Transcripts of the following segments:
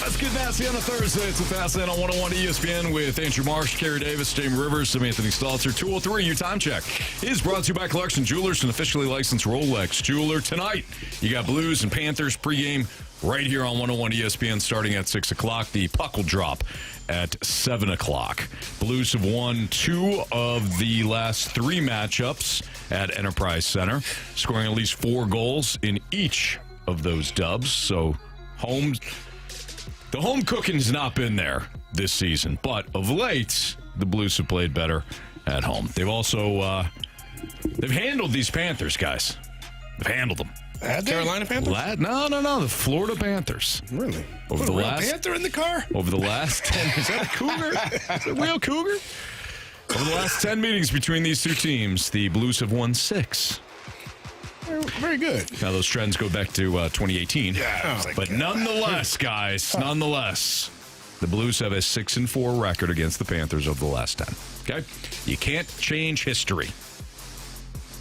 Let's get nasty on a Thursday. It's a Fast Lane on 101 ESPN with Andrew Marsh, Kerry Davis, Jamie Rivers, I'm Anthony Stalter. 203, your time check is brought to you by Clarkson Jewelers, an officially licensed Rolex jeweler. Tonight, you got Blues and Panthers pregame right here on 101 ESPN starting at 6 o'clock. The puck will drop at 7 o'clock. Blues have won 2 of the last 3 matchups at Enterprise Center, scoring at least 4 goals in each of those dubs. So, the home cooking's not been there this season, but of late, the Blues have played better at home. They've also they've handled these Panthers, guys. They've handled them. Carolina Panthers? No. The Florida Panthers. Really? Over the last Panther in the car? Over the last 10, is that a cougar? Is that a real cougar? Over the last 10 meetings between these two teams, the Blues have won 6. Very good. Now, those trends go back to 2018. Yeah. But nonetheless, guys, the Blues have a 6-4 record against the Panthers over the last 10. Okay? You can't change history.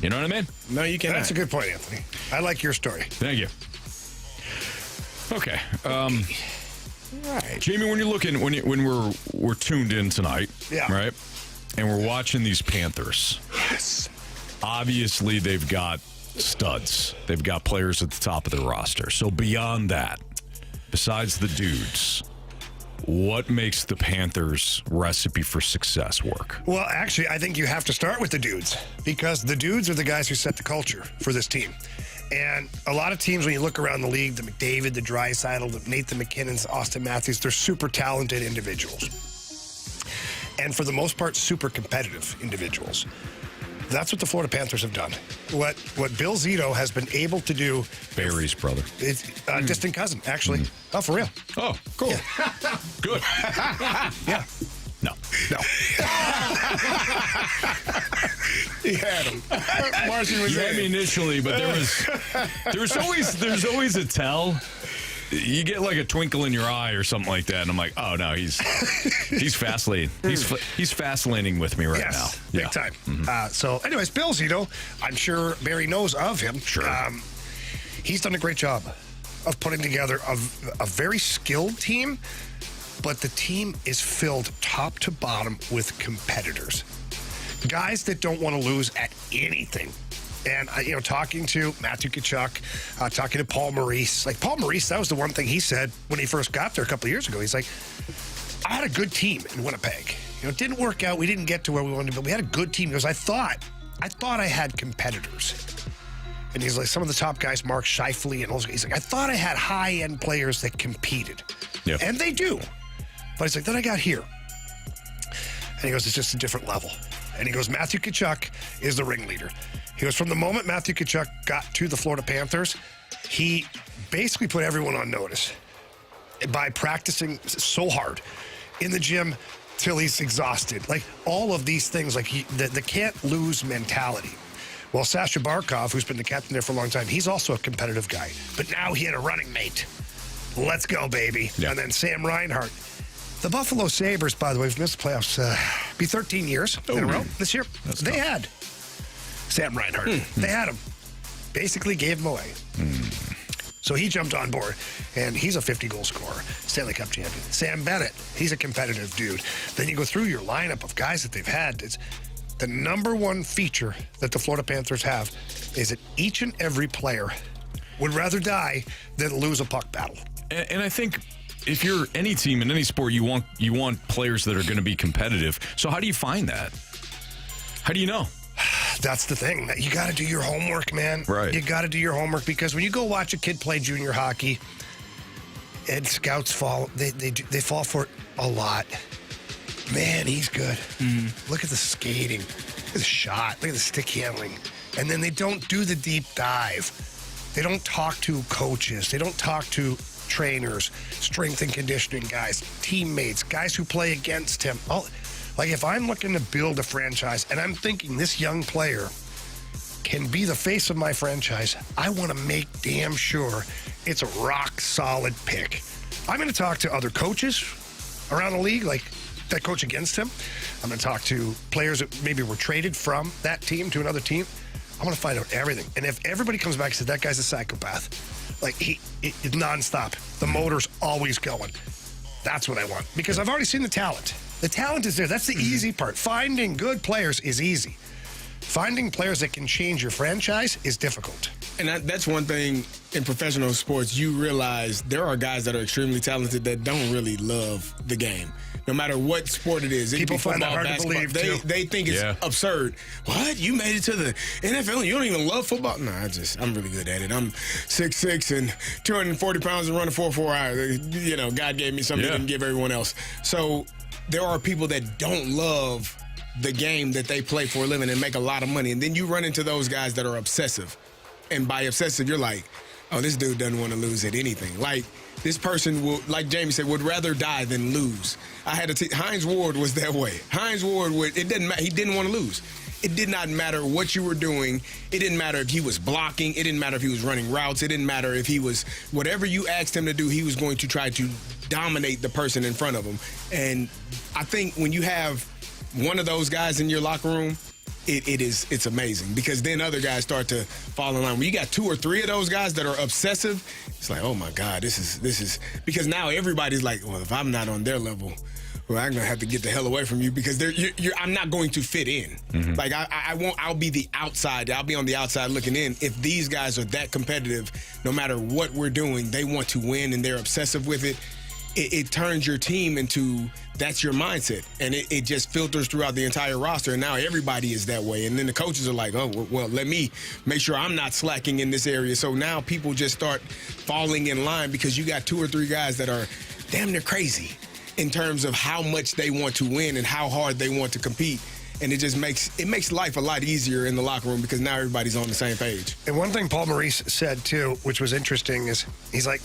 You know what I mean? No, you can't. That's a good point, Anthony. I like your story. Thank you. Okay. Right. Jamie, when you're looking, when we're tuned in tonight, Yeah. right? And we're watching these Panthers. Yes. Obviously, they've got studs. They've got players at the top of their roster. So beyond that, besides the dudes, what makes the Panthers' recipe for success work? Well, actually, I think you have to start with the dudes because the dudes are the guys who set the culture for this team. And a lot of teams, when you look around the league, the McDavid, the Draisaitl, the Nathan McKinnons, Austin Matthews, they're super talented individuals. And for the most part, super competitive individuals. That's what the Florida Panthers have done. What Bill Zito has been able to do. Barry's brother. It's a distant cousin, actually. Oh, for real? Oh, cool. Yeah. Good. Yeah. No. He had him. Martian was You had me initially, but there's always a tell. You get like a twinkle in your eye or something like that, and I'm like, oh no, he's fascinating. He's fascinating with me right now. Big time. So, anyways, Bill Zito, I'm sure Barry knows of him. Sure. He's done a great job of putting together a very skilled team, but the team is filled top to bottom with competitors, guys that don't want to lose at anything. And, talking to Matthew Tkachuk, talking to Paul Maurice. Like, Paul Maurice, that was the one thing he said when he first got there a couple of years ago. He's like, I had a good team in Winnipeg. It didn't work out. We didn't get to where we wanted to, but we had a good team. He goes, I thought I had competitors. And he's like, some of the top guys, Mark Scheifele and all those guys, he's like, I thought I had high-end players that competed. Yeah. And they do. But he's like, then I got here. And he goes, it's just a different level. And he goes, Matthew Tkachuk is the ringleader. He goes, from the moment Matthew Tkachuk got to the Florida Panthers, he basically put everyone on notice by practicing so hard in the gym till he's exhausted. Like, all of these things, like the can't-lose mentality. Well, Sasha Barkov, who's been the captain there for a long time, he's also a competitive guy. But now he had a running mate. Let's go, baby. Yeah. And then Sam Reinhart. The Buffalo Sabres, by the way, have missed the playoffs. Be 13 years in a row this year. They had Sam Reinhart. They had him. Basically gave him away. So he jumped on board, and he's a 50-goal scorer, Stanley Cup champion. Sam Bennett, he's a competitive dude. Then you go through your lineup of guys that they've had. It's the number one feature that the Florida Panthers have is that each and every player would rather die than lose a puck battle. And I think if you're any team in any sport, you want players that are going to be competitive. So how do you find that? How do you know? That's the thing. You got to do your homework, man. Right. You got to do your homework because when you go watch a kid play junior hockey, and scouts fall, they fall for it a lot. Man, he's good. Look at the skating. Look at the shot. Look at the stick handling. And then they don't do the deep dive. They don't talk to coaches. They don't talk to trainers, strength and conditioning guys, teammates, guys who play against him. Like, if I'm looking to build a franchise and I'm thinking this young player can be the face of my franchise, I want to make damn sure it's a rock-solid pick. I'm going to talk to other coaches around the league, like that coach against him. I'm going to talk to players that maybe were traded from that team to another team. I want to find out everything. And if everybody comes back and says, that guy's a psychopath, like it's nonstop. The motor's always going. That's what I want. Because I've already seen the talent. The talent is there. That's the easy part. Finding good players is easy. Finding players that can change your franchise is difficult. And that's one thing in professional sports. You realize there are guys that are extremely talented that don't really love the game. No matter what sport it is. People find that hard to believe, too. They think it's absurd. What? You made it to the NFL and you don't even love football? No, I'm really good at it. I'm 6'6" and 240 pounds and running 4.4 hours. God gave me something He didn't give everyone else. So there are people that don't love the game that they play for a living and make a lot of money. And then you run into those guys that are obsessive. And by obsessive, you're like, oh, this dude doesn't want to lose at anything. Like, this person will, like Jamie said, would rather die than lose. Hines Ward was that way. Hines Ward he didn't want to lose. It did not matter what you were doing. It didn't matter if he was blocking. It didn't matter if he was running routes. It didn't matter if he was, whatever you asked him to do, he was going to try to dominate the person in front of him. And I think when you have one of those guys in your locker room, it's amazing, because then other guys start to fall in line. When you got 2 or 3 of those guys that are obsessive, it's like, oh my God, this is because now everybody's like, well, if I'm not on their level, well, I'm gonna have to get the hell away from you, because I'm not going to fit in. Mm-hmm. Like I'll be the outside. I'll be on the outside looking in. If these guys are that competitive, no matter what we're doing, they want to win and they're obsessive with it. It turns your team into, that's your mindset. And it just filters throughout the entire roster. And now everybody is that way. And then the coaches are like, oh, well, let me make sure I'm not slacking in this area. So now people just start falling in line because you got 2 or 3 guys that are damn near crazy in terms of how much they want to win and how hard they want to compete. And it just makes life a lot easier in the locker room because now everybody's on the same page. And one thing Paul Maurice said, too, which was interesting, is he's like,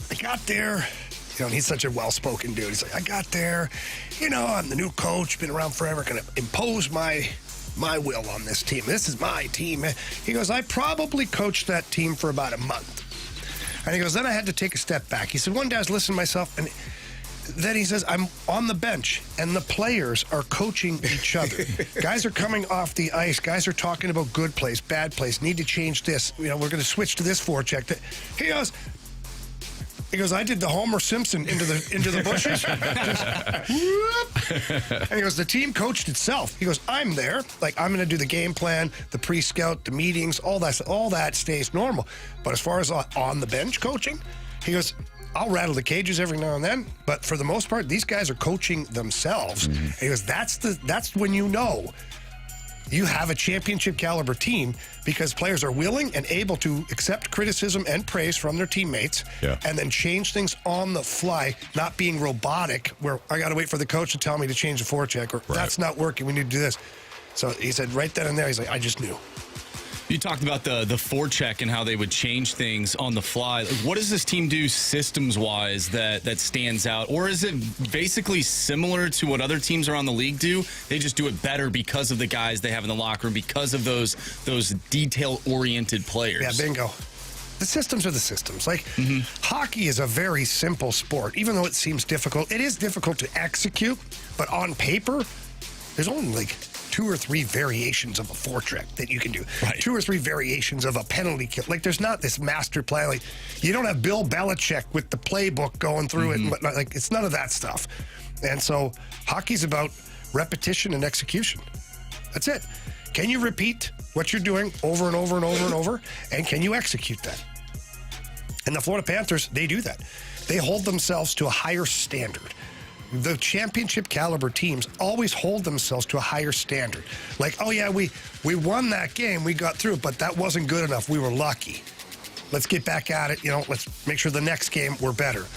I got there. And he's such a well-spoken dude. He's like, I got there, I'm the new coach, been around forever, going to impose my will on this team. This is my team. He goes, I probably coached that team for about a month. And he goes, then I had to take a step back. He said, one day I was listening to myself, and then he says, I'm on the bench, and the players are coaching each other. Guys are coming off the ice. Guys are talking about good plays, bad plays, need to change this. We're going to switch to this forecheck. He goes, I did the Homer Simpson into the bushes. And he goes, the team coached itself. He goes, I'm there. Like, I'm going to do the game plan, the pre-scout, the meetings, all that stays normal. But as far as on the bench coaching, he goes, I'll rattle the cages every now and then. But for the most part, these guys are coaching themselves. Mm-hmm. And he goes, that's when you have a championship caliber team, because players are willing and able to accept criticism and praise from their teammates and then change things on the fly, not being robotic where I got to wait for the coach to tell me to change the forecheck or that's not working, we need to do this. So he said right then and there, he's like, I just knew. You talked about the forecheck and how they would change things on the fly. What does this team do systems-wise that stands out? Or is it basically similar to what other teams around the league do? They just do it better because of the guys they have in the locker room, because of those detail-oriented players. Yeah, bingo. The systems are the systems. Like, hockey is a very simple sport. Even though it seems difficult, it is difficult to execute. But on paper, there's only like 2 or 3 variations of a forecheck that you can do. Right. 2 or 3 variations of a penalty kill. Like, there's not this master plan. Like, you don't have Bill Belichick with the playbook going through it. Like, it's none of that stuff. And so hockey's about repetition and execution. That's it. Can you repeat what you're doing over and over and over and over? And can you execute that? And the Florida Panthers, they do that. They hold themselves to a higher standard. The championship caliber teams always hold themselves to a higher standard. Like, oh yeah, we won that game, we got through, but that wasn't good enough. We were lucky. Let's get back at it. Let's make sure the next game we're better.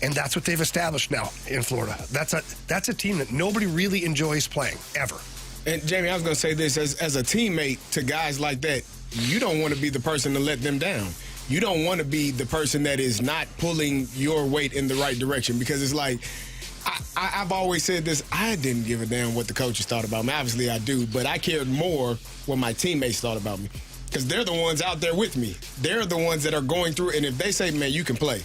And that's what they've established now in Florida. That's a team that nobody really enjoys playing, ever. And Jamie, I was going to say this, as a teammate to guys like that, you don't want to be the person to let them down. You don't want to be the person that is not pulling your weight in the right direction, because it's like, I've always said this, I didn't give a damn what the coaches thought about me. Obviously, I do, but I cared more what my teammates thought about me, because they're the ones out there with me. They're the ones that are going through, and if they say, man, you can play,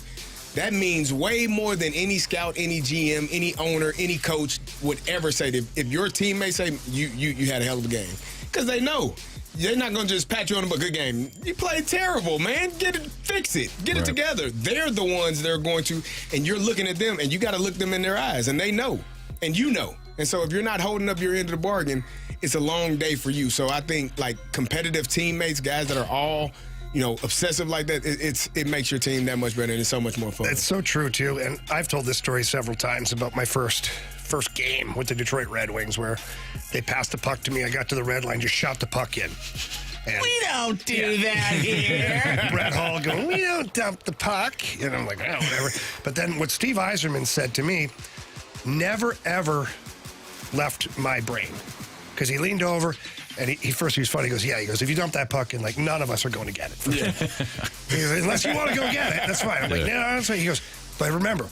that means way more than any scout, any GM, any owner, any coach would ever say. If your teammates say you had a hell of a game, because they know they're not going to just pat you on the butt. Good game. You played terrible, man. Fix it. Get it together. They're the ones that are going to, and you're looking at them, and you got to look them in their eyes, and they know, and you know. And so if you're not holding up your end of the bargain, it's a long day for you. So I think, like, competitive teammates, guys that are all, obsessive like that, it makes your team that much better, and it's so much more fun. It's so true, too. And I've told this story several times about my first game with the Detroit Red Wings, where they passed the puck to me. I got to the red line, just shot the puck in. And we don't do that here. Brett Hall going, we don't dump the puck. And I'm like, oh, whatever. But then what Steve Yzerman said to me never, ever left my brain. Because he leaned over, and he was funny. He goes, yeah. He goes, if you dump that puck in, like, none of us are going to get it. Yeah. He goes, unless you want to go get it, that's fine. I'm like, no, that's fine. He goes, but remember,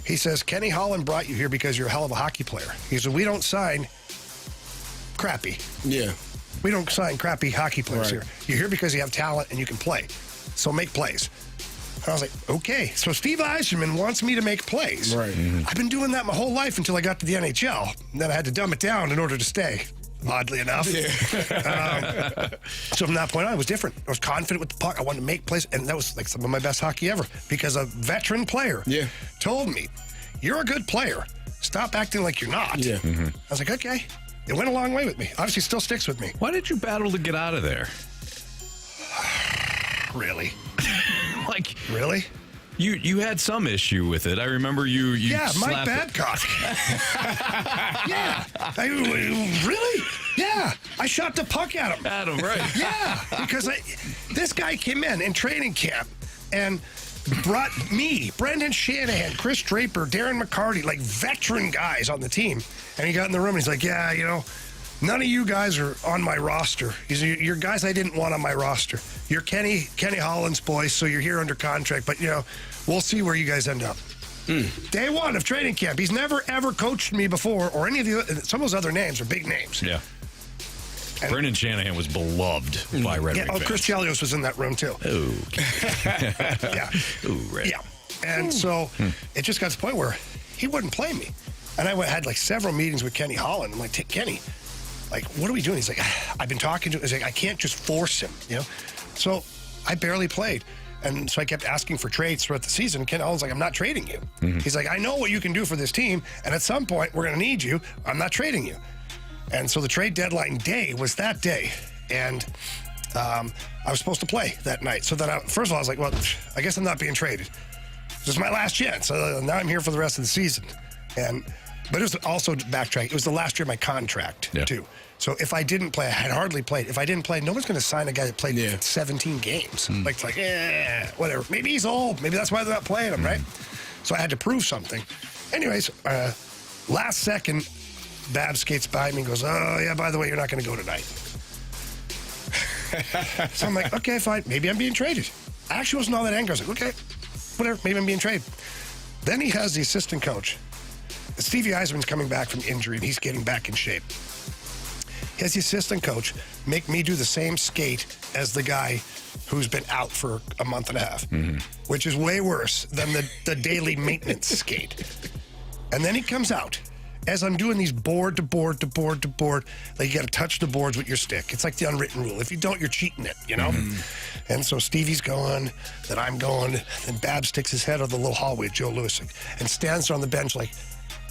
he says, Kenny Holland brought you here because you're a hell of a hockey player. He said, we don't sign crappy. Yeah. We don't sign crappy hockey players here. You're here because you have talent and you can play. So make plays. And I was like, okay. So Steve Yzerman wants me to make plays. Right. Mm-hmm. I've been doing that my whole life until I got to the NHL. And then I had to dumb it down in order to stay, oddly enough. Yeah. So from that point on, it was different. I was confident with the puck. I wanted to make plays. And that was like some of my best hockey ever because a veteran player told me, you're a good player. Stop acting like you're not. Yeah. Mm-hmm. I was like, okay. It went a long way with me. Obviously, still sticks with me. Why did you battle to get out of there? Really? Really? You had some issue with it. I remember you Mike Babcock. Really? Yeah. I shot the puck at him. At him, right. Yeah. Because this guy came in training camp and brought me, Brendan Shanahan, Chris Draper, Darren McCarty, like veteran guys on the team. And he got in the room and he's like, yeah, none of you guys are on my roster. He's you're guys I didn't want on my roster. You're Kenny Holland's boys, so you're here under contract. But, we'll see where you guys end up. Day one of training camp. He's never, ever coached me before or any of some of those other names are big names. Yeah. And Brendan Shanahan was beloved by Red Wing fans. Chris Chelios was in that room, too. Oh. Yeah. Ooh, Red. Yeah. And so it just got to the point where he wouldn't play me. And I had like several meetings with Kenny Holland. I'm like, Kenny, like, what are we doing? He's like, I've been talking to him. He's like, I can't just force him, So I barely played. And so I kept asking for trades throughout the season. Ken Holland's like, I'm not trading you. Mm-hmm. He's like, I know what you can do for this team. And at some point, we're going to need you. I'm not trading you. And so the trade deadline day was that day. And I was supposed to play that night. So then, first of all, I was like, well, I guess I'm not being traded. This is my last chance. So now I'm here for the rest of the season. But it was also backtrack. It was the last year of my contract, too. So if I didn't play, I had hardly played. If I didn't play, no one's going to sign a guy that played 17 games. Like, whatever. Maybe he's old. Maybe that's why they're not playing him, right? So I had to prove something. Anyways, last second, Babs skates by me and goes, oh, yeah, by the way, you're not going to go tonight. So I'm like, okay, fine. Maybe I'm being traded. I actually wasn't all that angry. I was like, okay, whatever. Maybe I'm being traded. Then he has the assistant coach. Stevie Yzerman's coming back from injury, and he's getting back in shape. He has the assistant coach make me do the same skate as the guy who's been out for a month and a half, which is way worse than the daily maintenance skate. And then he comes out. As I'm doing these board to board to board to board, like you got to touch the boards with your stick. It's like the unwritten rule. If you don't, you're cheating it, And so Stevie's going, then I'm going, then Babs sticks his head out of the little hallway at Joe Louis and stands there on the bench like,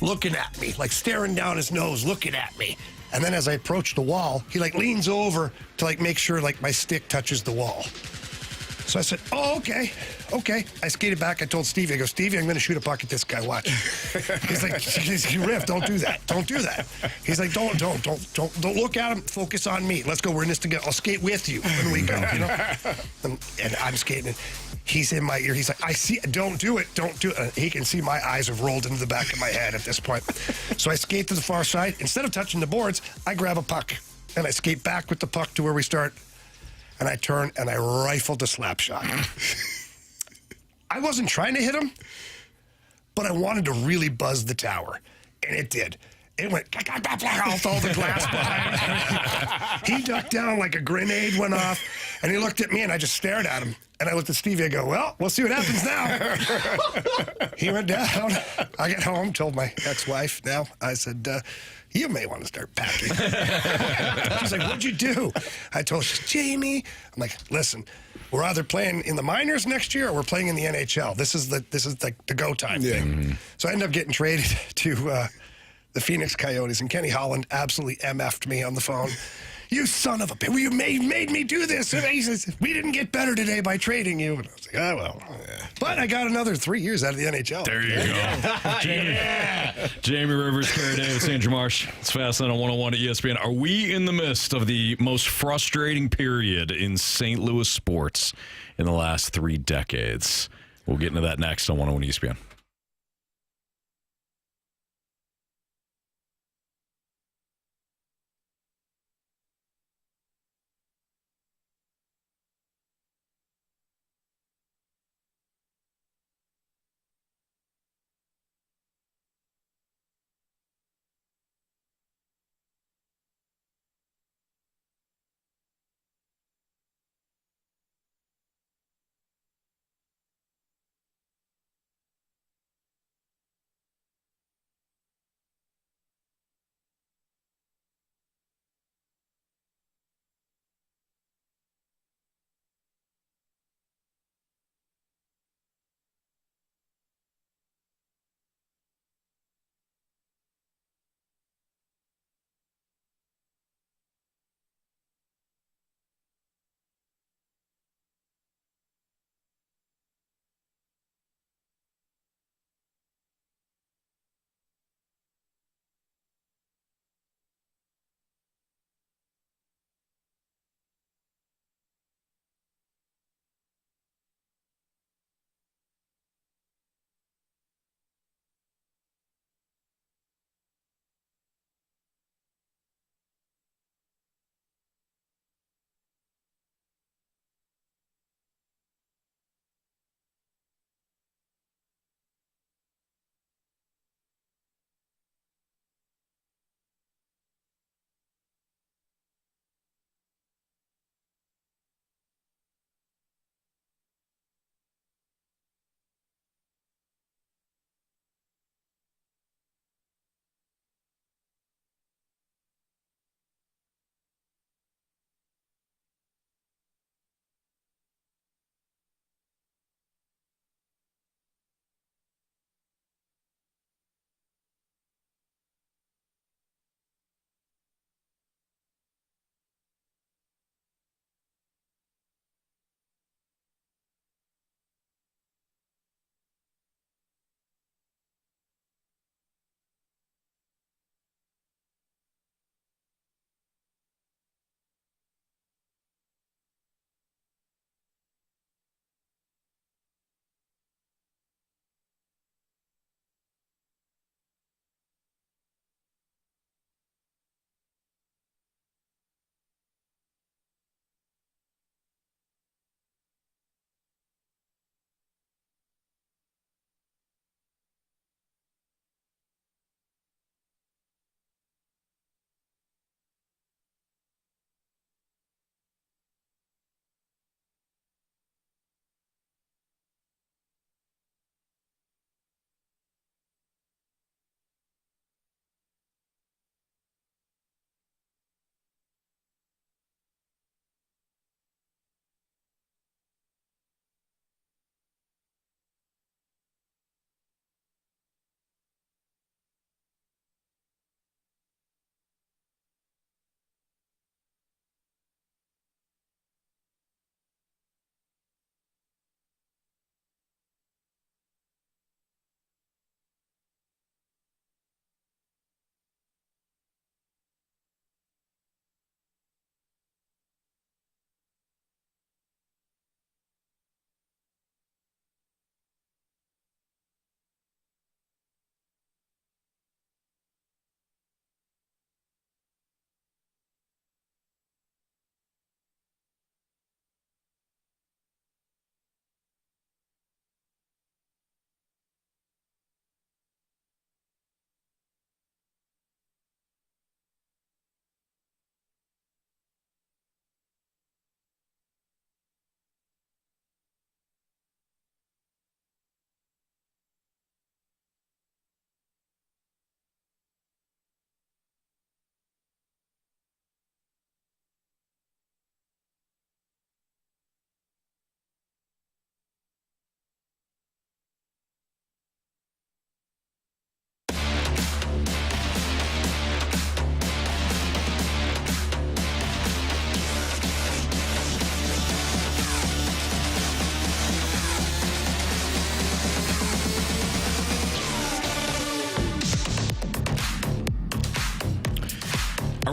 looking at me, like staring down his nose, looking at me. And then as I approach the wall, he like leans over to like make sure like my stick touches the wall. So I said, oh, okay. I skated back. I told Stevie, I go, Stevie, I'm going to shoot a puck at this guy. Watch. He's like, Riff, don't do that. Don't do that. He's like, don't look at him. Focus on me. Let's go. We're in this together. I'll skate with you when we go, And I'm skating. He's in my ear. He's like, I see. Don't do it. Don't do it. He can see my eyes have rolled into the back of my head at this point. So I skate to the far side. Instead of touching the boards, I grab a puck. And I skate back with the puck to where we start. And I turn and I rifled the slap shot. I wasn't trying to hit him, but I wanted to really buzz the tower. And it did. It went off all the glass behind him. He ducked down like a grenade went off, and he looked at me, and I just stared at him. And I looked at Stevie, I go, well, we'll see what happens now. He went down. I got home, told my ex-wife now. I said, you may want to start packing. She's like, what'd you do? I told her, Jamie. I'm like, listen, we're either playing in the minors next year or we're playing in the NHL. This is like the go time thing. So I ended up getting traded to the Phoenix Coyotes, and Kenny Holland absolutely MF'd me on the phone. You son of a bitch. You made me do this. And he says, we didn't get better today by trading you. And I was like, oh, well. Yeah. But I got another 3 years out of the NHL. There you go. Jamie Rivers, Kerry Davis, Andrew Marsh. It's Fastlane on 101 at ESPN. Are we in the midst of the most frustrating period in St. Louis sports in the last 3 decades? We'll get into that next on 101 ESPN.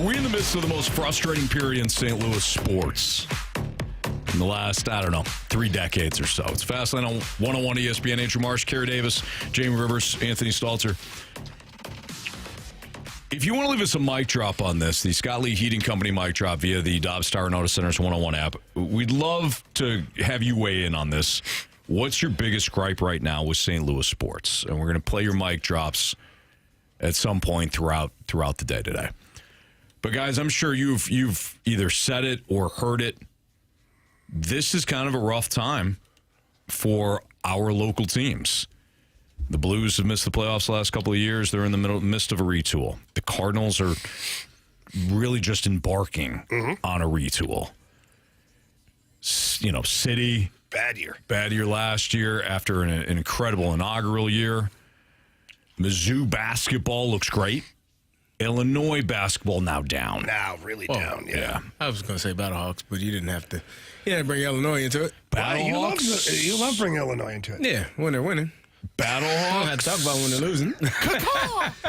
we in the midst of the most frustrating period in St. Louis sports in the last, 3 decades or so? It's Fastlane on 101 ESPN. Andrew Marsh, Kerry Davis, Jamie Rivers, Anthony Stalter. If you want to leave us a mic drop on this, the Scott Lee Heating Company mic drop via the Dobbs Tower Notice Center's 101 app, we'd love to have you weigh in on this. What's your biggest gripe right now with St. Louis sports? And we're going to play your mic drops at some point throughout the day today. But guys, I'm sure you've either said it or heard it. This is kind of a rough time for our local teams. The Blues have missed the playoffs the last couple of years. They're in the midst of a retool. The Cardinals are really just embarking on a retool. City. Bad year last year after an incredible inaugural year. Mizzou basketball looks great. Illinois basketball now down. Now really down, yeah. I was going to say Battlehawks, but you didn't have to. You had to bring Illinois into it. Battlehawks. You love bringing Illinois into it. Yeah, when they're winning. I don't have to talk about when they're losing.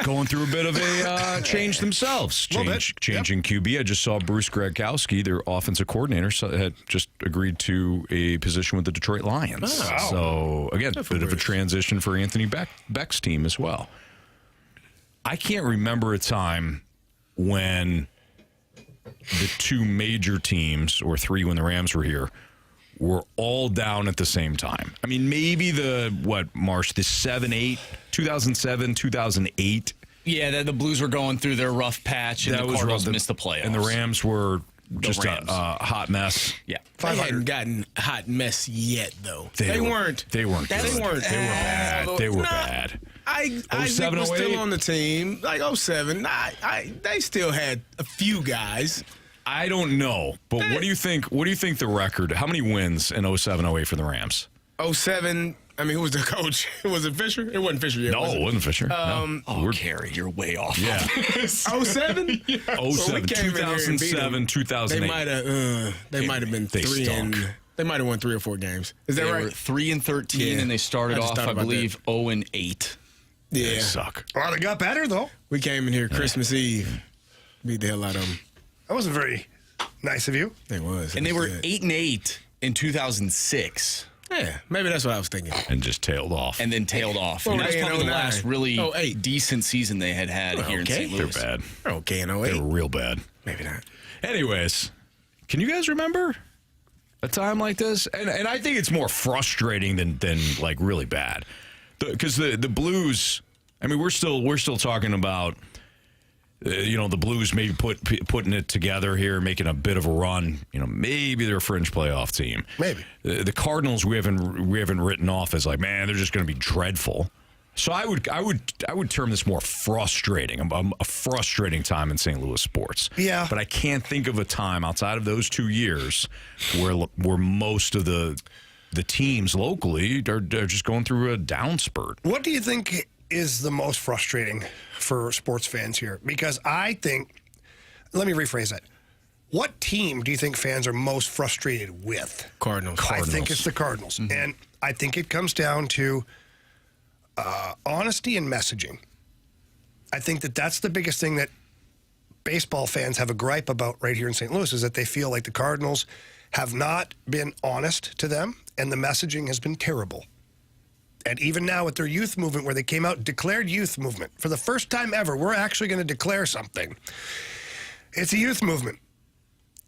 Going through a bit of a change themselves. Changing QB. I just saw Bruce Gradkowski, their offensive coordinator, had just agreed to a position with the Detroit Lions. Oh, wow. So, again, a bit of a transition for Anthony Beck's team as well. I can't remember a time when the two major teams, or three when the Rams were here, were all down at the same time. I mean, maybe the 2007, 2008. Yeah, the Blues were going through their rough patch, and the Cardinals missed the playoffs. And the Rams were just a hot mess. Yeah. They hadn't gotten hot mess yet, though. They weren't. They weren't good. They weren't. They were bad. I was still on the team. Like 07, they still had a few guys. I don't know, but what do you think? What do you think the record? How many wins in 07-08 for the Rams? 07. I mean, who was the coach? Was it Fisher? It wasn't Fisher yet. No, it wasn't Fisher. Kerry, you're way off. Yeah. 07? Yeah. 07, 2007, 2008. They might have been they might have won 3 or 4 games. Is that They right? were 3-13, and they started off, I believe, 0-8. Yeah. They suck. Well, they got better, though. We came in here Christmas Eve. Beat the hell out of them. That wasn't very nice of you. It was. And they were 8-8 in 2006. Yeah, maybe that's what I was thinking. And just tailed off. And then tailed off. Well, And that's they in probably the 09. last really 08. decent season they had here in St. Louis. They're bad. They're okay in They 08. were real bad. Maybe not. Anyways, can you guys remember a time like this? And I think it's more frustrating than like really bad, because the Blues. I mean, we're still talking about. The Blues maybe putting it together here, making a bit of a run. Maybe they're a fringe playoff team. Maybe the Cardinals we haven't written off as like, man, they're just going to be dreadful. So I would term this more frustrating. A frustrating time in St. Louis sports. Yeah, but I can't think of a time outside of those 2 years where most of the teams locally are just going through a down spurt. What do you think is the most frustrating for sports fans here? Because I think, let me rephrase that. What team do you think fans are most frustrated with? Cardinals. I think it's the Cardinals. Mm-hmm. And I think it comes down to honesty and messaging. I think that's the biggest thing that baseball fans have a gripe about right here in St. Louis, is that they feel like the Cardinals have not been honest to them, and the messaging has been terrible. And even now with their youth movement, where they came out, declared youth movement. For the first time ever, we're actually going to declare something. It's a youth movement.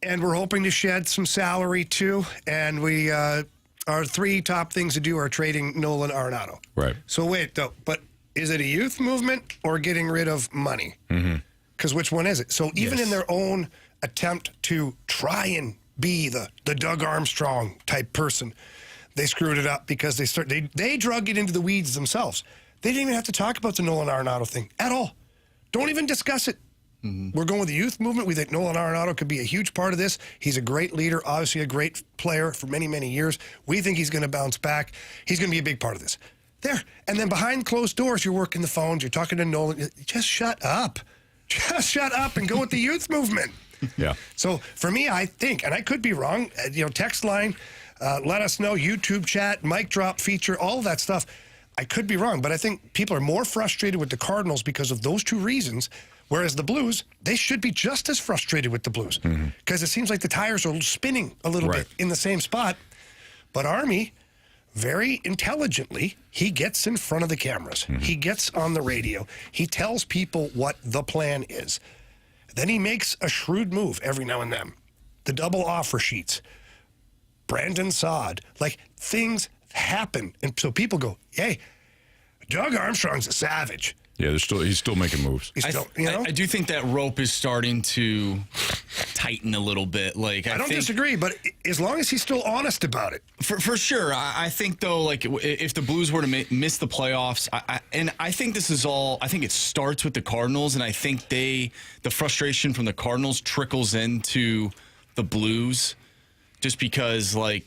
And we're hoping to shed some salary, too. And we our 3 top things to do are trading Nolan Arenado. Right. So wait, though. But is it a youth movement or getting rid of money? Because which one is it? So even in their own attempt to try and be the Doug Armstrong type person, they screwed it up because they drug it into the weeds themselves. They didn't even have to talk about the Nolan Arenado thing at all. Don't even discuss it. We're going with the youth movement. We think Nolan Arenado could be a huge part of this. He's a great leader, obviously a great player for many, many years. We think he's going to bounce back. He's going to be a big part of this. There. And then behind closed doors, you're working the phones, you're talking to Nolan. Just shut up. Just shut up and go with the youth movement. Yeah. So for me, I think, and I could be wrong, text line, let us know, YouTube chat, mic drop feature, all of that stuff. I could be wrong, but I think people are more frustrated with the Cardinals because of those two reasons, whereas the Blues, they should be just as frustrated with the Blues because it seems like the tires are spinning a little bit in the same spot. But Army, very intelligently, he gets in front of the cameras. He gets on the radio. He tells people what the plan is. Then he makes a shrewd move every now and then. The double offer sheets, Brandon Saad, like things happen. And so people go, hey, Doug Armstrong's a savage. Yeah, he's still making moves. I do think that rope is starting to tighten a little bit. Like I don't disagree, but as long as he's still honest about it. For sure. I think, though, like if the Blues were to miss the playoffs, I think this is all, I think it starts with the Cardinals, and I think the frustration from the Cardinals trickles into the Blues just because, like,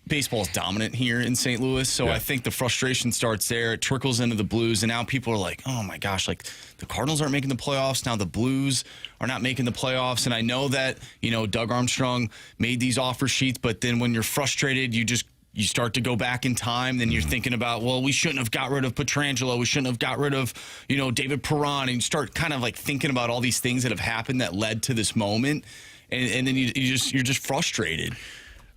baseball is dominant here in St. Louis, so I think the frustration starts there. It trickles into the Blues, and now people are like, oh, my gosh, like the Cardinals aren't making the playoffs. Now the Blues are not making the playoffs, and I know that, Doug Armstrong made these offer sheets, but then when you're frustrated, you start to go back in time. Then you're thinking about, well, we shouldn't have got rid of Pietrangelo. We shouldn't have got rid of, David Perron, and you start kind of like thinking about all these things that have happened that led to this moment, and then you're just frustrated.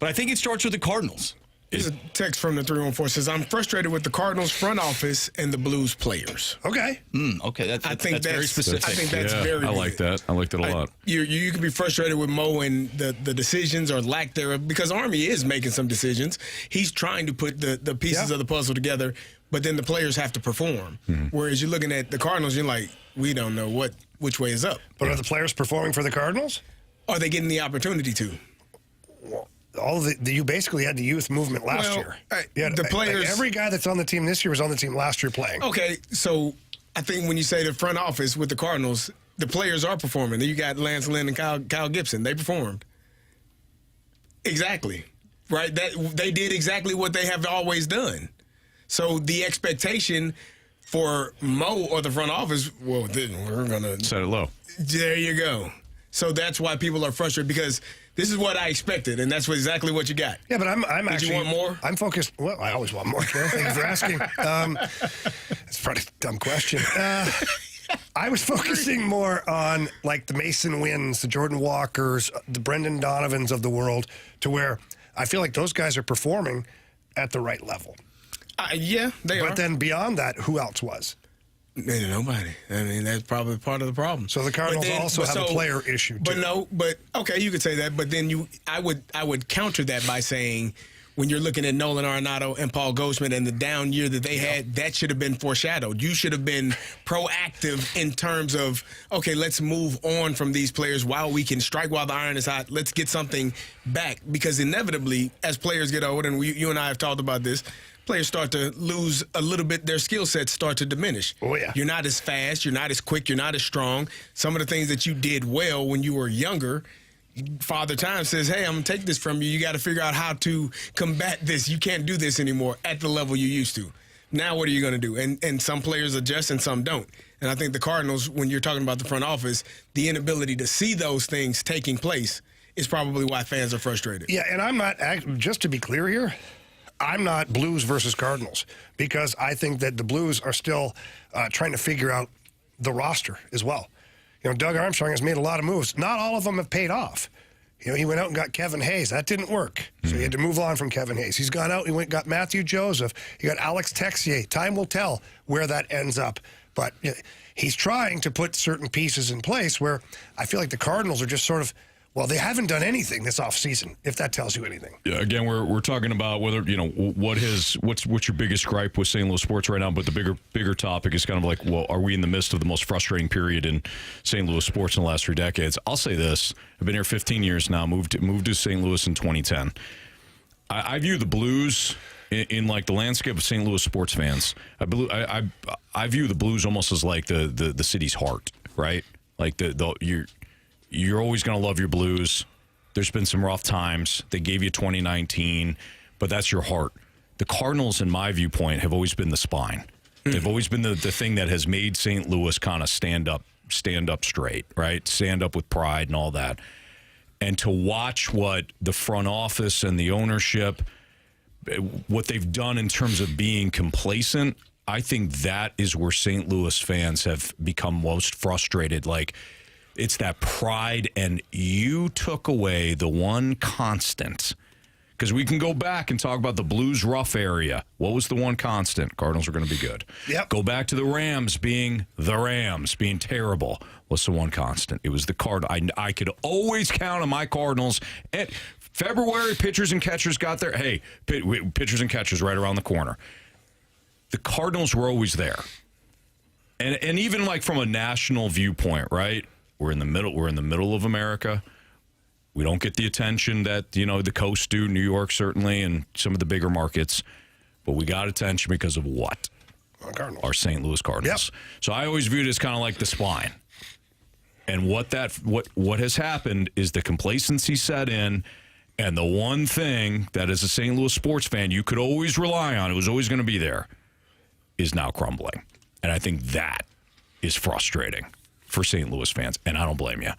But I think it starts with the Cardinals. Here's a text from the 314 says, I'm frustrated with the Cardinals front office and the Blues players. Okay. Okay, that's very specific. I think that's very I like that. I liked it a lot. You can be frustrated with Mo and the decisions or lack thereof, because Army is making some decisions. He's trying to put the pieces of the puzzle together, but then the players have to perform. Whereas you're looking at the Cardinals, you're like, we don't know which way is up. But are the players performing for the Cardinals? Are they getting the opportunity to? Well, you basically had the youth movement last year. The players, every guy that's on the team this year was on the team last year playing. Okay, so I think when you say the front office with the Cardinals, the players are performing. You got Lance Lynn and Kyle Gibson. They performed. Exactly. Right? They did exactly what they have always done. So the expectation for Mo or the front office, well, then we're going to set it low. There you go. So that's why people are frustrated, because this is what I expected, and that's exactly what you got. Yeah, but I'm Did actually... you want more? I'm focused... Well, I always want more. Thank you for asking. It's probably a dumb question. I was focusing more on, like, the Mason Wynns, the Jordan Walkers, the Brendan Donovans of the world, to where I feel like those guys are performing at the right level. Yeah, they are. But then beyond that, who else was? Nobody. I mean, that's probably part of the problem. So the Cardinals also have a player issue, too. But okay, you could say that. But then I would counter that by saying, when you're looking at Nolan Arenado and Paul Goldschmidt and the down year that they had, that should have been foreshadowed. You should have been proactive in terms of, okay, let's move on from these players while we can strike while the iron is hot. Let's get something back, because inevitably, as players get older, and you and I have talked about this, players start to lose a little bit. Their skill sets start to diminish. Oh, yeah. You're not as fast. You're not as quick. You're not as strong. Some of the things that you did well when you were younger, Father Time says, hey, I'm going to take this from you. You got to figure out how to combat this. You can't do this anymore at the level you used to. Now what are you going to do? And some players adjust and some don't. And I think the Cardinals, when you're talking about the front office, the inability to see those things taking place is probably why fans are frustrated. Yeah, and I'm not, just to be clear here, I'm not Blues versus Cardinals, because I think that the Blues are still trying to figure out the roster as well. Doug Armstrong has made a lot of moves. Not all of them have paid off. He went out and got Kevin Hayes. That didn't work. So he had to move on from Kevin Hayes. He's gone out. He went and got Matthew Joseph. He got Alex Texier. Time will tell where that ends up. But he's trying to put certain pieces in place where I feel like the Cardinals are just sort of, well, they haven't done anything this offseason, if that tells you anything. Yeah, again, we're talking about whether, what's your biggest gripe with St. Louis sports right now, but the bigger topic is kind of like, well, are we in the midst of the most frustrating period in St. Louis sports in the last 3 decades? I'll say this. I've been here 15 years now, moved to St. Louis in 2010. I view the Blues in like the landscape of St. Louis sports fans. I view the Blues almost as like the city's heart, right? Like you're always going to love your Blues. There's been some rough times. They gave you 2019, but that's your heart. The Cardinals, in my viewpoint, have always been the spine. They've always been the thing that has made St. Louis kind of stand up straight, right? Stand up with pride and all that. And to watch what the front office and the ownership, what they've done in terms of being complacent, I think that is where St. Louis fans have become most frustrated. Like, it's that pride, and you took away the one constant. Because we can go back and talk about the Blues rough area. What was the one constant? Cardinals are going to be good. Yep. Go back to the Rams being terrible. What's the one constant? It was the Card. I could always count on my Cardinals. And February, pitchers and catchers got there. Hey, pitchers and catchers right around the corner. The Cardinals were always there. And even like from a national viewpoint, right? We're in the middle of America. We don't get the attention that, the coast do, New York certainly, and some of the bigger markets. But we got attention because of what? Our St. Louis Cardinals. Yep. So I always viewed it as kind of like the spine. And what has happened is the complacency set in, and the one thing that as a St. Louis sports fan you could always rely on, it was always going to be there, is now crumbling. And I think that is frustrating for St. Louis fans, and I don't blame you.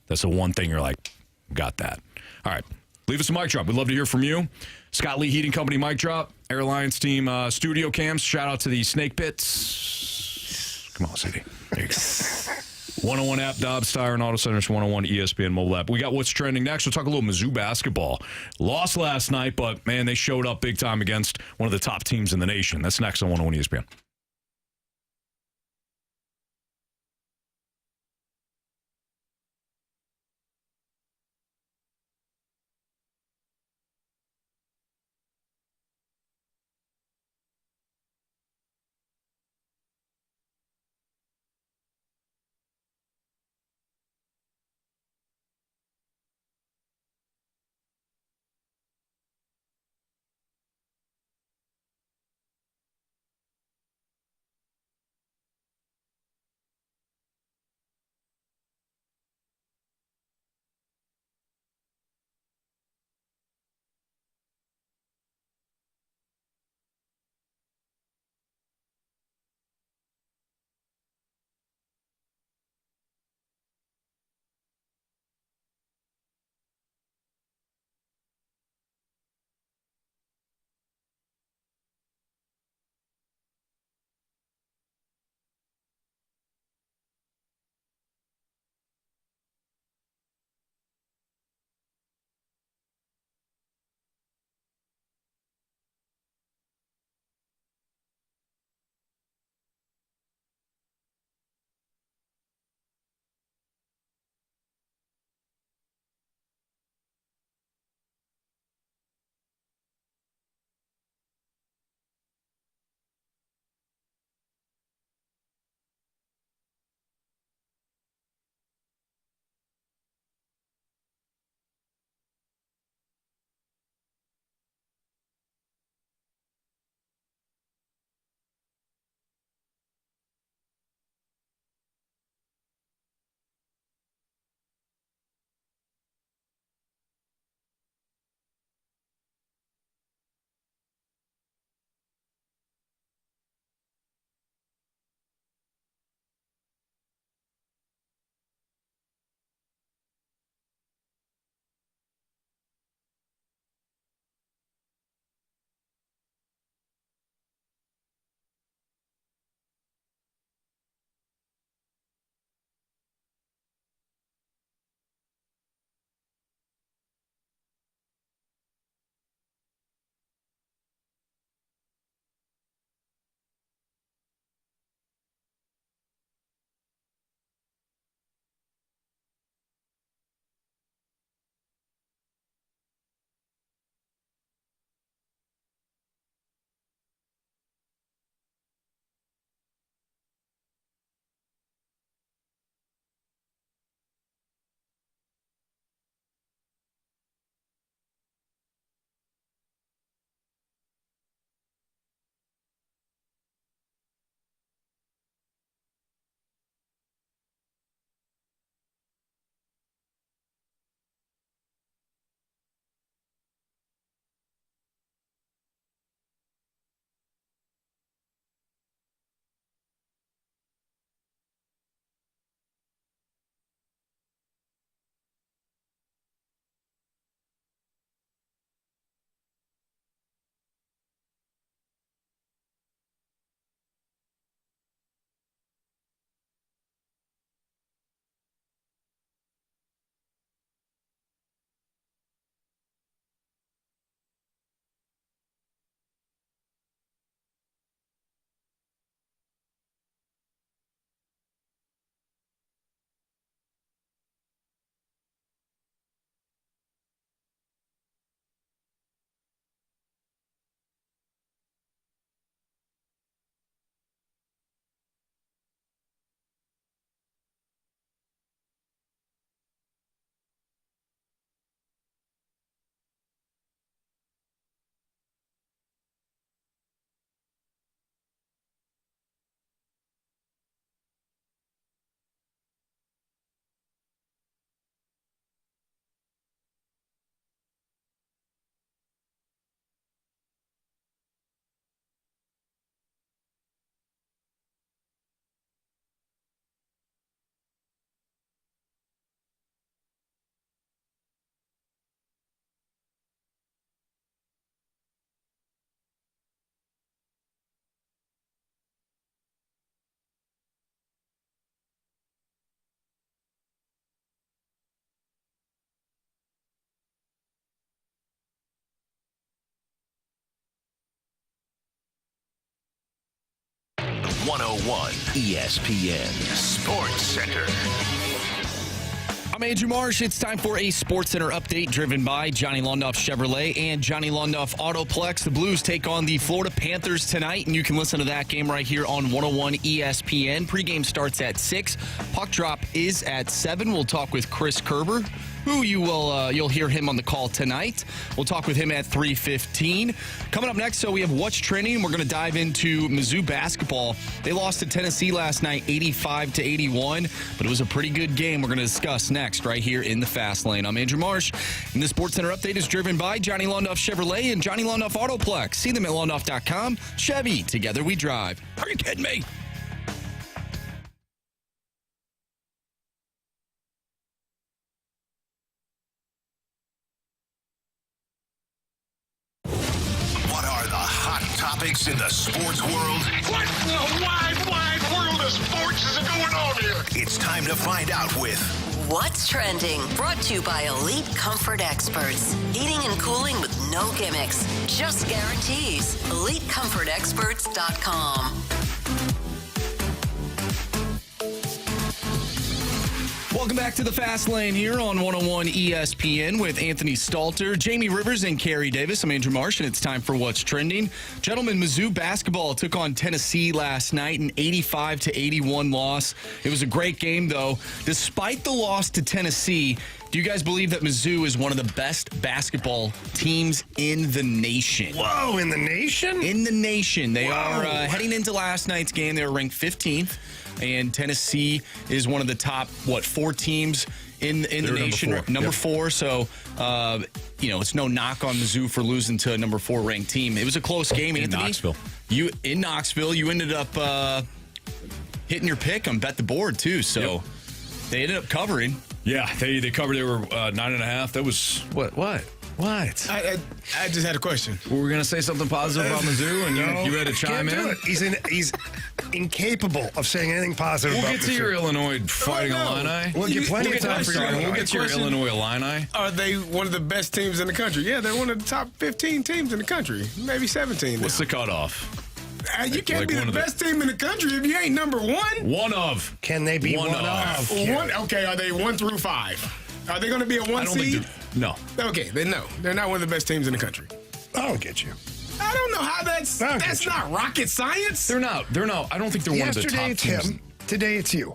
That's the one thing you're like, got that. All right. Leave us a mic drop. We'd love to hear from you. Scott Lee Heating Company mic drop. Airlines team studio cams. Shout out to the Snake Pits. Come on, City. There you go. 101 app, Dobbs Tire and Auto Centers, 101 ESPN mobile app. We got what's trending next. We'll talk a little Mizzou basketball. Lost last night, but, man, they showed up big time against one of the top teams in the nation. That's next on 101 ESPN. 101 ESPN Sports Center. I'm Andrew Marsh. It's time for a Sports Center update driven by Johnny Londoff Chevrolet and Johnny Londoff Autoplex. The Blues take on the Florida Panthers tonight, and you can listen to that game right here on 101 ESPN. Pregame starts at 6. Puck drop is at 7. We'll talk with Chris Kerber, who you'll hear him on the call tonight. We'll talk with him at 3:15. Coming up next, so we have What's Trending. We're going to dive into Mizzou basketball. They lost to Tennessee last night, 85-81, but it was a pretty good game. We're going to discuss next right here in the Fast Lane. I'm Andrew Marsh, and the Sports Center update is driven by Johnny Londoff Chevrolet and Johnny Londoff Autoplex. See them at londoff.com. Chevy, together we drive. Are you kidding me? Topics in the sports world. What in the wide world of sports is going on here? It's time to find out with What's Trending, brought to you by Elite Comfort Experts. Heating and cooling with no gimmicks, just guarantees. EliteComfortExperts.com. Welcome back to the Fast Lane here on 101 ESPN with Anthony Stalter, Jamie Rivers, and Carey Davis. I'm Andrew Marsh, and it's time for What's Trending. Gentlemen, Mizzou basketball took on Tennessee last night, an 85-81 loss. It was a great game, though. Despite the loss to Tennessee, do you guys believe that Mizzou is one of the best basketball teams in the nation? Whoa, in the nation? In the nation. They are heading into last night's game. They were ranked 15th. And Tennessee is one of the top, 4 teams in the nation. Number 4. So, it's no knock on Mizzou for losing to a number 4 ranked team. It was a close game, Anthony. In Knoxville. You ended up hitting your pick on Bet the Board, too. So, They ended up covering. Yeah, they covered. They were 9.5. That was what? I just had a question. Were we going to say something positive about Mizzou, and you had to chime in? He's incapable of saying anything positive about We'll get to your Illinois Fighting Illini. We'll get plenty of time for your Illinois. We'll get to your Illinois Illini. Are they one of the best teams in the country? Yeah, they're one of the top 15 teams in the country. Maybe 17 now. What's the cutoff? You can't be the best team in the country if you ain't number 1. One of. Can they be one of? Okay, are they 1 through 5? Are they going to be a 1 seed? No. Okay, then no. They're not one of the best teams in the country. I don't get you. I don't know how that's not rocket science. They're not. I don't think they're one of the top teams. Yesterday it's him. Today it's you.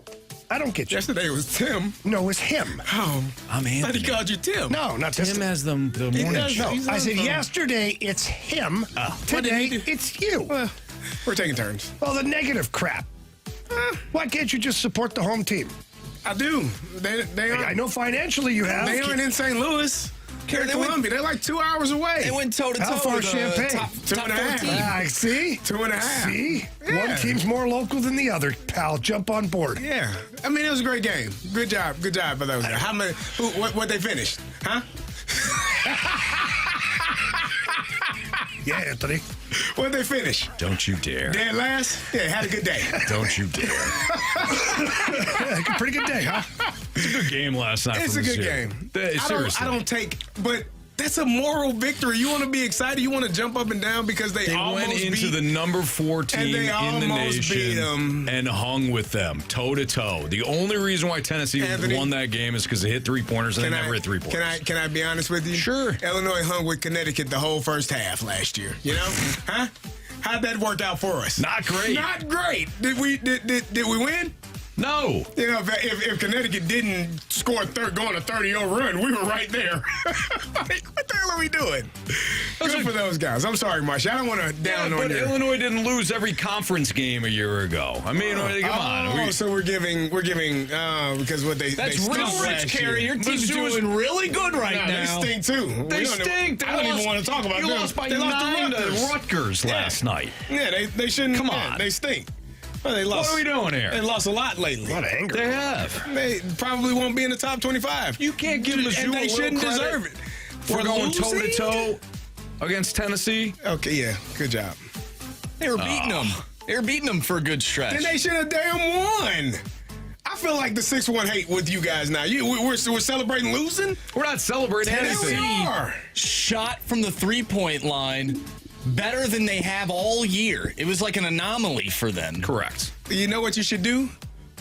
I don't get you. Yesterday it was Tim. No, it was him. Oh, I'm Anthony. I thought he called you Tim. No, not this. Tim has the morning show. No, I said yesterday it's him. Today it's you. We're taking turns. Well, the negative crap. Why can't you just support the home team? I do. They I know financially you have. They aren't in St. Louis. Columbia. They're like 2 hours away. They went toe-to-toe How far with Champaign? top 14. See? 2.5. See? Yeah. One team's more local than the other, pal. Jump on board. Yeah. I mean, it was a great game. Good job by those guys. How many? What they finished? Huh? Yeah, Anthony. What they finish? Don't you dare. Dead last? Yeah, had a good day. Don't you dare. Pretty good day, huh? It's a good game last night. It's a good game. Seriously. I don't take, but that's a moral victory. You want to be excited. You want to jump up and down because they almost went into beat, the number 4 team they in the almost beat nation them. and hung with them toe to toe. The only reason why Tennessee won that game is because they hit 3-pointers and they never hit 3-pointers. Can I be honest with you? Sure. Illinois hung with Connecticut the whole first half last year. You know, huh? How'd that work out for us? Not great. Not great. Did we win? No. You know, if Connecticut didn't score go on a 30-0 run, we were right there. Like, what the hell are we doing? Good for those guys. I'm sorry, Marsh. I don't want to down on but you. Illinois didn't lose every conference game a year ago. I mean, come on. So we're giving because what they That's they real stink rich, last Carey. year. Your team's Mizzou is doing really good right now. They stink too. They stink. I don't even want to talk about you them. lost by they lost 9 to Rutgers. to Rutgers last night. Yeah, they shouldn't. Come yeah, on. they stink. Well, they lost. What are we doing here? They lost a lot lately. A lot of anger. They have. They probably won't be in the top 25. You can't give Mizzou and they a little shouldn't credit deserve it. for going toe-to-toe against Tennessee. Okay, yeah, good job. They were beating them. They were beating them for a good stretch. And they should have damn won. I feel like the 6-1 hate with you guys now. We're celebrating losing? We're not celebrating Tennessee anything. are. Shot from the 3-point line. better than they have all year. It was like an anomaly for them. Correct. You know what you should do?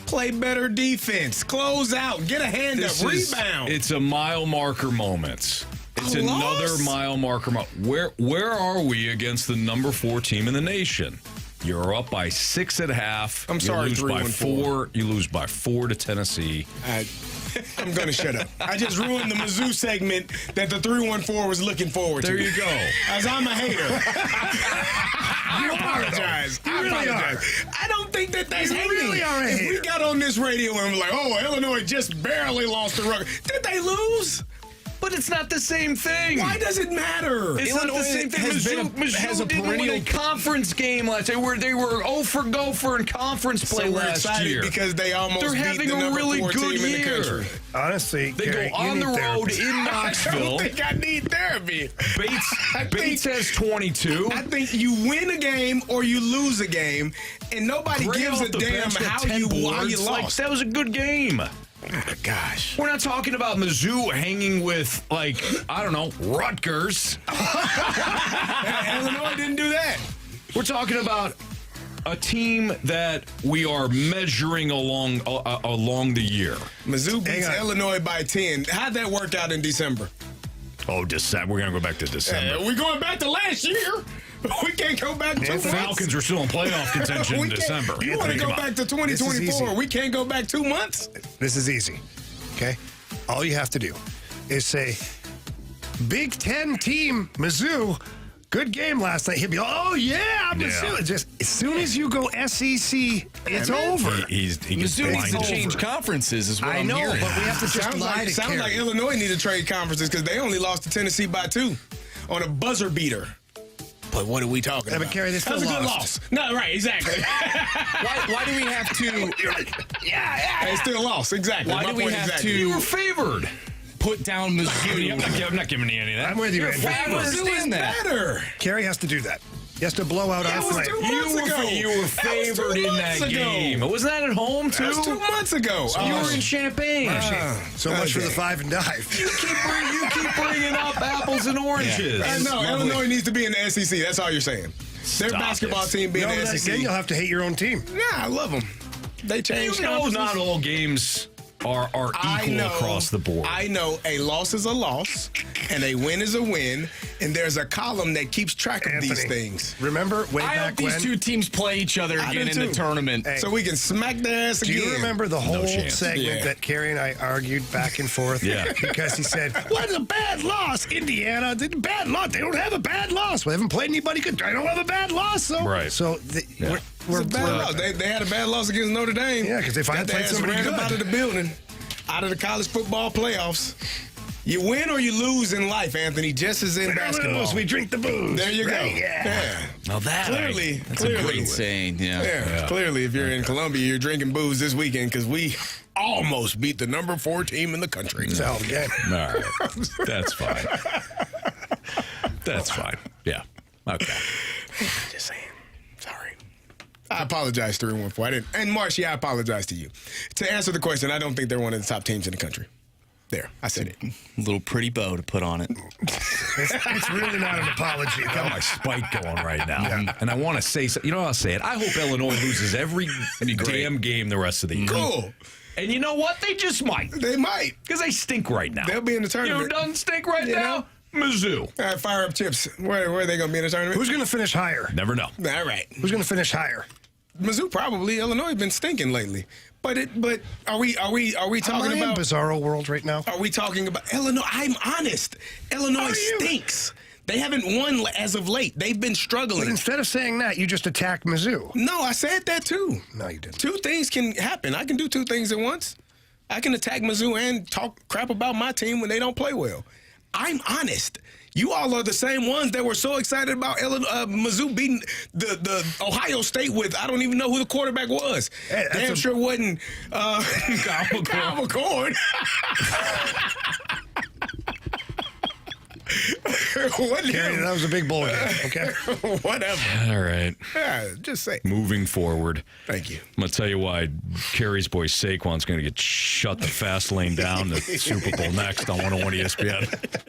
Play better defense. Close out. Get a hand up. Rebound. It's a mile marker moment. It's A another loss? mile marker moment. Where are we against the number 4 team in the nation? You're up by 6 at half. I'm sorry, you lose by 3-1-4. 4. You lose by 4 to Tennessee. I'm going to shut up. I just ruined the Mizzou segment that the 314 was looking forward to. There you go. As I'm a hater. I apologize. I apologize. I don't think that that's hating. really are a If we hater. got on this radio and we're like, oh, Illinois just barely lost to Rutgers. Did they lose? But it's not the same thing. Why does it matter? It's not the same thing. Mizzou has a didn't win perennial a conference game last year. They were 0 for gopher in conference play So we're last excited year. because they almost They're beat having the a number really 4 good team in the year. country. Honestly, They Carey, go on you the need road therapy. in I Knoxville. don't think I need therapy. Bates has 22. I think you win a game or you lose a game, and nobody Gray gives off a the damn bench got how 10 you boards. Like, lost. that was a good game. Oh my gosh. We're not talking about Mizzou hanging with, like, I don't know, Rutgers. Illinois didn't do that. We're talking about a team that we are measuring along the year. Mizzou beats on. Illinois by 10. How'd that work out in December? Oh, December. We're going to go back to December. We're going back to last year. We can't go back 2 The months. Falcons are still in playoff contention in We can't- December. You want to go back to This is 2024? easy. We can't go back 2 months? This is easy. Okay? All you have to do is say, Big Ten team, Mizzou, good game last night. He'll be, oh, yeah, Mizzou. Yeah. Just as soon as you go SEC, it's man. over. He gets Mizzou needs to blinded. change conferences is what I I'm know, hearing. but we have to just Sounds lie like, to sounds Kerry. like Illinois need to trade conferences because they only lost to Tennessee by 2 on a buzzer beater. But what are we talking Yeah, but about? Kerry, they still That's a good lost. loss. No, right, exactly. Why do we have to They still lost. Exactly. Why My do we point have exactly. to- You were favored. put down Mizzou? I'm not giving you any of that. I'm with you, You're Andrew. favored. understand that. Better. Kerry has to do that. He has to blow out That our was flame. 2 months ago. You were That was 2 favored in months that ago. game. Wasn't that at home, too? That was 2 months ago. You were in Champaign. So much for the okay. 5 and dive. You keep bringing up apples and oranges. I know. Illinois needs to be in the SEC. That's all you're saying. Their Stop basketball it. team being No, in the then SEC. you'll have to hate your own team. Nah, I love them. They changed You know conferences. not all games are equal across the board. I know a loss is a loss and a win is a win, and there's a column that keeps track of these Anthony, things. Remember way I hope back these when? two teams play each other I again do in the too. tournament. Hey. So we can smack their ass Do again. you remember the whole chance. segment Yeah. that Carey and I argued back and forth? Yeah. Because he said, "What a bad loss, Indiana! Did bad loss? They don't have a bad loss. We haven't played anybody good. I don't have a bad loss." So, Right. So Yeah. we're It's a bad loss. They had a bad loss against Notre Dame. Yeah, 'cause they finally Got their played ass somebody ran good. up out of the building, out of the college football playoffs. You win or you lose in life, Anthony, just as in basketball. we drink the booze. There you go. Right? Yeah. Now that Clearly, That's a great saying. Yeah, clearly, if you're in Columbia, you're drinking booze this weekend because we almost beat the number 4 team in the country. So again, All right. That's fine. That's fine. Yeah. Okay. Just saying. Sorry. I apologize, 314. I didn't. And Marshy, I apologize to you. To answer the question, I don't think they're one of the top teams in the country. There, I said it. Little pretty bow to put on it. it's really not an apology. I got my spike going right now. And I want to say, you know what I'll say it? I hope Illinois loses every damn game the rest of the year. Cool. And you know what? They just might. They might. Because they stink right now. They'll be in the You know tournament. who doesn't stink right You now? Mizzou. All right, fire up chips. Where are they going to be in the tournament? Who's going to finish higher? Never know. All right. Who's going to finish higher? Mizzou probably. Illinois has been stinking lately. But are we Am I talking in about bizarro world right now? Are we talking about Illinois? I'm honest. Illinois stinks. They haven't won as of late. They've been But struggling. instead of saying that, you just attack Mizzou. No, I said that too. No, you didn't. 2 things can happen. I can do 2 things at once. I can attack Mizzou and talk crap about my team when they don't play well. I'm honest. You all are the same ones that were so excited about Mizzou beating the Ohio State with, I don't even know who the quarterback was. Hey, that's Damn sure wasn't Kyle McCord. Wasn't Carey, him. that was a big bowl game, okay? Whatever. All right. Yeah, just say. Moving forward. Thank you. I'm going to tell you why Kerry's boy Saquon's going to get shut the fast lane down the Super Bowl next on 101 ESPN.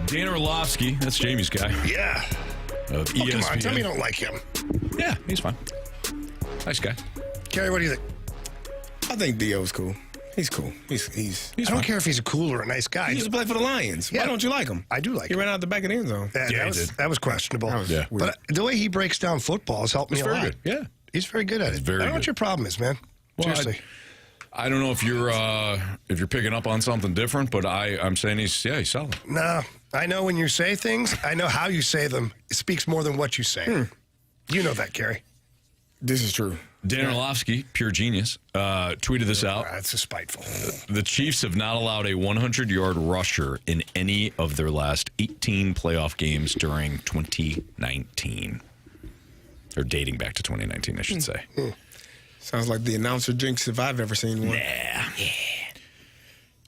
Dan Orlovsky, that's Jamie's guy. Yeah. Of Oh, ESPN. come on, tell me you don't like him. Yeah, he's fine. Nice guy. Kerry, what do you think? I think Dio's cool. He's cool. He's I don't care if he's a cool or a nice guy. He used to play for the Lions. Yeah. Why don't you like him? I do like He him. ran out the back of the end zone. That was questionable. Yeah. But the way he breaks down football has helped me a very lot. good. Yeah. He's very good at it. very I don't know what good. your problem is, man. Well, Seriously. I don't know if you're picking up on something different, but I'm saying he's solid. No, I know when you say things, I know how you say them. It speaks more than what you say. You know that, Kerry. This is true. Dan Orlovsky, pure genius, tweeted this out. That's so spiteful. The Chiefs have not allowed a 100-yard rusher in any of their last 18 playoff games during 2019. Or dating back to 2019, I should say. Sounds like the announcer jinx if I've ever seen one. Yeah.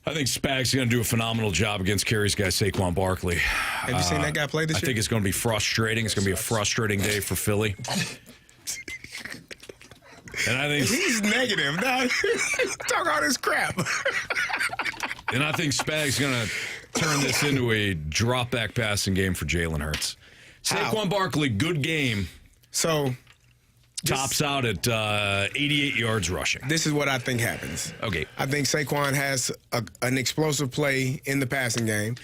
I think Spag's going to do a phenomenal job against Carey's guy, Saquon Barkley. Have you seen that guy play this I year? think it's going to be frustrating. It's going to be a frustrating day for Philly. And I think He's negative. Now, talk all this crap. And I think Spag's going to turn this into a drop-back passing game for Jalen Hurts. Saquon Barkley, good game. So, Tops out at 88 yards rushing. this is what I think happens. Okay. I think Saquon has an explosive play in the passing game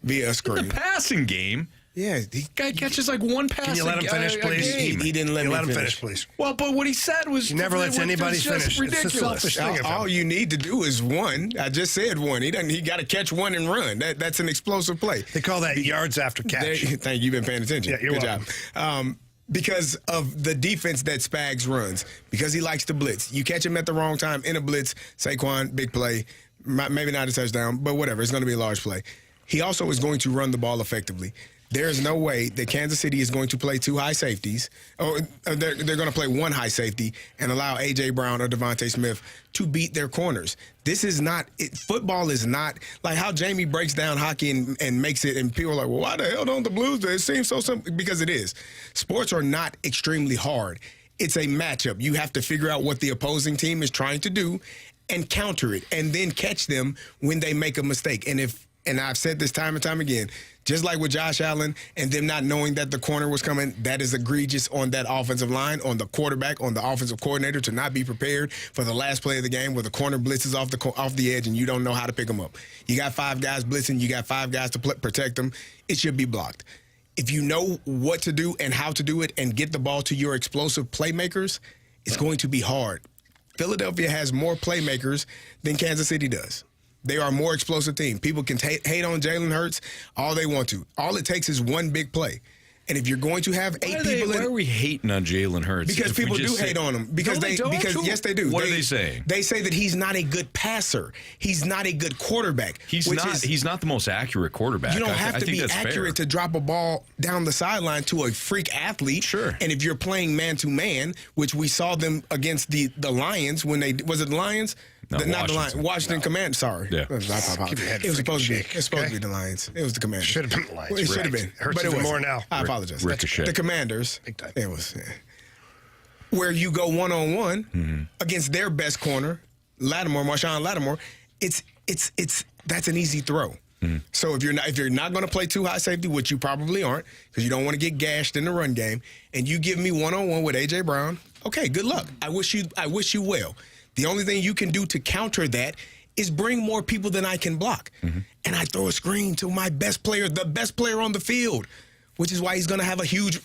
via a The screen. passing game, Yeah, guy catches like one pass. Can you let him finish, please? he didn't let You me let him finish. finish, please. Well, but what he said was He never lets anybody it's just finish. It's a ridiculous. selfish thing. All you need to do is one. I just said one. He got to catch one and run. That's an explosive play. They call that yards after catch. Thank you. You've been paying attention. Yeah, you're Good welcome. job. Because of the defense that Spags runs, because he likes to blitz. You catch him at the wrong time in a blitz, Saquon, big play, maybe not a touchdown, but whatever. It's going to be a large play. He also is going to run the ball effectively. There is no way that Kansas City is going to play two high safeties, or they're going to play one high safety and allow A.J. Brown or Devontae Smith to beat their corners. This is not football is not like how Jamie breaks down hockey and makes it, and people are like, well, why the hell don't the Blues do it? It seems so simple. Because it is. Sports are not extremely hard. It's a matchup. You have to figure out what the opposing team is trying to do and counter it, and then catch them when they make a mistake. And I've said this time and time again, just like with Josh Allen and them not knowing that the corner was coming, that is egregious on that offensive line, on the quarterback, on the offensive coordinator to not be prepared for the last play of the game where the corner blitzes off the edge and you don't know how to pick them up. You got 5 guys blitzing, you got 5 guys to protect them. It should be blocked. If you know what to do and how to do it and get the ball to your explosive playmakers, it's going to be hard. Philadelphia has more playmakers than Kansas City does. They are a more explosive team. People can hate on Jalen Hurts all they want to. All it takes is one big play. And if you're going to have 8 people why are we hating on Jalen Hurts? because if we people just do hate on him. Because No, they don't? yes, they do. What are they saying? They say that he's not a good passer. He's not a good quarterback. He's not the most accurate quarterback. You don't I have to think be that's accurate fair. to drop a ball down the sideline to a freak athlete. Sure. And if you're playing man-to-man, which we saw them against the Lions when they – was it the Lions? No, not the Lions. Washington. Washington Command. Sorry. Yeah. It was Give your head a supposed to be. freaking It's shake, supposed to okay? be the Lions. It was the Commanders. Should have been the Lions. Well, it should have Correct. been. Hurts but it even wasn't. more now. I apologize. Ricochet. The Commanders. Big time. It was. Yeah. Where you go one-on-one against their best corner, Marshawn Lattimore, that's an easy throw. So if you're not going to play too high safety, which you probably aren't, because you don't want to get gashed in the run game, and you give me one-on-one with A.J. Brown, okay, good luck. I wish you well. The only thing you can do to counter that is bring more people than I can block. And I throw a screen to my best player, the best player on the field, which is why he's going to have a huge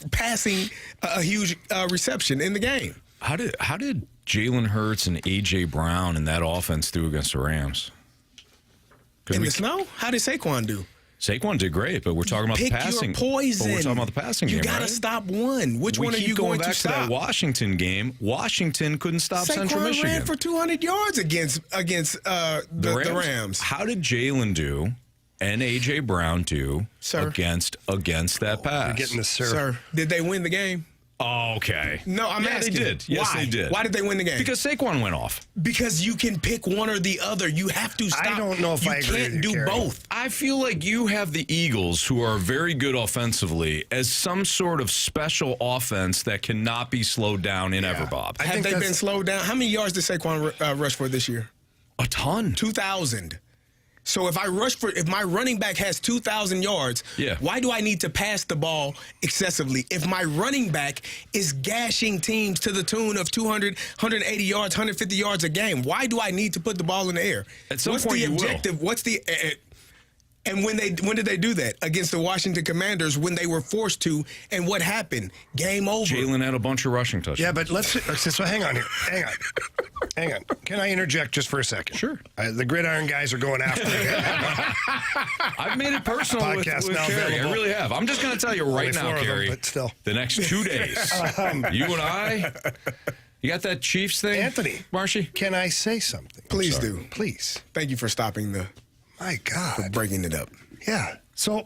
reception in the game. How did Jalen Hurts and A.J. Brown and that offense do against the Rams? In the snow? How did Saquon do? Saquon did great, but we're talking about Pick the passing. your poison. But we're talking about the passing You game, gotta right? stop one. Which one are you going back to stop? that Washington game. Washington couldn't stop Central Saquon Michigan. ran for 200 yards against the Rams. How did Jalen do and A.J. Brown do Sir. against that pass? You're getting this, sir. Sir, did they win the game? Oh, okay. No, I'm asking. They did. Yes, Why? they did. Why did they win the game? Because Saquon went off. Because you can pick one or the other. You have to stop. I don't know if you I agree can't with you, do Kerry. both. I feel like you have the Eagles, who are very good offensively, as some sort of special offense that cannot be slowed down in ever, Bob. Have they been slowed down? How many yards did Saquon rush for this year? A ton. 2,000. So if my running back has 2,000 yards, why do I need to pass the ball excessively? If my running back is gashing teams to the tune of 200, 180 yards, 150 yards a game, why do I need to put the ball in the air? At some point you will. What's the and when did they do that? Against the Washington Commanders when they were forced to, and what happened? Game over. Jalen had a bunch of rushing touchdowns. Yeah, but so hang on here. Hang on. Can I interject just for a second? Sure. The gridiron guys are going after me. I've made it personal with Podcast now Carey. available. I really have. I'm just going to tell you right Only now, 4 of them, Carey. but still. The next 2 days, you and I, you got that Chiefs thing? Anthony. Marshy? Can I say something? Please do. Please. Thank you for stopping My God. for breaking it up. Yeah. So,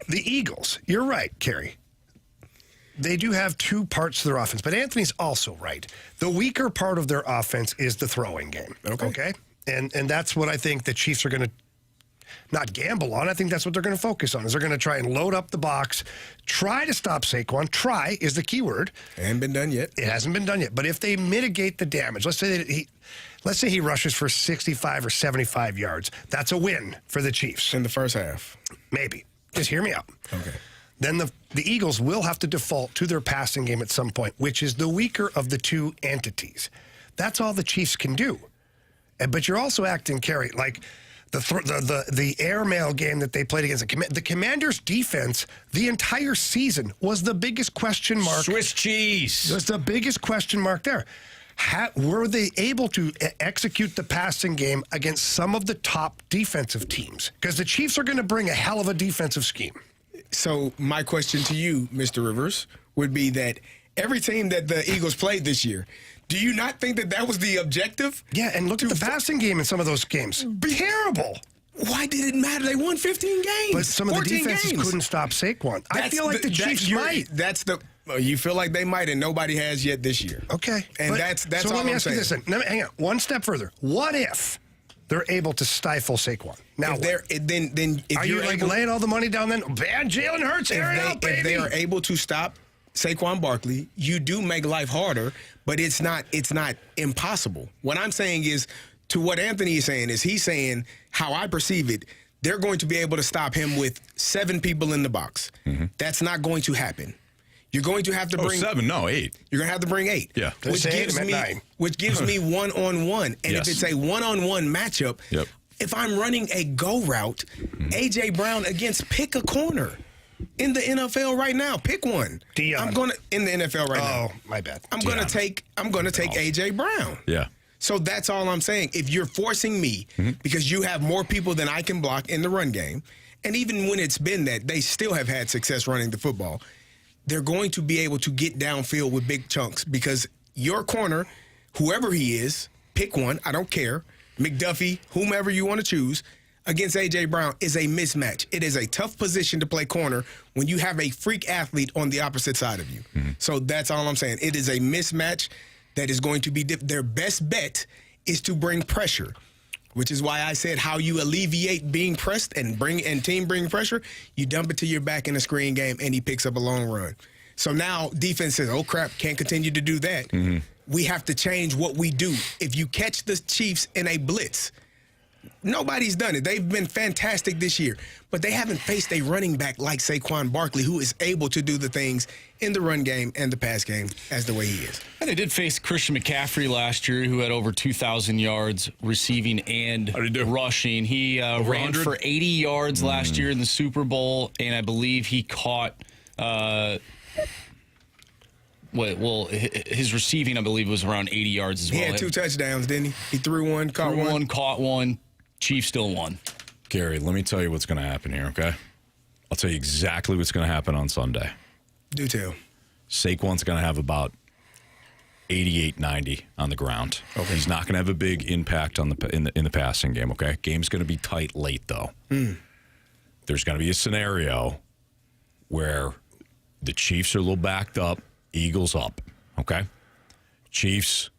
the Eagles, you're right, Kerry. They do have 2 parts to their offense, but Anthony's also right. The weaker part of their offense is the throwing game. Okay? And that's what I think the Chiefs are going to not gamble on. I think that's what they're going to focus on, is they're going to try and load up the box, try to stop Saquon. Try is the key word. Hasn't been done yet. It hasn't been done yet. But if they mitigate the damage, let's say he rushes for 65 or 75 yards. That's a win for the Chiefs. In the first half. Maybe. Just hear me out. Okay. Then the Eagles will have to default to their passing game at some point, which is the weaker of the 2 entities. That's all the Chiefs can do. But you're also acting, Kerry, like the airmail game that they played against the Commanders' defense the entire season was the biggest question mark. Swiss cheese. It was the biggest question mark there. Were they able to execute the passing game against some of the top defensive teams? Because the Chiefs are going to bring a hell of a defensive scheme. So my question to you, Mr. Rivers, would be that every team that the Eagles played this year, do you not think that was the objective? Yeah, and look at the passing game in some of those games. Terrible. Why did it matter? They won 15 games. But some of the defenses couldn't stop Saquon. I feel like the Chiefs might. You feel like they might, and nobody has yet this year. Okay. And that's so all let me I'm ask you saying. this then. Hang on. One step further. What if they're able to stifle Saquon? Now, If you're laying all the money down then? Bad Jalen Hurts, air it out, baby. If they are able to stop Saquon Barkley, you do make life harder, but it's not impossible. What I'm saying is, to what Anthony is saying, is he's saying, how I perceive it, they're going to be able to stop him with 7 people in the box. Mm-hmm. That's not going to happen. You're going to have to bring 7, no 8. You're going to have to bring 8. Yeah, which gives me one-on-one. And if it's a one-on-one matchup, if I'm running a go route, A.J. Brown pick a corner. In the NFL right now, pick one. Dion. In the NFL right now. Oh, my bad. I'm going to take A.J. Brown. Yeah. So that's all I'm saying. If you're forcing me, because you have more people than I can block in the run game, and even when it's been that, they still have had success running the football, they're going to be able to get downfield with big chunks because your corner, whoever he is, pick one, I don't care, McDuffie, whomever you want to choose, against A.J. Brown is a mismatch. It is a tough position to play corner when you have a freak athlete on the opposite side of you. Mm-hmm. So that's all I'm saying. It is a mismatch that is going to be their best bet is to bring pressure, which is why I said how you alleviate being pressed and team bring pressure, you dump it to your back in a screen game and he picks up a long run. So now defense says, oh, crap, can't continue to do that. Mm-hmm. We have to change what we do. If you catch the Chiefs in a blitz, nobody's done it. They've been fantastic this year, but they haven't faced a running back like Saquon Barkley who is able to do the things in the run game and the pass game as the way he is. And they did face Christian McCaffrey last year, who had over 2,000 yards receiving and rushing. He ran for 80 yards last year in the Super Bowl, and I believe he caught his receiving, I believe, was around 80 yards as well. He had 2 touchdowns, didn't he? He threw one, caught one. Chiefs still won. Gary, let me tell you what's going to happen here, okay? I'll tell you exactly what's going to happen on Sunday. Do tell. Saquon's going to have about 88, 90 on the ground. Okay. He's not going to have a big impact on in the passing game, okay? Game's going to be tight late, though. There's going to be a scenario where the Chiefs are a little backed up, Eagles up, okay? Chiefs,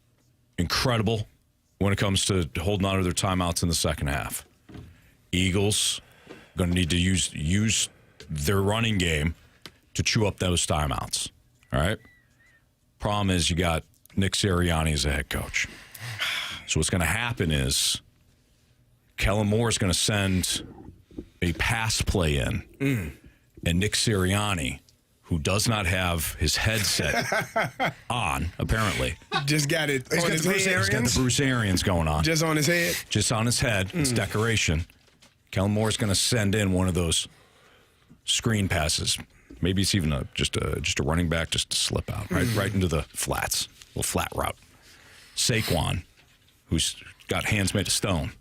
incredible when it comes to holding on to their timeouts in the second half. Eagles going to need to use their running game to chew up those timeouts. All right? Problem is you got Nick Sirianni as a head coach. So what's going to happen is Kellen Moore is going to send a pass play in, and Nick Sirianni, who does not have his headset on, apparently. Just got it on his head. He's got the Bruce Arians going on. Just on his head? Just on his head. It's decoration. Kellen Moore's going to send in one of those screen passes. Maybe it's even just a running back, just to slip out, right into the flats, little flat route. Saquon, who's got hands made of stone,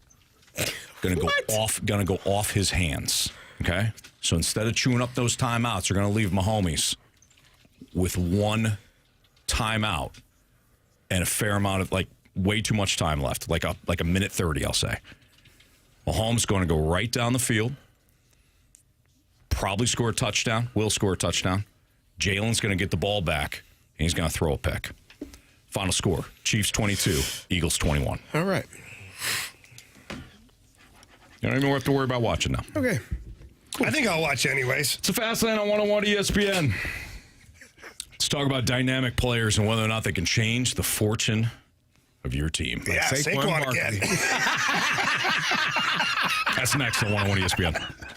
going to go off his hands. Okay, so instead of chewing up those timeouts, they're going to leave Mahomes with one timeout and a fair amount of way too much time left, like a minute 30, I'll say. Mahomes going to go right down the field. Probably score a touchdown. Will score a touchdown. Jalen's going to get the ball back, and he's going to throw a pick. Final score, Chiefs 22, Eagles 21. All right. You don't even have to worry about watching now. Okay. I think I'll watch anyways. It's a fast lane on 101 ESPN. Let's talk about dynamic players and whether or not they can change the fortune of your team. Yeah, Saquon again. That's next on 101 ESPN.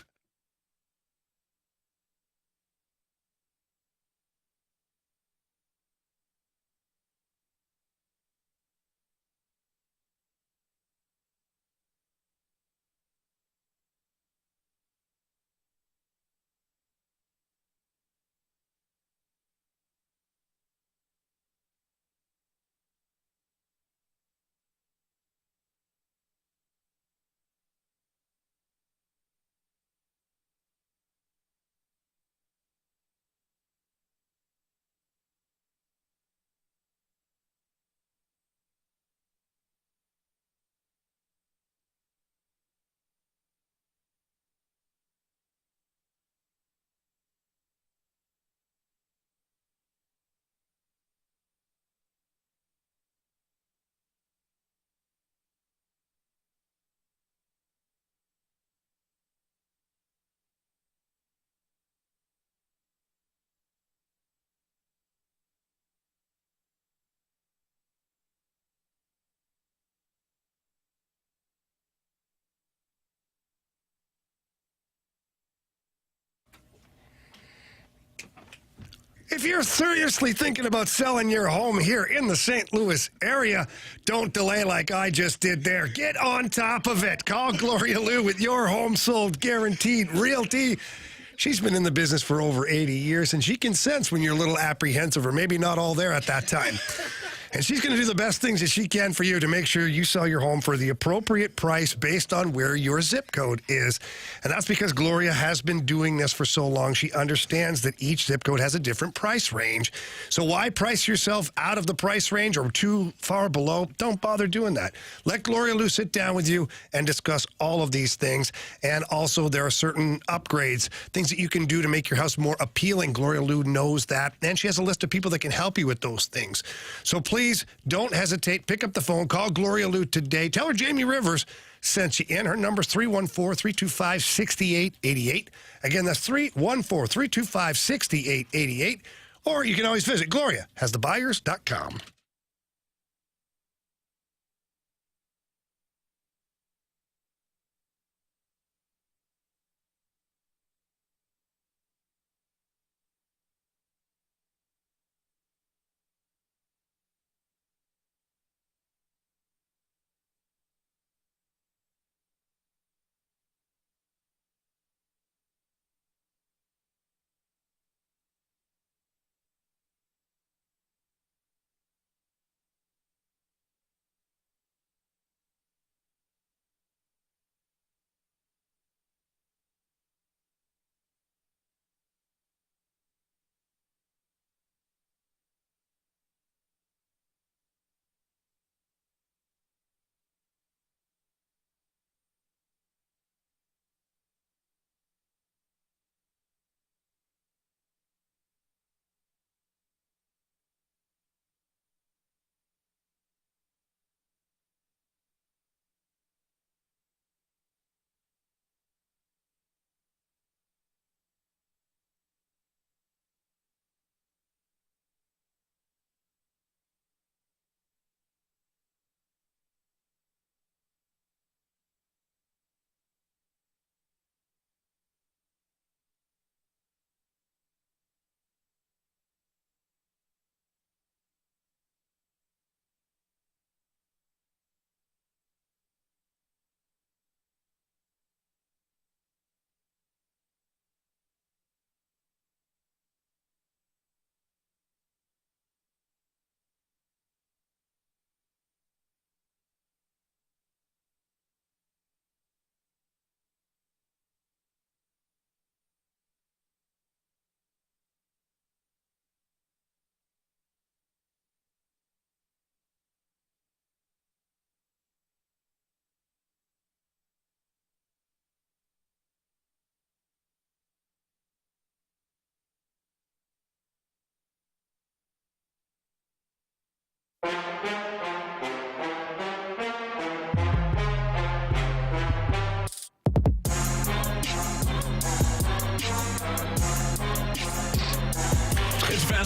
If you're seriously thinking about selling your home here in the St. Louis area, don't delay like I just did there. Get on top of it. Call Gloria Lou with Your Home Sold Guaranteed Realty. She's been in the business for over 80 years, and she can sense when you're a little apprehensive or maybe not all there at that time. And she's going to do the best things that she can for you to make sure you sell your home for the appropriate price based on where your zip code is. And that's because Gloria has been doing this for so long. She understands that each zip code has a different price range. So why price yourself out of the price range or too far below? Don't bother doing that. Let Gloria Lou sit down with you and discuss all of these things. And also there are certain upgrades, things that you can do to make your house more appealing. Gloria Lou knows that. And she has a list of people that can help you with those things. So please don't hesitate. Pick up the phone. Call Gloria Lou today. Tell her Jamie Rivers sent you in. Her number's 314-325-6888. Again, that's 314-325-6888. Or you can always visit GloriaHasTheBuyers.com.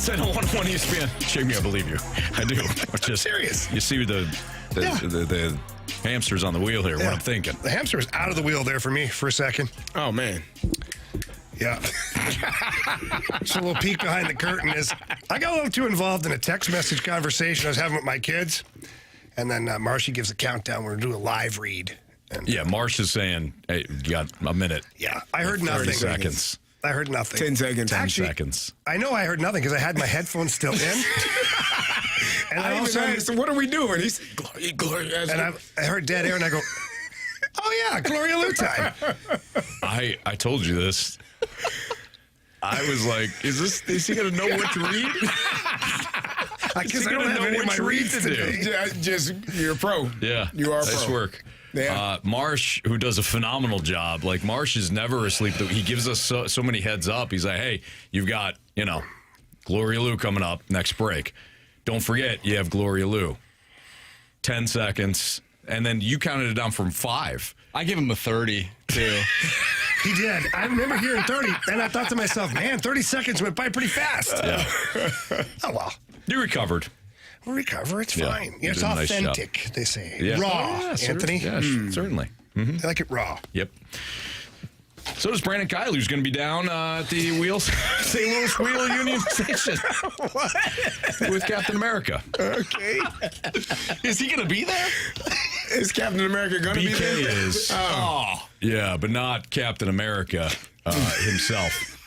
Fast on 101 ESPN. Jamie, I believe you. I do. I'm just serious. You see the hamsters on the wheel here. Yeah. What I'm thinking. The hamster was out of the wheel there for me for a second. Oh, man. Yeah. Just a little peek behind the curtain is I got a little too involved in a text message conversation I was having with my kids. And then Marshy gives a countdown. We're going to do a live read. And, Yeah, Marsh is saying, hey, you got a minute. Yeah. I heard 30 nothing. seconds. I heard nothing. 10 seconds. 10 Actually, seconds. I know I heard nothing because I had my headphones still in. And I all of a even sudden, asked, what are we doing? He said, glory. and I heard dead air, and I go, oh, yeah, Gloria Lou time. I told you this. I was like, is he going to know what to read? Because I don't have any of my reads today. Just, you're a pro. Yeah. You are a nice pro. work. Yeah. Marsh, who does a phenomenal job. Like, Marsh is never asleep. He gives us so many heads up. He's like, hey, you've got, Gloria Lou coming up next break. Don't forget, you have Gloria Lou. 10 seconds. And then you counted it down from 5. I give him a 30, too. He did. I remember hearing 30, and I thought to myself, man, 30 seconds went by pretty fast. Yeah. Oh, well. You recovered. We'll recover. It's Yeah, fine. you It's did a nice authentic, they say. Yeah. Raw, Oh, yeah, Anthony. Yeah, certainly. I like it raw. Yep. So does Brandon Kiley, who's going to be down at the St. Louis Wheel Union Station with Captain America. Okay. Is he going to be there? Is Captain America going to be there? BK is. Oh. Yeah, but not Captain America himself.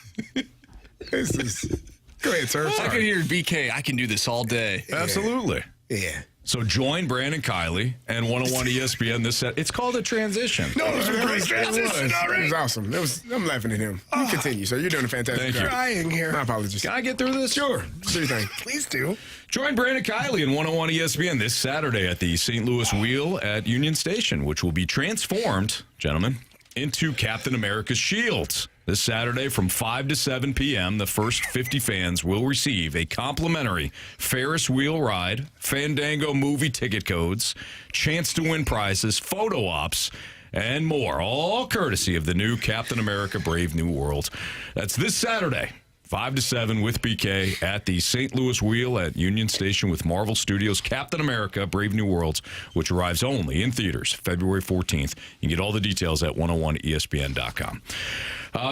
This is... Go ahead, sir. I Sorry. can hear BK. I can do this all day. Absolutely. Yeah. So join Brandon Kiley and 101 ESPN this set. It's called a transition. No, it was a great transition. All It right. was awesome. I'm laughing at him. You continue, sir. You're doing a fantastic Thank job. you. Trying here. My apologies. Can I get through this? Sure. Do your thing. Please do. Join Brandon Kiley and 101 ESPN this Saturday at the St. Louis Wheel at Union Station, which will be transformed, gentlemen, into Captain America's shield. This Saturday from 5 to 7 p.m., the first 50 fans will receive a complimentary Ferris wheel ride, Fandango movie ticket codes, chance to win prizes, photo ops, and more, all courtesy of the new Captain America Brave New World. That's this Saturday, 5 to 7 with BK at the St. Louis Wheel at Union Station with Marvel Studios' Captain America Brave New Worlds, which arrives only in theaters February 14th. You can get all the details at 101ESPN.com.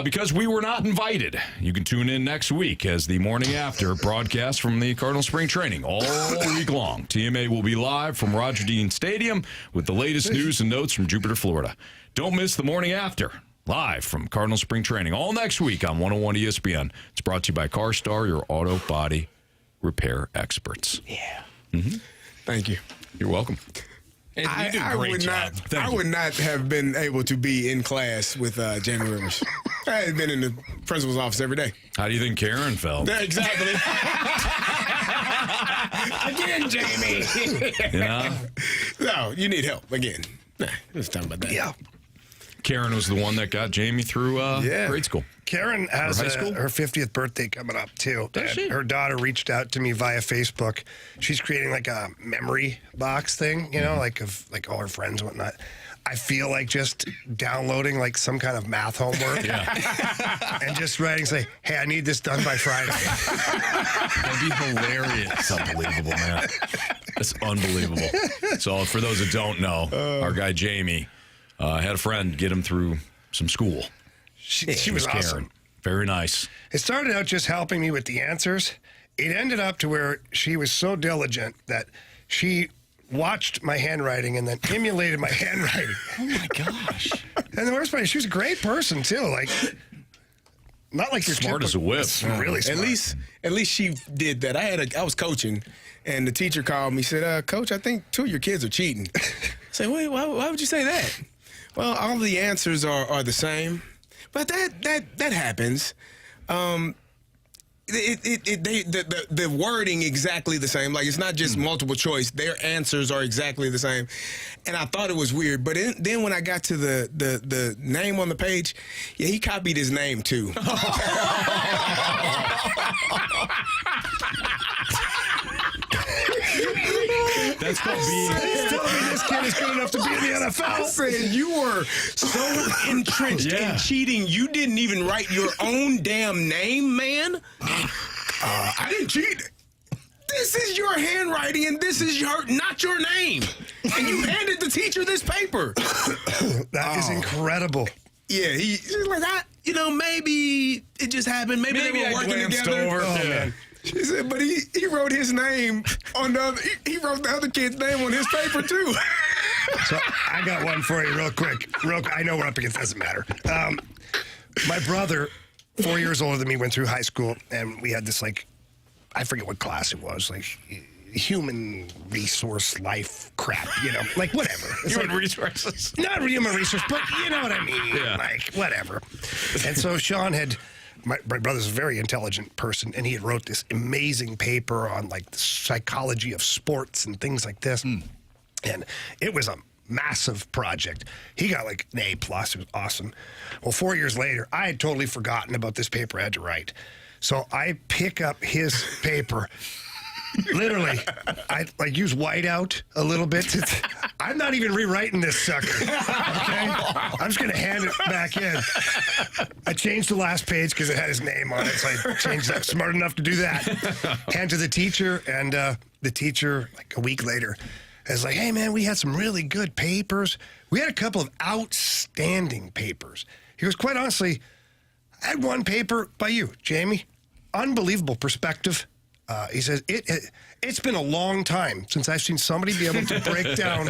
Because we were not invited, you can tune in next week as the morning after broadcast from the Cardinal Spring Training all week long. TMA will be live from Roger Dean Stadium with the latest news and notes from Jupiter, Florida. Don't miss the morning after. Live from Cardinal Spring Training all next week on 101 ESPN. It's brought to you by CarStar, your auto body repair experts. Yeah. Thank you. You're welcome. Anthony, you did a great job. I would not have been able to be in class with Jamie Rivers. I had been in the principal's office every day. How do you think Karen felt? Exactly. Again, Jamie. Yeah. No, you need help. Again. Nah, let's talk about that. Yeah. Karen was the one that got Jamie through grade school. Karen has high school? her 50th birthday coming up, too. Does she? Her daughter reached out to me via Facebook. She's creating like a memory box thing, like of like all her friends and whatnot. I feel like just downloading like some kind of math homework and just writing, say, hey, I need this done by Friday. That'd be hilarious. It's unbelievable, man. It's unbelievable. So for those that don't know, our guy Jamie had a friend get him through some school. She was Karen. awesome. Very nice. It started out just helping me with the answers. It ended up to where she was so diligent that she watched my handwriting and then emulated my handwriting. Oh, my gosh. And the worst part is she was a great person, too. Like, not like your Smart as a whip. Really smart. At least she did that. I was coaching, and the teacher called me, said, Coach, I think 2 of your kids are cheating. I said, wait, why would you say that? Well, all the answers are the same. But that happens. The wording exactly the same. Like, it's not just multiple choice. Their answers are exactly the same. And I thought it was weird. But then when I got to the name on the page, yeah, he copied his name too. That's called being. Tell me this kid is good enough to be in the NFL. I said, you were so entrenched in cheating, you didn't even write your own damn name, man. I didn't cheat. This is your handwriting, and this is not your name. And you handed the teacher this paper. That is incredible. Yeah, he's like, maybe it just happened. Maybe they were working together. Over. Oh, Yeah. man. She said, but he wrote his name on the other. He wrote the other kid's name on his paper too. So I got one for you real quick. I know we're up against, doesn't matter. My brother, 4 years older than me, went through high school, and we had this, like, I forget what class it was, like human resource life crap, like whatever. It's Human like, resources. not human resource, but you know what I mean. Yeah. Like, whatever. And so Sean had, my brother's a very intelligent person, and he had wrote this amazing paper on, like, the psychology of sports and things like this. And it was a massive project. He got like an A+. It was awesome. Well, 4 years later, I had totally forgotten about this paper I had to write. So I pick up his paper. Literally, I like use whiteout a little bit. I'm not even rewriting this sucker. Okay? I'm just going to hand it back in. I changed the last page because it had his name on it. So I changed that. Smart enough to do that. Hand to the teacher, and the teacher, like a week later, is like, hey, man, we had some really good papers. We had a couple of outstanding papers. He goes, quite honestly, I had one paper by you, Jamie. Unbelievable perspective. He says, it's been a long time since I've seen somebody be able to break down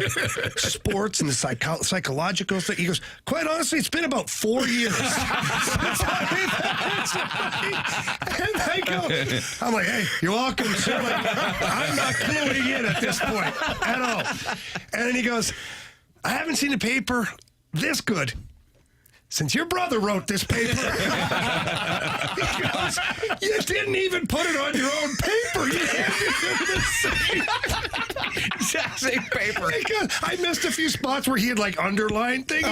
sports and the psychological thing. He goes, quite honestly, it's been about 4 years. And I go, I'm like, hey, you're welcome. So I'm not cluing in at this point at all. And then he goes, I haven't seen a paper this good since your brother wrote this paper. He goes, you didn't even put it on your own paper. You handed him the Exact same paper. He goes, I missed a few spots where he had like underlined things.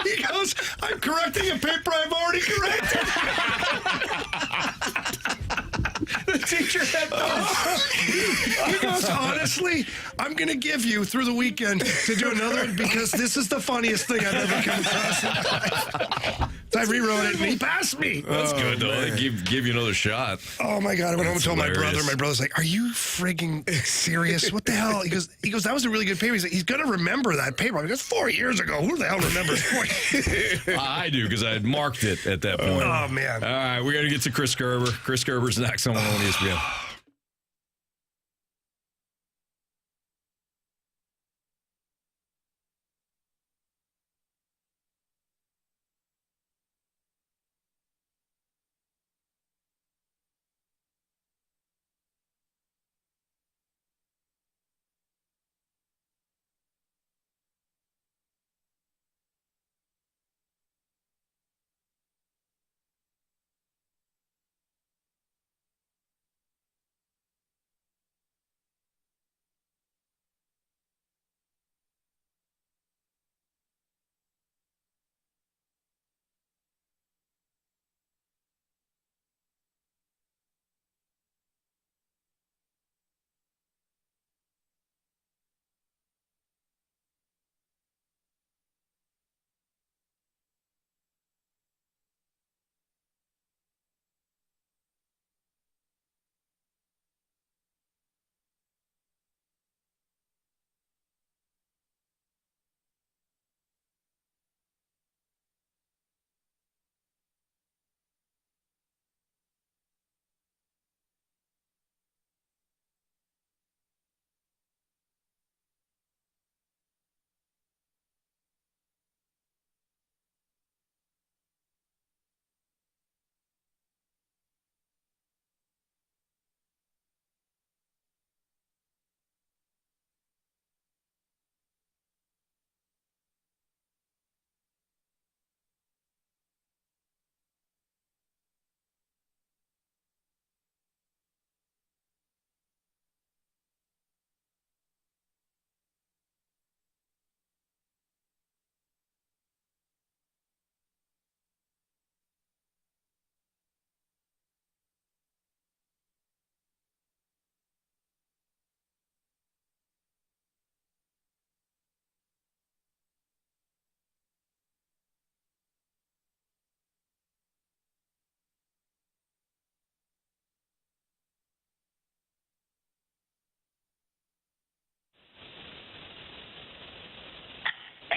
He goes, I'm correcting a paper I've already corrected. The teacher had he goes, honestly, I'm going to give you through the weekend to do another one because this is the funniest thing I've ever come across in my life. So I rewrote it, and he passed me. That's good, though. They give you another shot. Oh, my God. I went home and told my brother. hilarious. My brother's like, are you frigging serious? What the hell? He goes, that was a really good paper. He's like, he's going to remember that paper. I go, 4 years ago. Who the hell remembers 4 years? I do, because I had marked it at that point. Oh, man. All right, we got to get to Chris Kerber. Chris Kerber's next on ESPN.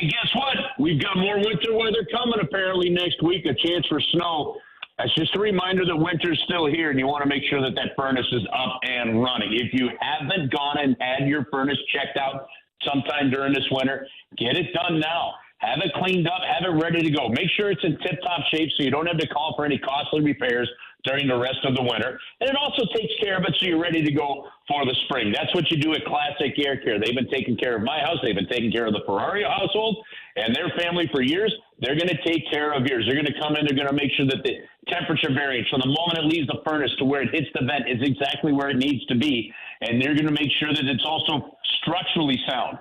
Hey, guess what? We've got more winter weather coming apparently next week, a chance for snow. That's just a reminder that winter's still here, and you want to make sure that that furnace is up and running. If you haven't gone and had your furnace checked out sometime during this winter, get it done now. Have it cleaned up, have it ready to go. Make sure it's in tip-top shape so you don't have to call for any costly repairs during the rest of the winter. And it also takes care of it so you're ready to go for the spring. That's what you do at Classic Air Care. They've been taking care of my house. They've been taking care of the Ferrari household and their family for years. They're going to take care of yours. They're going to come in. They're going to make sure that the temperature variance from the moment it leaves the furnace to where it hits the vent is exactly where it needs to be. And they're going to make sure that it's also structurally sound.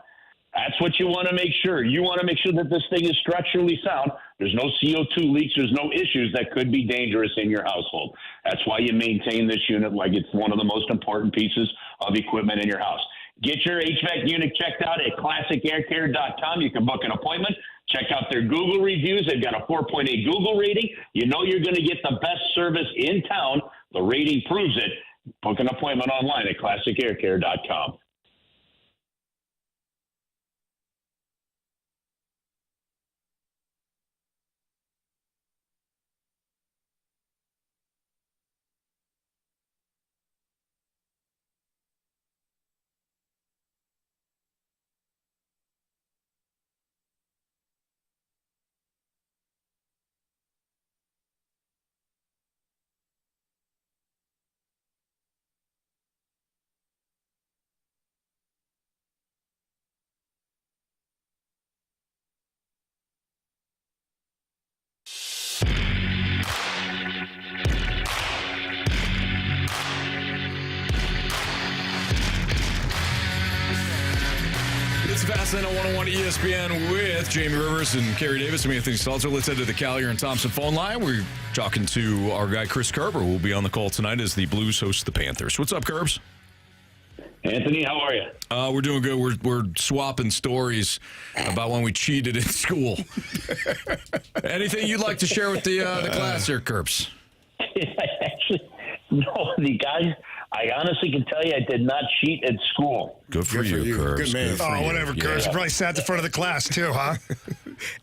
That's what you want to make sure. You want to make sure that this thing is structurally sound. There's no CO2 leaks. There's no issues that could be dangerous in your household. That's why you maintain this unit like it's one of the most important pieces of equipment in your house. Get your HVAC unit checked out at classicaircare.com. You can book an appointment. Check out their Google reviews. They've got a 4.8 Google rating. You know you're going to get the best service in town. The rating proves it. Book an appointment online at classicaircare.com. It's Fastlane on 101 ESPN with Jamie Rivers and Carey Davis. I'm Anthony Stalter. Let's head to the Collier and Thompson phone line. We're talking to our guy, Chris Kerber, who will be on the call tonight as the Blues host the Panthers. What's up, Kerbs? Anthony, how are you? We're doing good. We're swapping stories about when we cheated in school. Anything you'd like to share with the class here, Kerbs? Actually, no, the guys, I honestly can tell you I did not cheat at school. Good for you, Kerbs. Good man. Oh, whatever, Kerbs. You probably sat in front of the class, too, huh?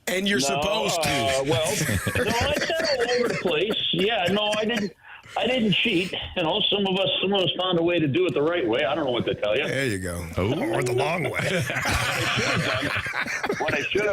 And you're supposed to. Well, no, I sat all over the place. Yeah, no, I didn't cheat. You know, some of us found a way to do it the right way. I don't know what to tell you. There you go. Or the long way. What I should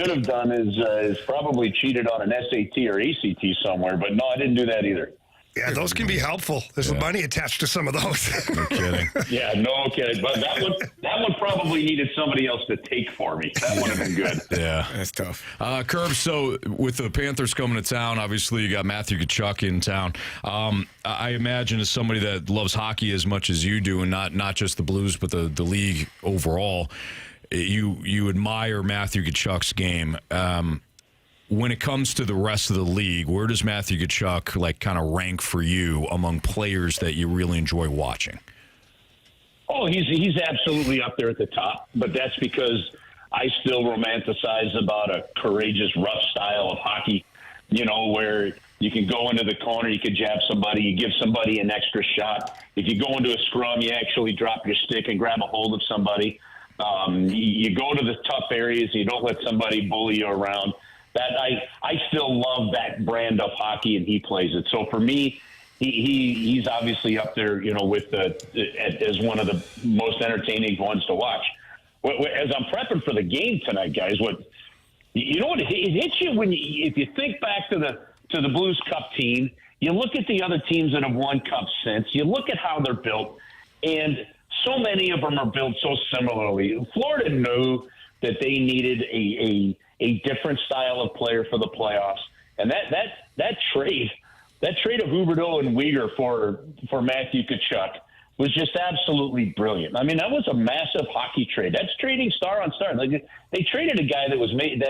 have done is probably cheated on an SAT or ACT somewhere. But no, I didn't do that either. Yeah, those can be helpful. There's money attached to some of those. No kidding. Yeah, no kidding. But that one probably needed somebody else to take for me. That would have been good. Yeah. That's tough. Curb, so with the Panthers coming to town, obviously you got Matthew Tkachuk in town. I imagine as somebody that loves hockey as much as you do, and not just the Blues, but the league overall, you admire Matthew Tkachuk's game. When it comes to the rest of the league, where does Matthew Tkachuk kind of rank for you among players that you really enjoy watching? Oh, he's absolutely up there at the top, but that's because I still romanticize about a courageous, rough style of hockey, you know, where you can go into the corner, you can jab somebody, you give somebody an extra shot. If you go into a scrum, you actually drop your stick and grab a hold of somebody. You go to the tough areas, you don't let somebody bully you around. That I still love that brand of hockey, and he plays it. So for me, he's obviously up there, you know, with as one of the most entertaining ones to watch. As I'm prepping for the game tonight, guys, it hits you if you think back to the Blues Cup team. You look at the other teams that have won cups since. You look at how they're built, and so many of them are built so similarly. Florida knew that they needed a different style of player for the playoffs, and that trade of Huberdeau and Weegar for Matthew Tkachuk was just absolutely brilliant. I mean, that was a massive hockey trade. That's trading star on star. They traded a guy that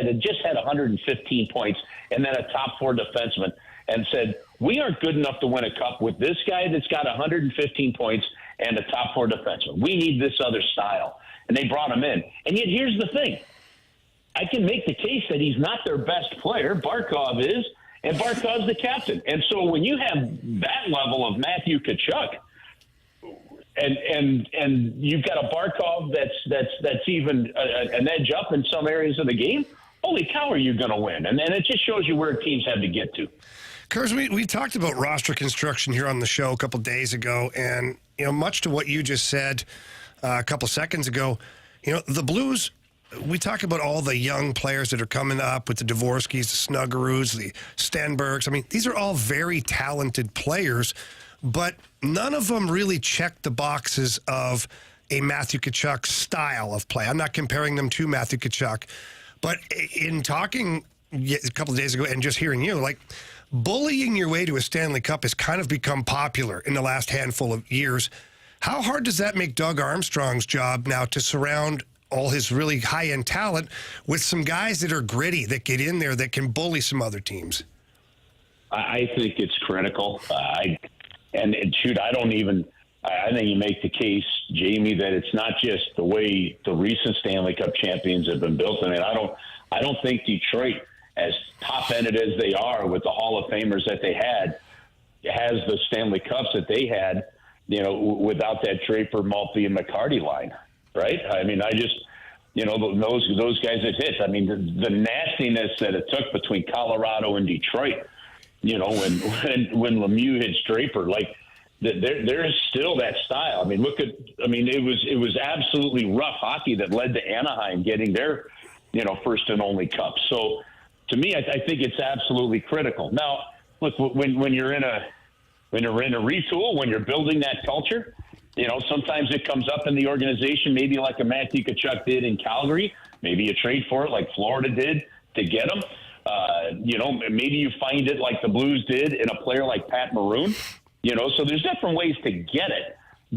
had just had 115 points and then a top four defenseman, and said, we aren't good enough to win a cup with this guy that's got 115 points and a top four defenseman. We need this other style, and they brought him in. And yet, here's the thing. I can make the case that he's not their best player. Barkov is, and Barkov's the captain. And so when you have that level of Matthew Tkachuk, and you've got a Barkov that's even an edge up in some areas of the game. Holy cow, are you going to win? And it just shows you where teams have to get to. Kers, we talked about roster construction here on the show a couple days ago, and much to what you just said a couple seconds ago, the Blues. We talk about all the young players that are coming up with the Dvorsky's, the Snuggaroos, the Stenbergs. I mean, these are all very talented players, but none of them really check the boxes of a Matthew Tkachuk style of play. I'm not comparing them to Matthew Tkachuk, but in talking a couple of days ago and just hearing you, like, bullying your way to a Stanley Cup has kind of become popular in the last handful of years. How hard does that make Doug Armstrong's job now to surround all his really high-end talent with some guys that are gritty, that get in there, that can bully some other teams? I think it's critical. I think you make the case, Jamie, that it's not just the way the recent Stanley Cup champions have been built. I mean, I don't think Detroit, as top-ended as they are with the Hall of Famers that they had, has the Stanley Cups that they had, without that Draper, Maltby, and McCarty line, right? I mean, those guys that hit. I mean, the nastiness that it took between Colorado and Detroit, when Lemieux hits Draper, like, there is still that style. I mean, it was absolutely rough hockey that led to Anaheim getting their, first and only cup. So, to me, I think it's absolutely critical. Now, look, when you're in a retool, when you're building that culture, sometimes it comes up in the organization, maybe like a Matthew Tkachuk did in Calgary. Maybe you trade for it like Florida did to get him. Maybe you find it like the Blues did in a player like Pat Maroon. So there's different ways to get it.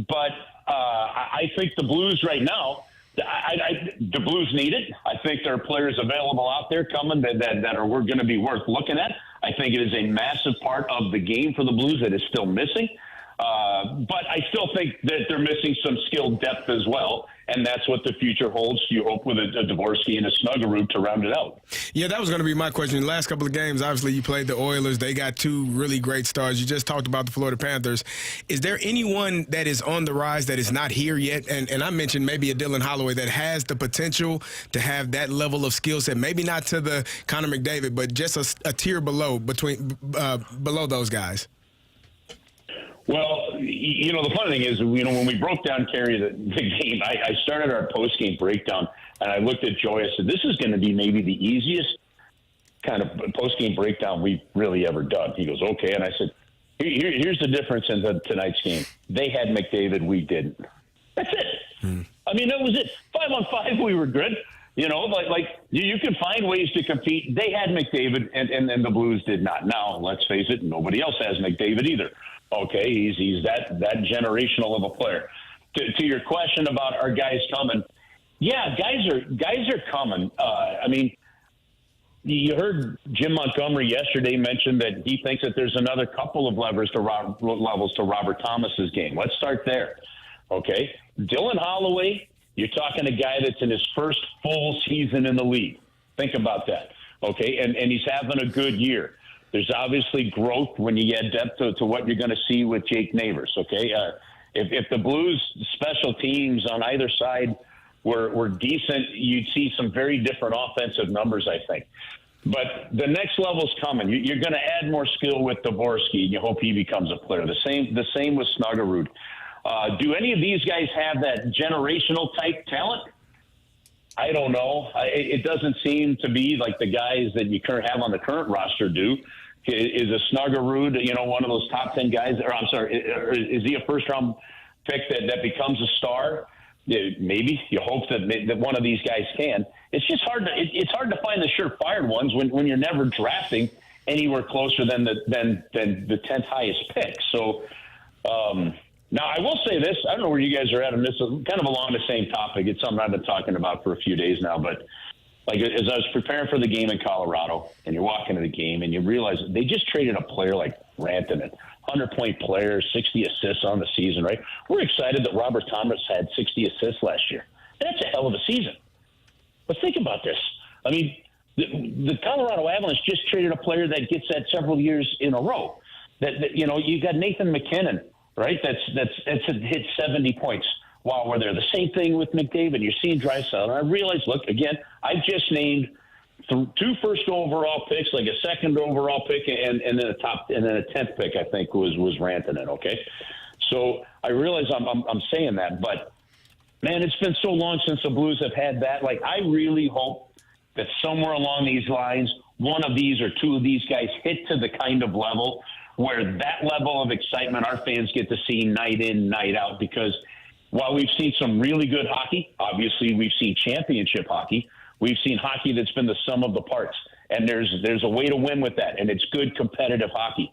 But I think the Blues right now, the Blues need it. I think there are players available out there coming that are going to be worth looking at. I think it is a massive part of the game for the Blues that is still missing. But I still think that they're missing some skill depth as well, and that's what the future holds. You hope with a Dvorsky and a Snuggaroo to round it out. Yeah, that was going to be my question. The last couple of games, obviously, you played the Oilers. They got two really great stars. You just talked about the Florida Panthers. Is there anyone that is on the rise that is not here yet? And I mentioned maybe a Dylan Holloway that has the potential to have that level of skill set, maybe not to the Connor McDavid, but just a tier below those guys. Well, the funny thing is, when we broke down Carey the game, I started our post-game breakdown, and I looked at Joy. I said, this is going to be maybe the easiest kind of post-game breakdown we've really ever done. He goes, okay. And I said, here's the difference in tonight's game. They had McDavid, we didn't. That's it. I mean, that was it. 5-on-5, we were good. You can find ways to compete. They had McDavid, and the Blues did not. Now, let's face it, nobody else has McDavid either. Okay, he's that generational of a player. To your question about our guys coming, yeah, guys are coming. I mean, you heard Jim Montgomery yesterday mention that he thinks that there's another couple of levels to Robert Thomas's game. Let's start there. Okay, Dylan Holloway, you're talking a guy that's in his first full season in the league. Think about that. Okay, and he's having a good year. There's obviously growth when you get depth to what you're going to see with Jake Neighbors, okay? If the Blues special teams on either side were decent, you'd see some very different offensive numbers, I think. But the next level's coming. You're going to add more skill with Dvorsky, and you hope he becomes a player. The same with Snuggaroo. Do any of these guys have that generational type talent? I don't know. It doesn't seem to be like the guys that you have on the current roster do. Is a Snuggaroo, one of those top 10 guys? Or I'm sorry, is he a first-round pick that becomes a star? Maybe. You hope that one of these guys can. It's just hard to it's hard to find the surefire ones when you're never drafting anywhere closer than the 10th highest pick. So. Now, I will say this. I don't know where you guys are at on this. Kind of along the same topic. It's something I've been talking about for a few days now. But as I was preparing for the game in Colorado, and you're walking to the game, and you realize they just traded a player like Rantanen, 100-point player, 60 assists on the season, right? We're excited that Robert Thomas had 60 assists last year. That's a hell of a season. But think about this. I mean, the Colorado Avalanche just traded a player that gets that several years in a row. You got Nathan McKinnon. right? That's hit 70 points while we're there. The same thing with McDavid. You're seeing Draisaitl. And I realize, look, again, I just named 2 first overall picks, like a second overall pick, and then a 10th pick, I think, was Rantanen, okay? So I realize I'm saying that, but, man, it's been so long since the Blues have had that. Like, I really hope that somewhere along these lines, one of these or 2 of these guys hit to the kind of level where that level of excitement our fans get to see night in, night out. Because while we've seen some really good hockey, obviously we've seen championship hockey, we've seen hockey that's been the sum of the parts. And there's a way to win with that, and it's good competitive hockey.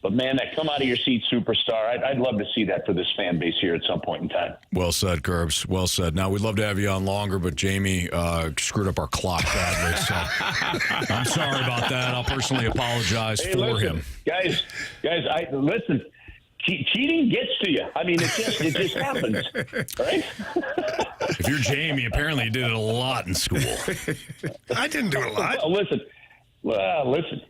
But, man, that come out of your seat superstar, I'd love to see that for this fan base here at some point in time. Well said, Kerbs. Well said. Now, we'd love to have you on longer, but Jamie screwed up our clock badly. So I'm sorry about that. I'll personally apologize for him. Guys, listen. Cheating gets to you. I mean, it just happens, right? If you're Jamie, apparently you did it a lot in school. I didn't do a lot. Listen.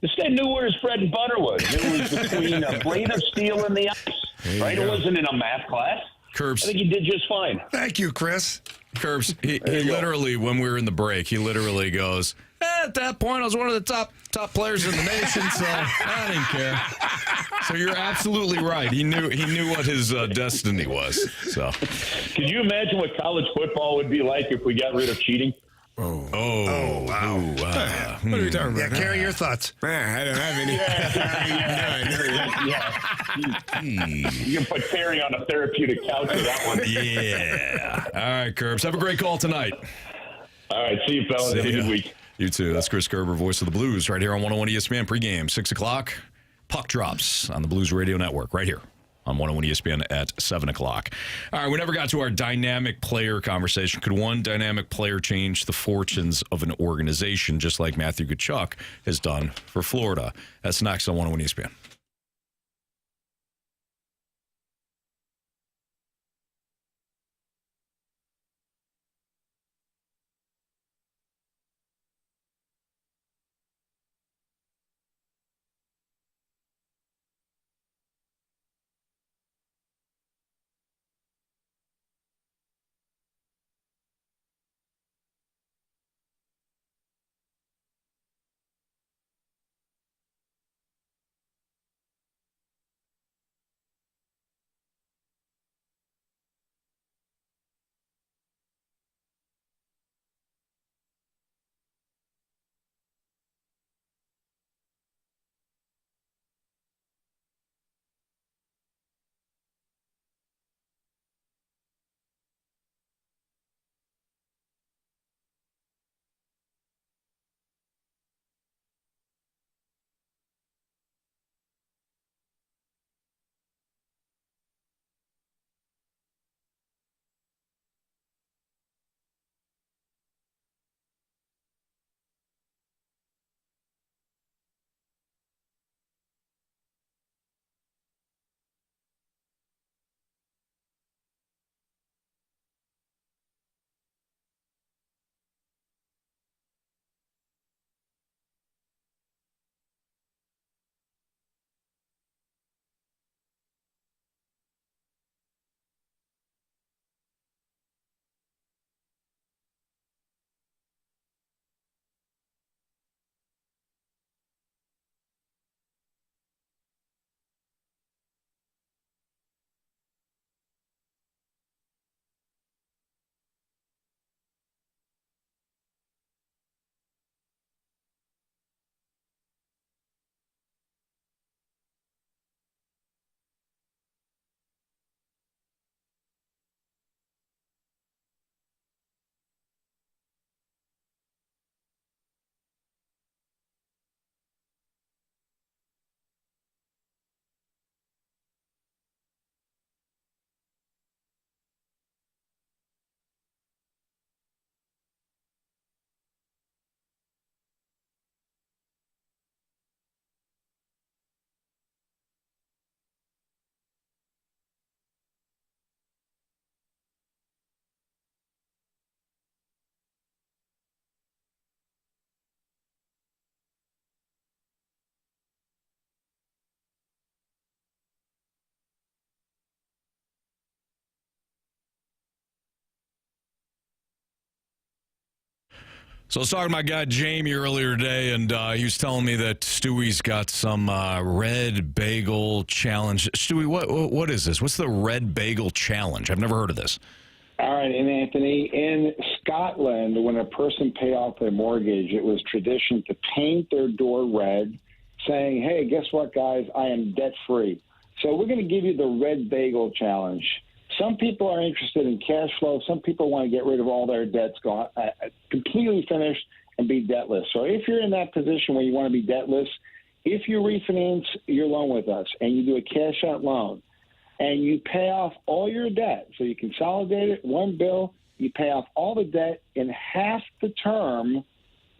This guy knew where his bread and butter was. It was between a blade of steel and the ice, right? It wasn't in a math class. Kerbs. I think he did just fine. Thank you, Chris. Kerbs, he literally, when we were in the break, he literally goes, at that point, I was one of the top players in the nation, so I didn't care. So you're absolutely right. He knew what his destiny was. So, could you imagine what college football would be like if we got rid of cheating? Oh, wow. What are we talking about? Yeah, Carey, your thoughts. Man, I don't have any. You can put Terry on a therapeutic couch with that one. Yeah. All right, Kerbs. Have a great call tonight. All right. See you, fellas. Have a good week. You too. That's Chris Kerber, voice of the Blues, right here on 101 ESPN pregame, 6 o'clock. Puck drops on the Blues Radio Network right here on 101 ESPN at 7 o'clock. All right, we never got to our dynamic player conversation. Could one dynamic player change the fortunes of an organization, just like Matthew Tkachuk has done for Florida? That's next on 101 ESPN. So I was talking to my guy Jamie earlier today, and he was telling me that Stewie's got some red bagel challenge. Stewie, what is this? What's the red bagel challenge? I've never heard of this. All right, and Anthony, in Scotland, when a person paid off their mortgage, it was tradition to paint their door red, saying, hey, guess what, guys? I am debt-free. So we're going to give you the red bagel challenge. Some people are interested in cash flow. Some people want to get rid of all their debts, completely finished, and be debtless. So if you're in that position where you want to be debtless, if you refinance your loan with us and you do a cash-out loan and you pay off all your debt, so you consolidate it, one bill, you pay off all the debt in half the term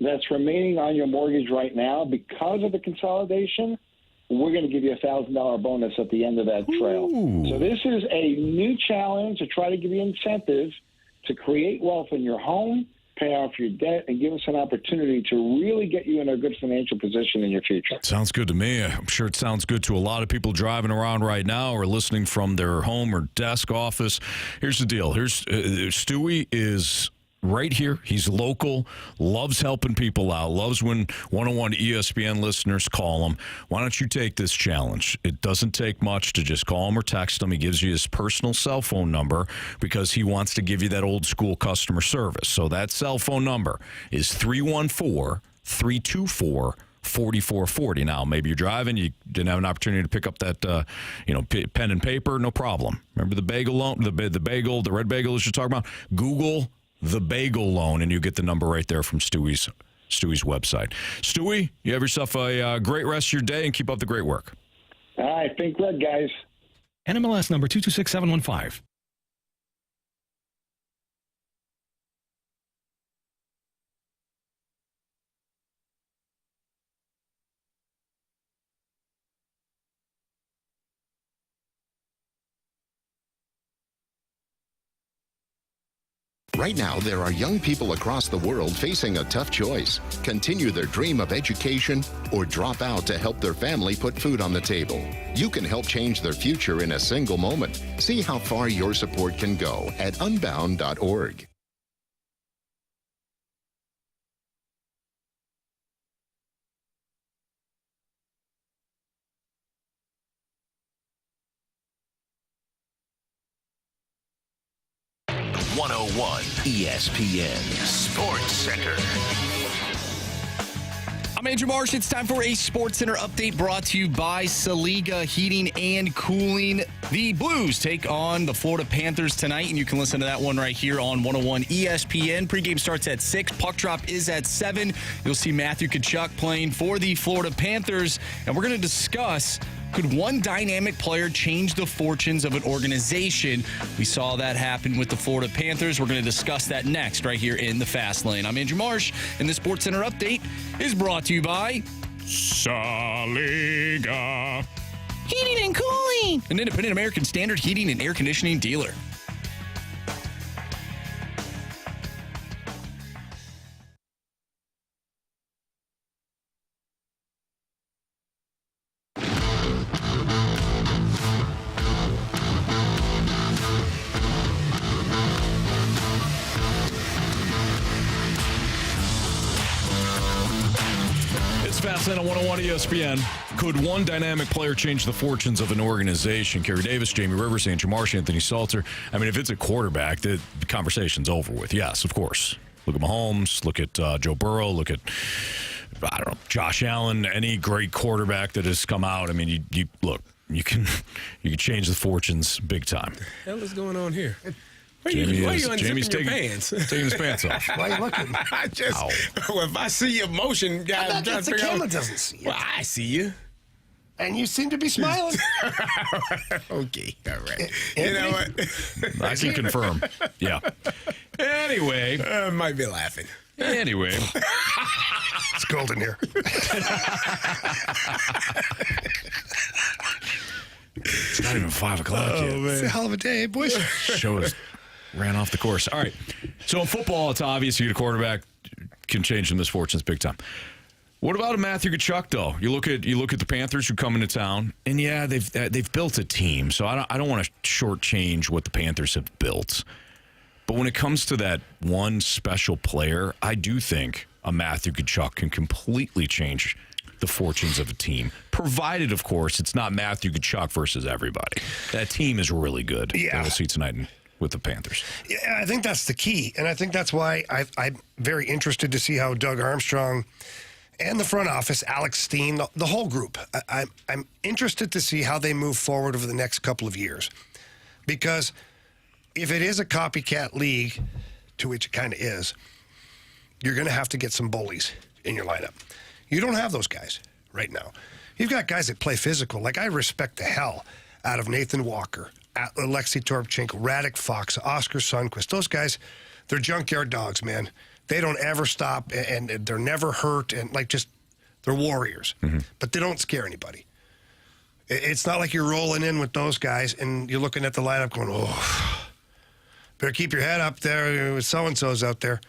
that's remaining on your mortgage right now because of the consolidation, we're going to give you a $1,000 bonus at the end of that trail. Ooh. So this is a new challenge to try to give you incentive to create wealth in your home, pay off your debt, and give us an opportunity to really get you in a good financial position in your future. Sounds good to me. I'm sure it sounds good to a lot of people driving around right now or listening from their home or desk office. Here's the deal. Stewie is right here. He's local, loves helping people out, loves when 101 ESPN listeners call him. Why don't you take this challenge? It doesn't take much to just call him or text him. He gives you his personal cell phone number because he wants to give you that old school customer service. So that cell phone number is 314-324-4440. Now, maybe you're driving, you didn't have an opportunity to pick up that, pen and paper, no problem. Remember the bagel loan, the bagel, the red bagel that you're talking about? Google the bagel loan, and you get the number right there from Stewie's website. Stewie, you have yourself a great rest of your day, and keep up the great work. All right, think red, guys. NMLS number 226715. Right now, there are young people across the world facing a tough choice. Continue their dream of education or drop out to help their family put food on the table. You can help change their future in a single moment. See how far your support can go at unbound.org. ESPN Sports Center. I'm Andrew Marsh. It's time for a Sports Center update brought to you by Saliga Heating and Cooling. The Blues take on the Florida Panthers tonight, and you can listen to that one right here on 101 ESPN. Pregame starts at 6. Puck drop is at 7. You'll see Matthew Tkachuk playing for the Florida Panthers, and we're going to discuss, could one dynamic player change the fortunes of an organization? We saw that happen with the Florida Panthers. We're going to discuss that next right here in the Fast Lane. I'm Andrew Marsh, and the Sports Center update is brought to you by Saliga Heating and Cooling, an independent American Standard heating and air conditioning dealer. Fast Lane on 101 ESPN. Could one dynamic player change the fortunes of an organization? Kerry Davis, Jamie Rivers, Andrew Marsh, Anthony Stalter. I mean, if it's a quarterback, the conversation's over with. Yes, of course. Look at Mahomes. Look at Joe Burrow. Look at, I don't know, Josh Allen. Any great quarterback that has come out. I mean, you look. You can change the fortunes big time. What the hell is going on here? Why Jamie's you unzipping your pants? Taking his pants off. Why are you looking? If I see your motion, guys, I'm trying to the figure camera out. doesn't see you. Well, I see you. And you seem to be smiling. Okay, all right. You know what? I can confirm. Yeah. Anyway. Might be laughing. Anyway. It's cold in here. It's not even 5 o'clock yet. It's a hell of a day, boys. Show us ran off the course. All right. So in football, it's obvious you get a quarterback can change the misfortunes big time. What about a Matthew Tkachuk, though? You look at the Panthers who come into town, and yeah, they've built a team. So I don't want to shortchange what the Panthers have built. But when it comes to that one special player, I do think a Matthew Tkachuk can completely change the fortunes of a team, provided, of course, it's not Matthew Tkachuk versus everybody. That team is really good. Yeah. We'll see tonight with the Panthers. Yeah, I think that's the key, and I think that's why I'm very interested to see how Doug Armstrong and the front office, Alex Steen, the whole group, I'm interested to see how they move forward over the next couple of years. Because if it is a copycat league, to which it kind of is, you're going to have to get some bullies in your lineup. You don't have those guys right now. You've got guys that play physical. Like, I respect the hell out of Nathan Walker, Alexei Toropchenko, Radek Fox, Oscar Sundqvist. Those guys, they're junkyard dogs, man. They don't ever stop, and they're never hurt, and they're warriors. Mm-hmm. But they don't scare anybody. It's not like you're rolling in with those guys, and you're looking at the lineup going, oh, better keep your head up there with so-and-so's out there.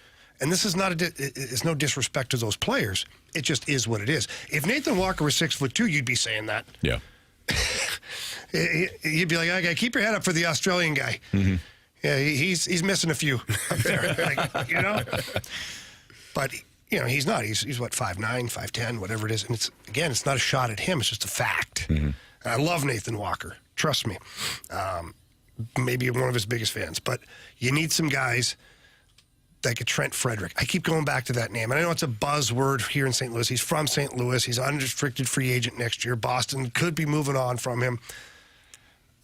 And this is it's no disrespect to those players. It just is what it is. If Nathan Walker was 6'2", you'd be saying that. Yeah. You'd be like, okay, keep your head up for the Australian guy. Mm-hmm. Yeah, he's missing a few up there, But he's not. He's what, 5'9", 5'10", whatever it is. And it's not a shot at him. It's just a fact. Mm-hmm. I love Nathan Walker. Trust me. Maybe one of his biggest fans. But you need some guys like a Trent Frederick. I keep going back to that name. And I know it's a buzzword here in St. Louis. He's from St. Louis. He's an unrestricted free agent next year. Boston could be moving on from him.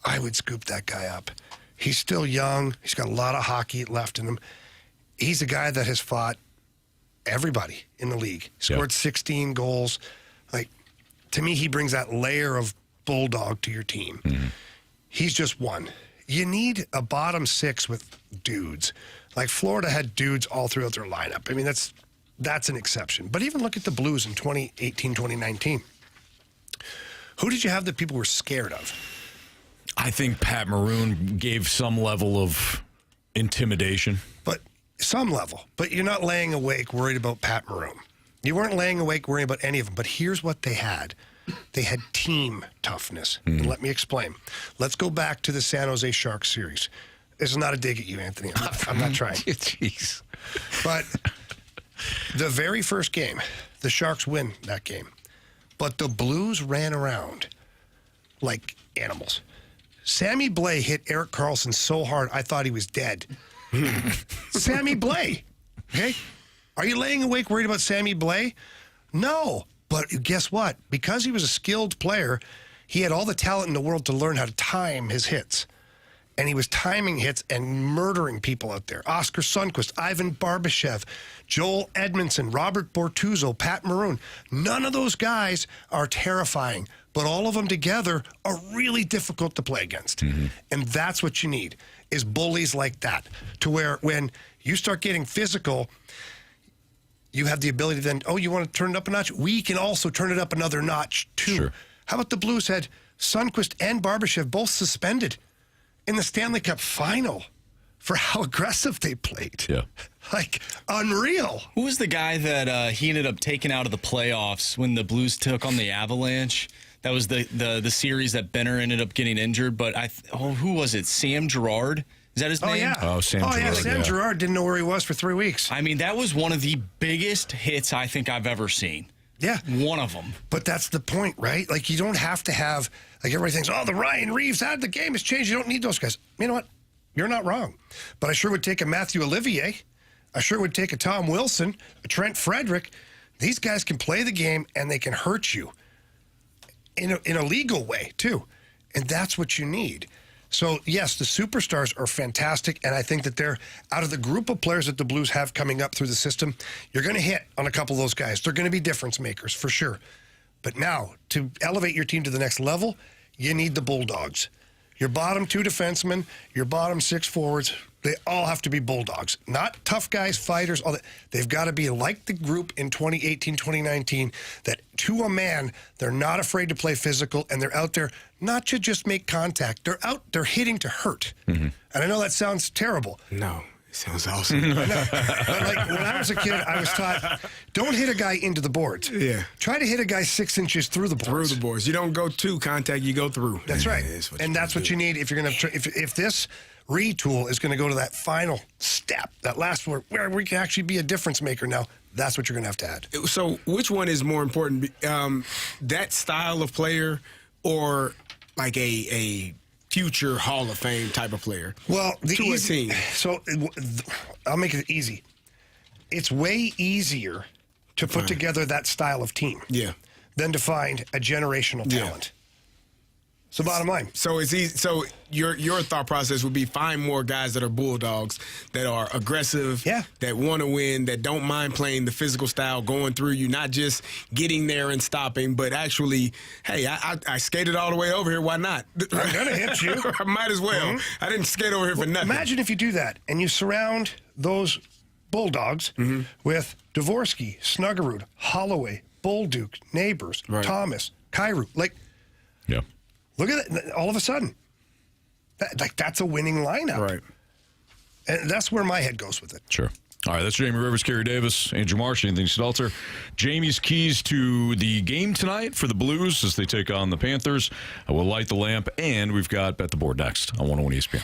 I would scoop that guy up. He's still young. He's got a lot of hockey left in him. He's a guy that has fought everybody in the league. Scored 16 goals. To me, he brings that layer of bulldog to your team. Mm-hmm. He's just one. You need a bottom six with dudes. Like Florida had dudes all throughout their lineup. I mean, that's an exception. But even look at the Blues in 2018, 2019. Who did you have that people were scared of? I think Pat Maroon gave some level of intimidation. But some level. But you're not laying awake worried about Pat Maroon. You weren't laying awake worrying about any of them. But here's what they had. They had team toughness. Mm-hmm. And let me explain. Let's go back to the San Jose Sharks series. This is not a dig at you, Anthony. I'm not trying. Jeez. But the very first game, the Sharks win that game. But the Blues ran around like animals. Sammy Blais hit Erik Karlsson so hard, I thought he was dead. Sammy Blais. Okay? Are you laying awake worried about Sammy Blais? No. But guess what? Because he was a skilled player, he had all the talent in the world to learn how to time his hits. And he was timing hits and murdering people out there. Oscar Sundqvist, Ivan Barbashev, Joel Edmondson, Robert Bortuzzo, Pat Maroon. None of those guys are terrifying, but all of them together are really difficult to play against. Mm-hmm. And that's what you need, is bullies like that, to where when you start getting physical, you have the ability to then, you want to turn it up a notch? We can also turn it up another notch, too. Sure. How about the Blues had Sundqvist and Barbashev both suspended in the Stanley Cup final for how aggressive they played? Yeah. Unreal. Who was the guy that he ended up taking out of the playoffs when the Blues took on the Avalanche? That was the series that Benner ended up getting injured. But who was it? Sam Girard? Is that his name? Yeah. Oh, Sam Girard. Yeah, Sam Girard didn't know where he was for 3 weeks. I mean, that was one of the biggest hits I think I've ever seen. Yeah. One of them. But that's the point, right? You don't have to have, everybody thinks, the Ryan Reeves out of the game has changed. You don't need those guys. You know what? You're not wrong. But I sure would take a Matthew Olivier. I sure would take a Tom Wilson, a Trent Frederick. These guys can play the game, and they can hurt you in a legal way, too. And that's what you need. So, yes, the superstars are fantastic, and I think that they're, out of the group of players that the Blues have coming up through the system, you're going to hit on a couple of those guys. They're going to be difference makers, for sure. But now, to elevate your team to the next level, you need the Bulldogs. Your bottom two defensemen, your bottom six forwards, they all have to be Bulldogs. Not tough guys, fighters, all that. They've got to be like the group in 2018, 2019, that to a man, they're not afraid to play physical, and they're out there not to just make contact. They're hitting to hurt. Mm-hmm. And I know that sounds terrible. No, it sounds awesome. But when I was a kid, I was taught, don't hit a guy into the boards. Yeah. Try to hit a guy 6 inches through the boards. Through the boards. You don't go to contact, you go through. That's right. That's what you need if you're going to. If this retool is going to go to that final step, that last one where we can actually be a difference maker now. That's what you're going to have to add. So which one is more important, that style of player or like a future Hall of Fame type of player? Well, the to a team. So I'll make it easy. It's way easier to put together that style of team than to find a generational talent. So bottom line. So it's easy. So your thought process would be find more guys that are bulldogs, that are aggressive, that want to win, that don't mind playing the physical style, going through you, not just getting there and stopping, but actually, hey, I skated all the way over here. Why not? I'm gonna hit you. I might as well. I didn't skate over here for nothing. Imagine if you do that and you surround those bulldogs with Dvorsky, Snuggerud, Holloway, Bolduc, Neighbors, Thomas, Kyrou. Look at that. All of a sudden, that's a winning lineup. Right. And that's where my head goes with it. Sure. All right, that's Jamie Rivers, Kerry Davis, Andrew Marsh, Anthony Stalter. Jamie's keys to the game tonight for the Blues as they take on the Panthers. We'll light the lamp, and we've got Bet the Board next on 101 ESPN.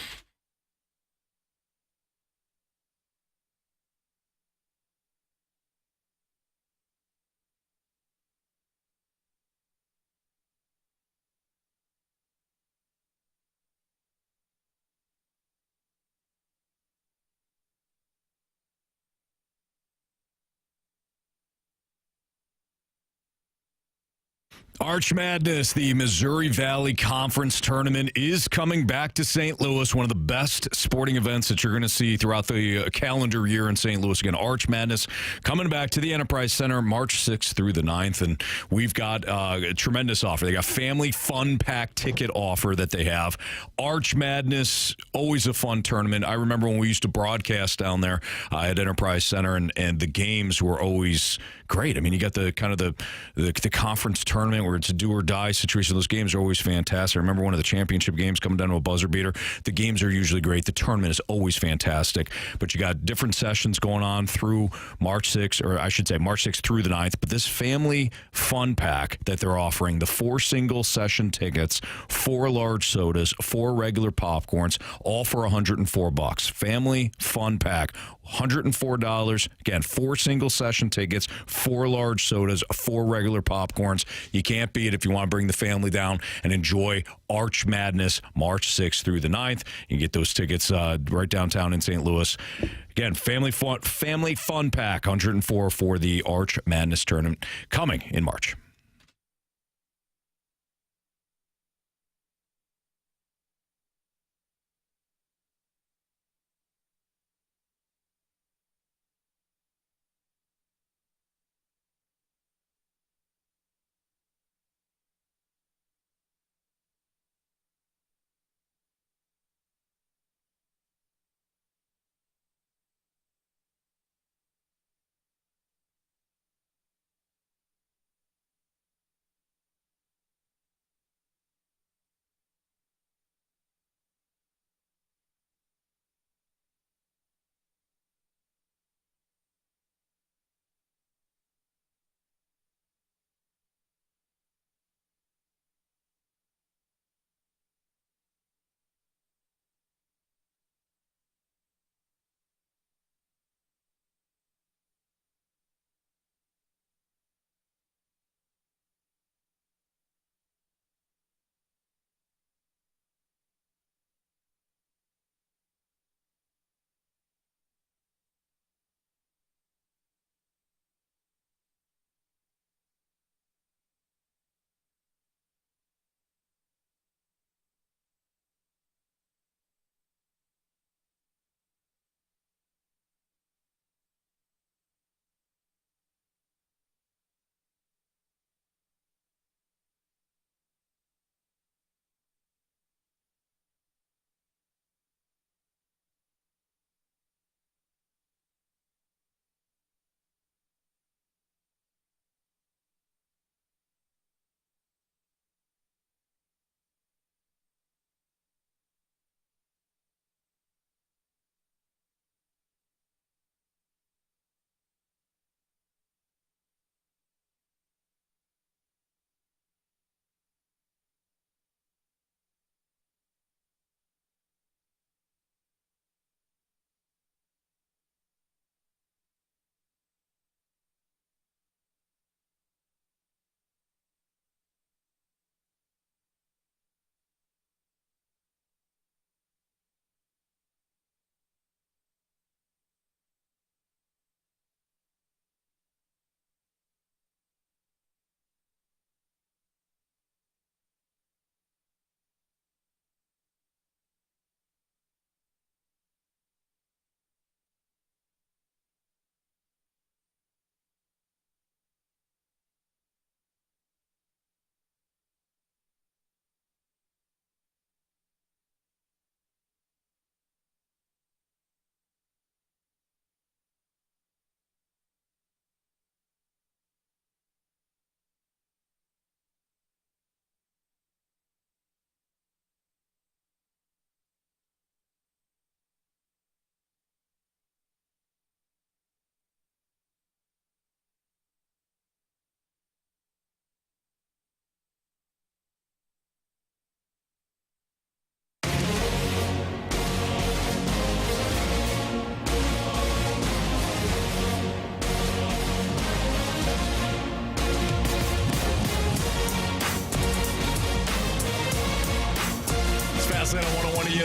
Arch Madness, the Missouri Valley Conference Tournament, is coming back to St. Louis, one of the best sporting events that you're going to see throughout the calendar year in St. Louis. Again, Arch Madness coming back to the Enterprise Center March 6th through the 9th, and we've got a tremendous offer. They got family fun pack ticket offer that they have. Arch Madness, always a fun tournament. I remember when we used to broadcast down there at Enterprise Center, and the games were always great. I mean, you got the kind of the conference tournament where it's a do or die situation. Those games are always fantastic. I remember one of the championship games coming down to a buzzer beater. The games are usually great. The tournament is always fantastic. But you got different sessions going on through March 6th, or I should say March 6th through the 9th. But this family fun pack that they're offering, the 4 single session tickets, 4 large sodas, 4 regular popcorns, all for $104. Family fun pack, $104. Again, 4 single session tickets, 4 large sodas, 4 regular popcorns. You can't beat it if you want to bring the family down and enjoy Arch Madness March 6th through the 9th. You can get those tickets right downtown in St. Louis. Again, family fun pack, $104 for the Arch Madness tournament coming in March.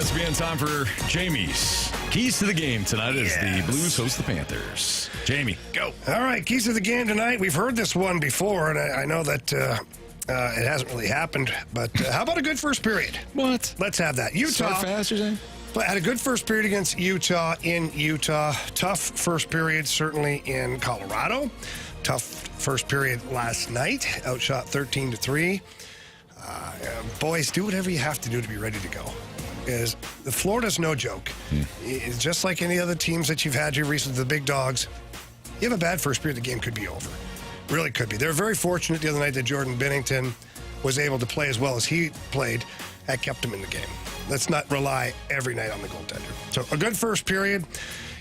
ESPN, time for Jamie's Keys to the Game tonight as the Blues host the Panthers. Jamie, go. All right, keys to the game tonight. We've heard this one before, and I know that it hasn't really happened, but how about a good first period? What? Let's have that. Utah. Start fast, you're saying? Had a good first period against Utah in Utah. Tough first period, certainly in Colorado. Tough first period last night. Outshot 13-3. Boys, do whatever you have to do to be ready to go. The Florida's no joke. It's just like any other teams that you've had here recently, the big dogs. You have a bad first period, the game could be over. Really could be. They were very fortunate the other night that Jordan Binnington was able to play as well as he played. That kept him in the game. Let's not rely every night on the goaltender. So a good first period.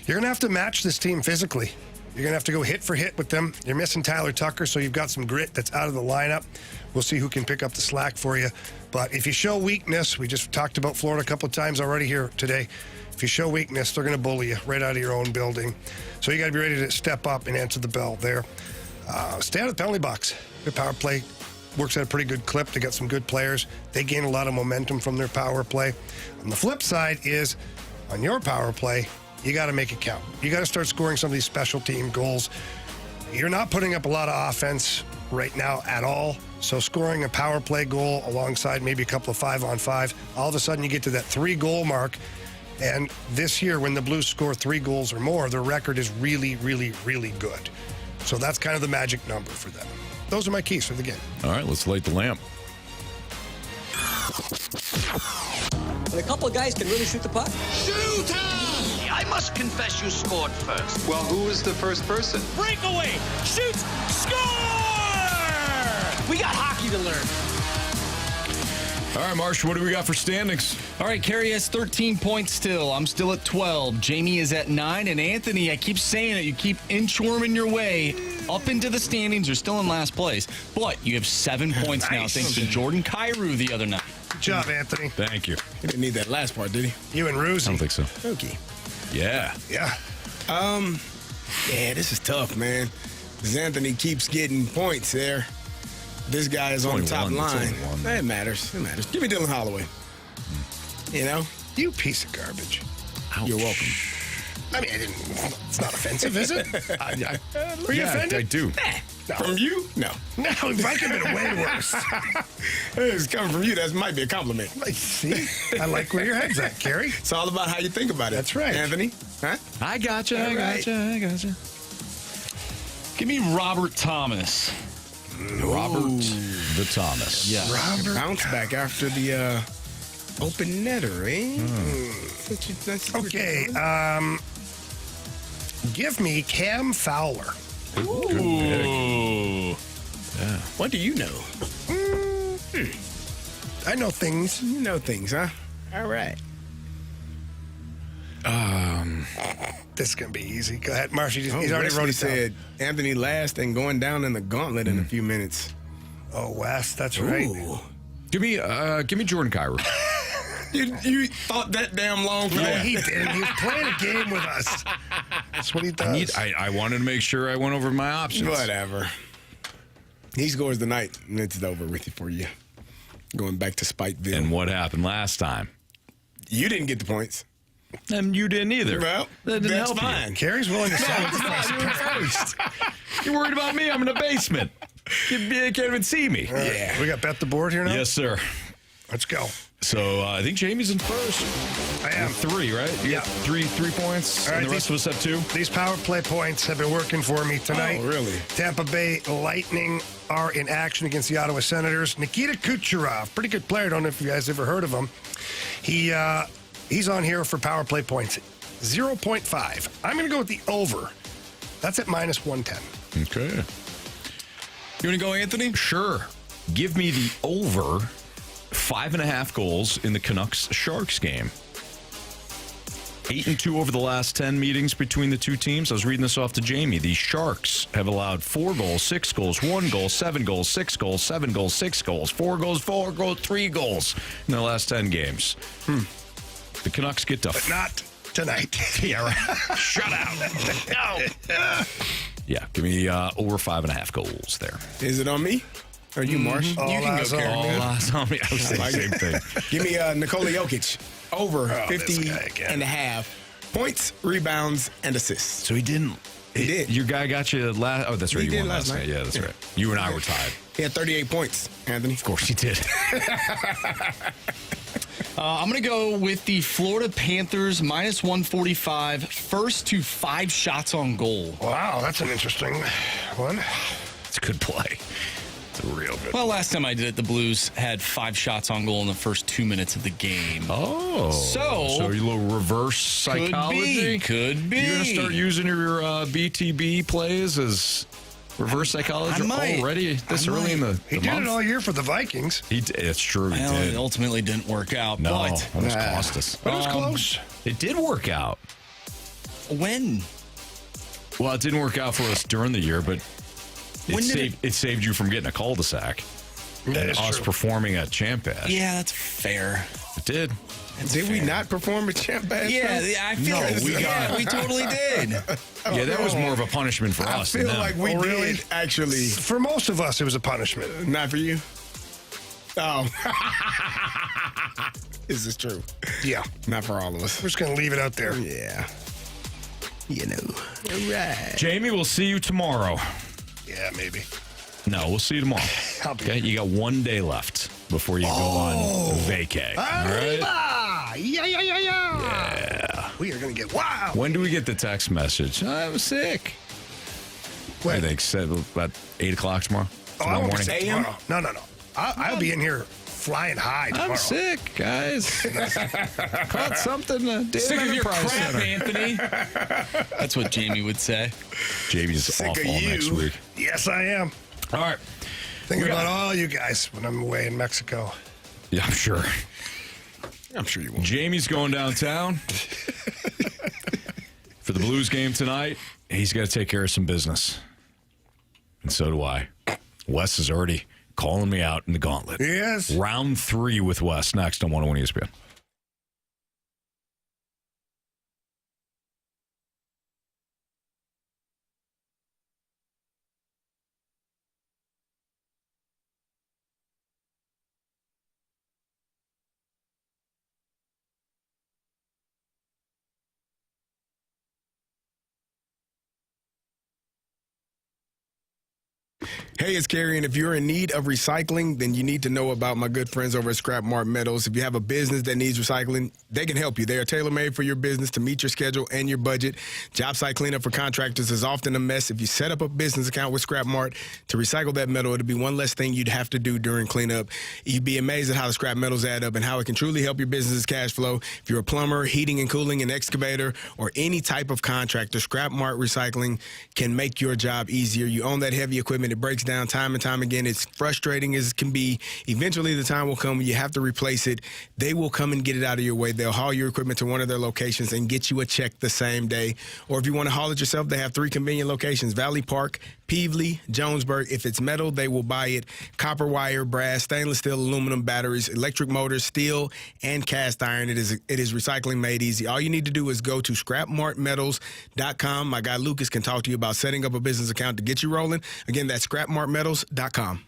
You're going to have to match this team physically. You're going to have to go hit for hit with them. You're missing Tyler Tucker, so you've got some grit that's out of the lineup. We'll see who can pick up the slack for you. But if you show weakness, we just talked about Florida a couple of times already here today. If you show weakness, they're going to bully you right out of your own building. So you got to be ready to step up and answer the bell there. Stay out of the penalty box. Their power play works at a pretty good clip. They got some good players. They gain a lot of momentum from their power play. On the flip side is, on your power play, you got to make it count. You got to start scoring some of these special team goals. You're not putting up a lot of offense right now at all. So scoring a power play goal alongside maybe a couple of 5-on-5, all of a sudden you get to that 3-goal mark. And this year, when the Blues score 3 goals or more, their record is really, really, really good. So that's kind of the magic number for them. Those are my keys for the game. All right, let's light the lamp. And a couple of guys can really shoot the puck. Shoot! I must confess you scored first. Well, who was the first person? Breakaway! Shoots! Score! We got hockey to learn. All right, Marsh, what do we got for standings? All right, Carey has 13 points still. I'm still at 12. Jamie is at 9. And Anthony, I keep saying it, you keep inchworming your way up into the standings. You're still in last place. But you have 7 points now thanks to Jordan Kyrou the other night. Good job, Anthony. Thank you. He didn't need that last part, did he? You and Ruzi. I don't think so. Okay. Yeah. Yeah. Yeah, this is tough, man. Because Anthony keeps getting points there. This guy is on the top line. It matters. It matters. Give me Dylan Holloway. You know? You piece of garbage. Ouch. You're welcome. I mean, it's not offensive, is it? Were you offended? I do. No. From you? No. No, it might have been way worse. It's coming from you. That might be a compliment. See? I like where your head's at, Carey. It's all about how you think about it. That's right. Anthony? Huh? I gotcha. I gotcha. Give me Robert Thomas. Robert the Thomas. Yeah. Robert. Bounce back after the open netter, eh? Okay. Give me Cam Fowler. Good pick. Yeah. What do you know? I know things. You know things, huh? All right. This is going to be easy. Go ahead, Marsh. He's already Wesley wrote it said Anthony last and going down in the Gauntlet in a few minutes. Oh, Wes, that's right. Give me Jordan Kyrou. You thought that damn long for No, that? he didn't. He was playing a game with us. That's what he does. I wanted to make sure I went over my options. Whatever. He scores the night, and it's over with for you. Going back to Spiteville. And what happened last time? You didn't get the points. And you didn't either. Well, that didn't that's help fine. you. Carey's willing to sacrifice. You're worried about me? I'm in the basement. You can't even see me. Yeah. We got bet the board here now? Yes, sir. Let's go. So I think Jamie's in first. I am. 3, right? You got 3 points. All right, and the rest of us have 2. These power play points have been working for me tonight. Oh, really? Tampa Bay Lightning are in action against the Ottawa Senators. Nikita Kucherov, pretty good player. I don't know if you guys ever heard of him. He's on here for power play points. 0.5. I'm going to go with the over. That's at minus 110. Okay. You want to go, Anthony? Sure. Give me the over 5.5 goals in the Canucks-Sharks game. 8-2 over the last 10 meetings between the two teams. I was reading this off to Jamie. The Sharks have allowed 4 goals, 6 goals, 1 goal, 7 goals, 6 goals, 7 goals, 6 goals, 4 goals, 4 goals, 3 goals in the last 10 games. The Canucks get to... But not tonight. Yeah, right. Shut out. No. Yeah, give me over 5.5 goals there. Is it on me? Or you, Marsh? All You can eyes go, on Kerry, me. man. All eyes on me. I was saying the same thing. Give me Nikola Jokic over this 50 guy again. and a half points, rebounds, and assists. So he didn't. He did. Your guy got you last. Oh, that's right. He You did won last last night. night. Yeah, that's Yeah. right. You and I were tied. He had 38 points, Anthony. Of course he did. I'm going to go with the Florida Panthers minus 145, first to 5 shots on goal. Wow, that's an interesting one. It's a good play. It's a real good. Well, last time I did it, the Blues had 5 shots on goal in the first 2 minutes of the game. Oh, So a little reverse psychology. Could be. You're gonna start using your BTB plays as reverse psychology I might. already this early in the He did month? it all year for the Vikings. It's true. He Well, did. it ultimately didn't work out. No, But almost cost us. But it was close. It did work out. when? Well, it didn't work out for us during the year, but When did it saved you from getting a cul-de-sac. That is Us true. performing at Champ Bash. Yeah, that's fair. It did. Did we not perform at Champ Bash? Yeah, though? I feel we totally did. Yeah, that was more of a punishment for I us. feel than them. like we Oh, really? did actually. For most of us, it was a punishment. Not for you. Oh. Is this true? Yeah. Not for all of us. We're just going to leave it out there. Yeah. You know. All right. Jamie, we'll see you tomorrow. Yeah, maybe. No, we'll see you tomorrow. I'll be Okay, you got 1 day left before you go on vacay. All right? Yeah. We are going to get wild. When do we get the text message? I was sick. When? I think said about 8 o'clock tomorrow. Oh, I Tomorrow won't be morning. sick tomorrow. No. I'll be in here flying high tomorrow. I'm sick, guys. Caught something. Sick of your crap, Center. Anthony. That's what Jamie would say. Jamie's Sick off of all you. next week. Yes, I am. All right. Thinking about all you guys when I'm away in Mexico. Yeah, I'm sure. I'm sure you will. Jamie's going downtown for the Blues game tonight. He's got to take care of some business. And so do I. Wes is already calling me out in the Gauntlet. Yes. Round 3 with Wes next on 101 ESPN. Hey, it's Carey, and if you're in need of recycling, then you need to know about my good friends over at Scrap Mart Metals. If you have a business that needs recycling, they can help you. They are tailor-made for your business to meet your schedule and your budget. Job site cleanup for contractors is often a mess. If you set up a business account with Scrap Mart to recycle that metal, it'll be one less thing you'd have to do during cleanup. You'd be amazed at how the scrap metals add up and how it can truly help your business's cash flow. If you're a plumber, heating and cooling, an excavator, or any type of contractor, Scrap Mart Recycling can make your job easier. You own that heavy equipment. It breaks down time and time again. It's frustrating as it can be. Eventually, the time will come when you have to replace it. They will come and get it out of your way. They'll haul your equipment to one of their locations and get you a check the same day. Or if you want to haul it yourself, they have 3 convenient locations: Valley Park, Peevely, Jonesburg. If it's metal, they will buy it. Copper wire, brass, stainless steel, aluminum, batteries, electric motors, steel, and cast iron. It is recycling made easy. All you need to do is go to scrapmartmetals.com. My guy Lucas can talk to you about setting up a business account to get you rolling. Again, that's scrapmartmetals.com.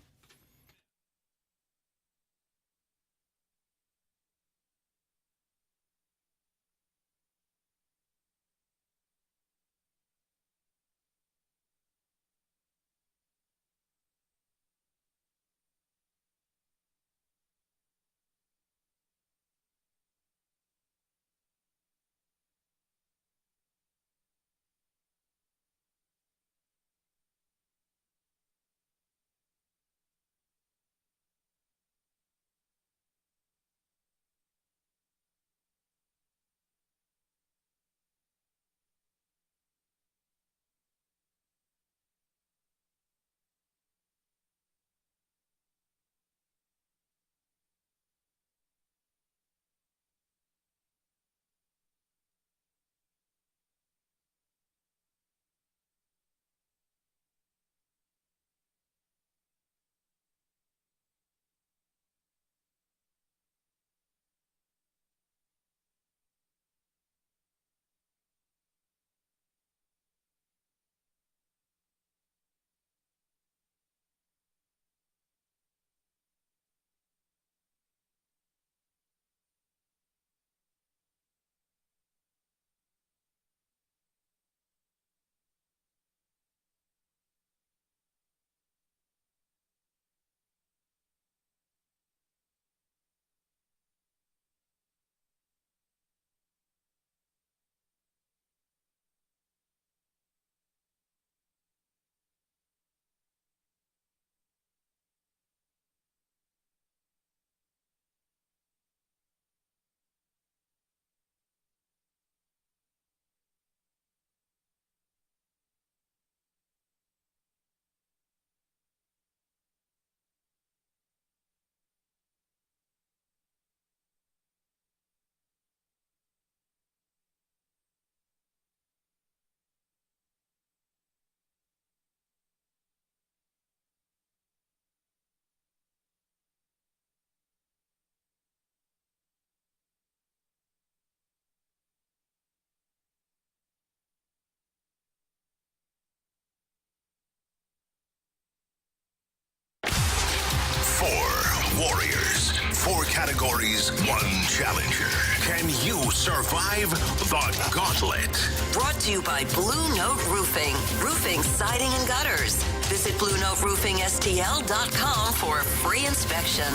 carries one challenger. Can you survive the gauntlet? Brought to you by Blue Note Roofing. Roofing, siding, and gutters. Visit BlueNoteRoofingSTL.com for a free inspection.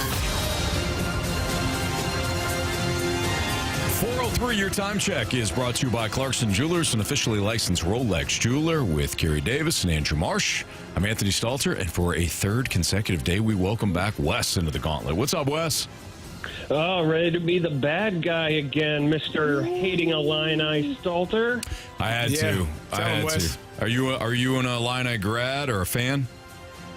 403, your time check is brought to you by Clarkson Jewelers, an officially licensed Rolex jeweler, with Kerry Davis and Andrew Marsh. I'm Anthony Stalter, and for a third consecutive day, we welcome back Wes into the Gauntlet. What's up, Wes? Oh, ready to be the bad guy again, Mr. Hating Illini Stalter. I had to. I had to. Are you an Illini grad or a fan?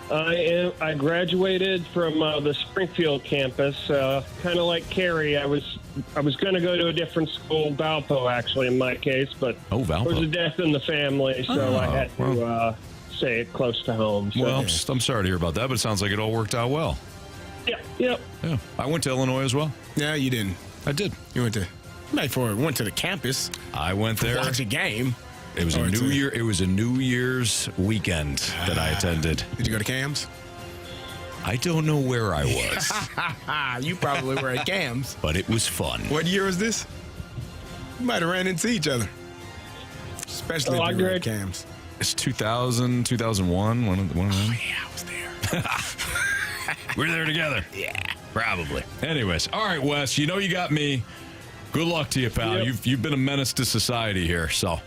I graduated from the Springfield campus, kind of like Carey. I was going to go to a different school, Valpo, actually, in my case, but Valpo. there was a death in the family, so I had to stay close to home. So. Well, I'm sorry to hear about that, but it sounds like it all worked out well. Yeah. I went to Illinois as well. Yeah, you didn't. I did. You went to the campus. I went there. Watch a game. It was a New Year. It was a New Year's weekend that I attended. Did you go to Cam's? I don't know where I was. You probably were at Cam's. But it was fun. What year was this? You might have ran into each other. Especially if you were at Cam's. It's 2000, 2001, one of them. Oh, yeah, I was there. We're there together. Yeah. Probably. Anyways, all right, Wes, you know you got me. Good luck to you, pal. Yep. You've been a menace to society here, so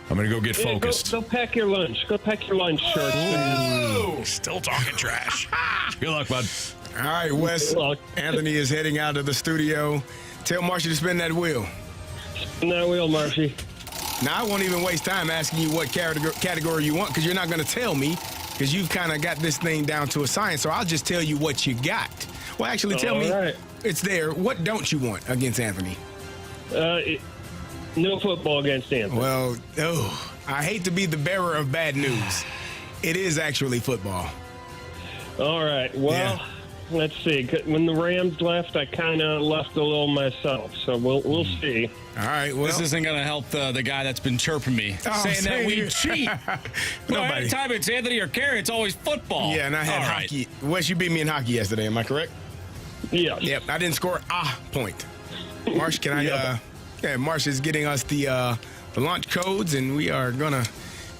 I'm going to go get focused. Go pack your lunch. Go pack your lunch, shorts. Still talking trash. Good luck, bud. All right, Wes. Anthony is heading out of the studio. Tell Marshy to spin that wheel. Spin that wheel, Marshy. Now, I won't even waste time asking you what category you want because you're not going to tell me because you've kind of got this thing down to a science. So I'll just tell you what you got. Well, actually, tell me. Right. It's there. What don't you want against Anthony? No football against Anthony. Well, I hate to be the bearer of bad news. It is actually football. All right. Well, let's see. When the Rams left, I kind of left a little myself. So we'll see. All right. Well, this isn't going to help the guy that's been chirping me, saying that we cheat. Every time it's Anthony or Carey, it's always football. Yeah, and I had hockey. Wes, you beat me in hockey yesterday. Am I correct? Yeah. Yep. I didn't score a point. Marsh, can I? Marsh is getting us the launch codes, and we are gonna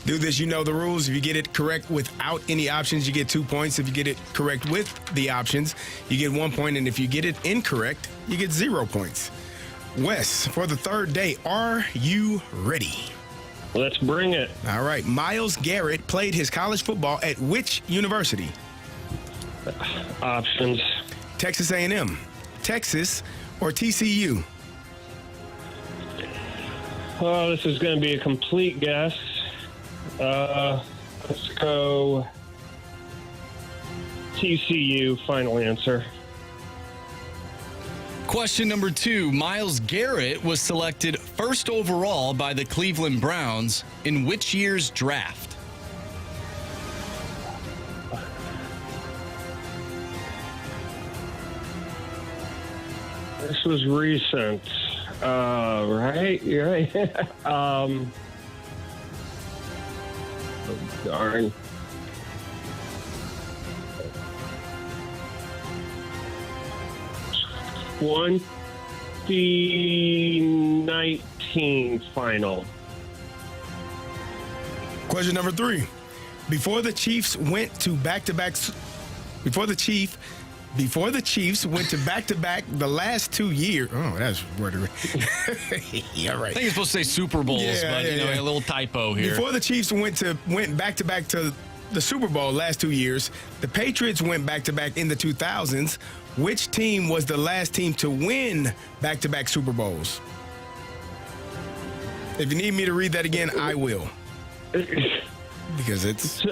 do this. You know the rules. If you get it correct without any options, you get 2 points. If you get it correct with the options, you get 1 point. And if you get it incorrect, you get 0 points. Wes, for the third day, are you ready? Let's bring it. All right. Myles Garrett played his college football at which university? Options. Texas A&M, Texas, or TCU? Oh, this is going to be a complete guess. Let's go TCU, final answer. Question number 2. Myles Garrett was selected first overall by the Cleveland Browns in which year's draft? This was recent. Right? You're right. Oh, darn. One, the 19 final. Question number 3. Before the Chiefs went to back-to-back the last 2 years. Oh, that's weird. Yeah, right. I think you're supposed to say Super Bowls, but a little typo here. Before the Chiefs went back-to-back to the Super Bowl last 2 years, the Patriots went back-to-back in the 2000s. Which team was the last team to win back-to-back Super Bowls? If you need me to read that again, I will. Because it's...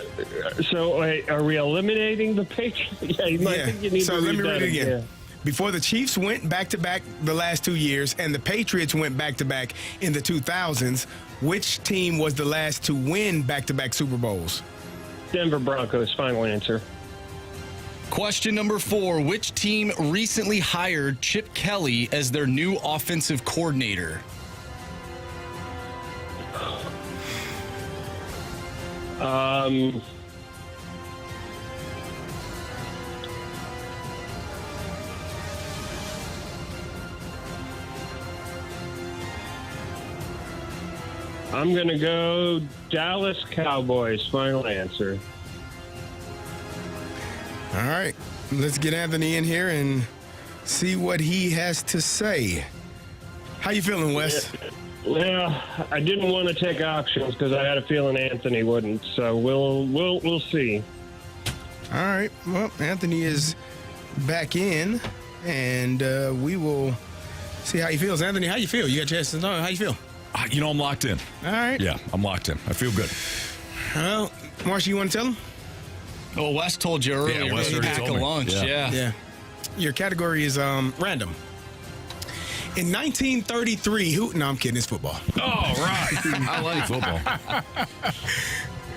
So are we eliminating the Patriots? Yeah, I think you need to let me read it again. Yeah. Before the Chiefs went back-to-back the last 2 years and the Patriots went back-to-back in the 2000s, which team was the last to win back-to-back Super Bowls? Denver Broncos, final answer. Question number 4. Which team recently hired Chip Kelly as their new offensive coordinator? I'm going to go Dallas Cowboys. Final answer. All right. Let's get Anthony in here and see what he has to say. How you feeling, Wes? Well, I didn't want to take options because I had a feeling Anthony wouldn't. So we'll see. All right. Well, Anthony is back in, and we will see how he feels. Anthony, how you feel? You got a chance to know. How you feel? I'm locked in. All right. Yeah, I'm locked in. I feel good. Well, Marcia, you want to tell him? Well, Wes told you earlier. Yeah, Wes already pack told a me. lunch. Yeah. Your category is random. In 1933, no, I'm kidding. It's football. Oh, right. I like football.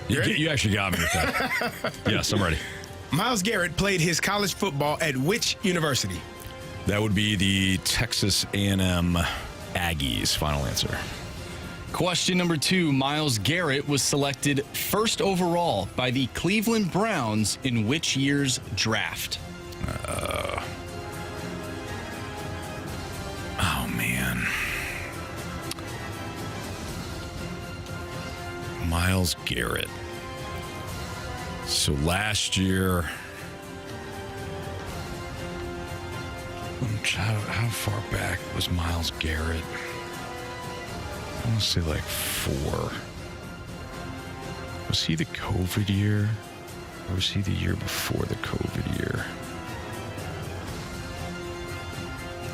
You actually got me with that. Yes, I'm ready. Myles Garrett played his college football at which university? That would be the Texas A&M Aggies. Final answer. Question number 2. Myles Garrett was selected first overall by the Cleveland Browns in which year's draft? Oh, man. Myles Garrett. So last year, how far back was Myles Garrett? I want to say like 4. Was he the COVID year? Or was he the year before the COVID year?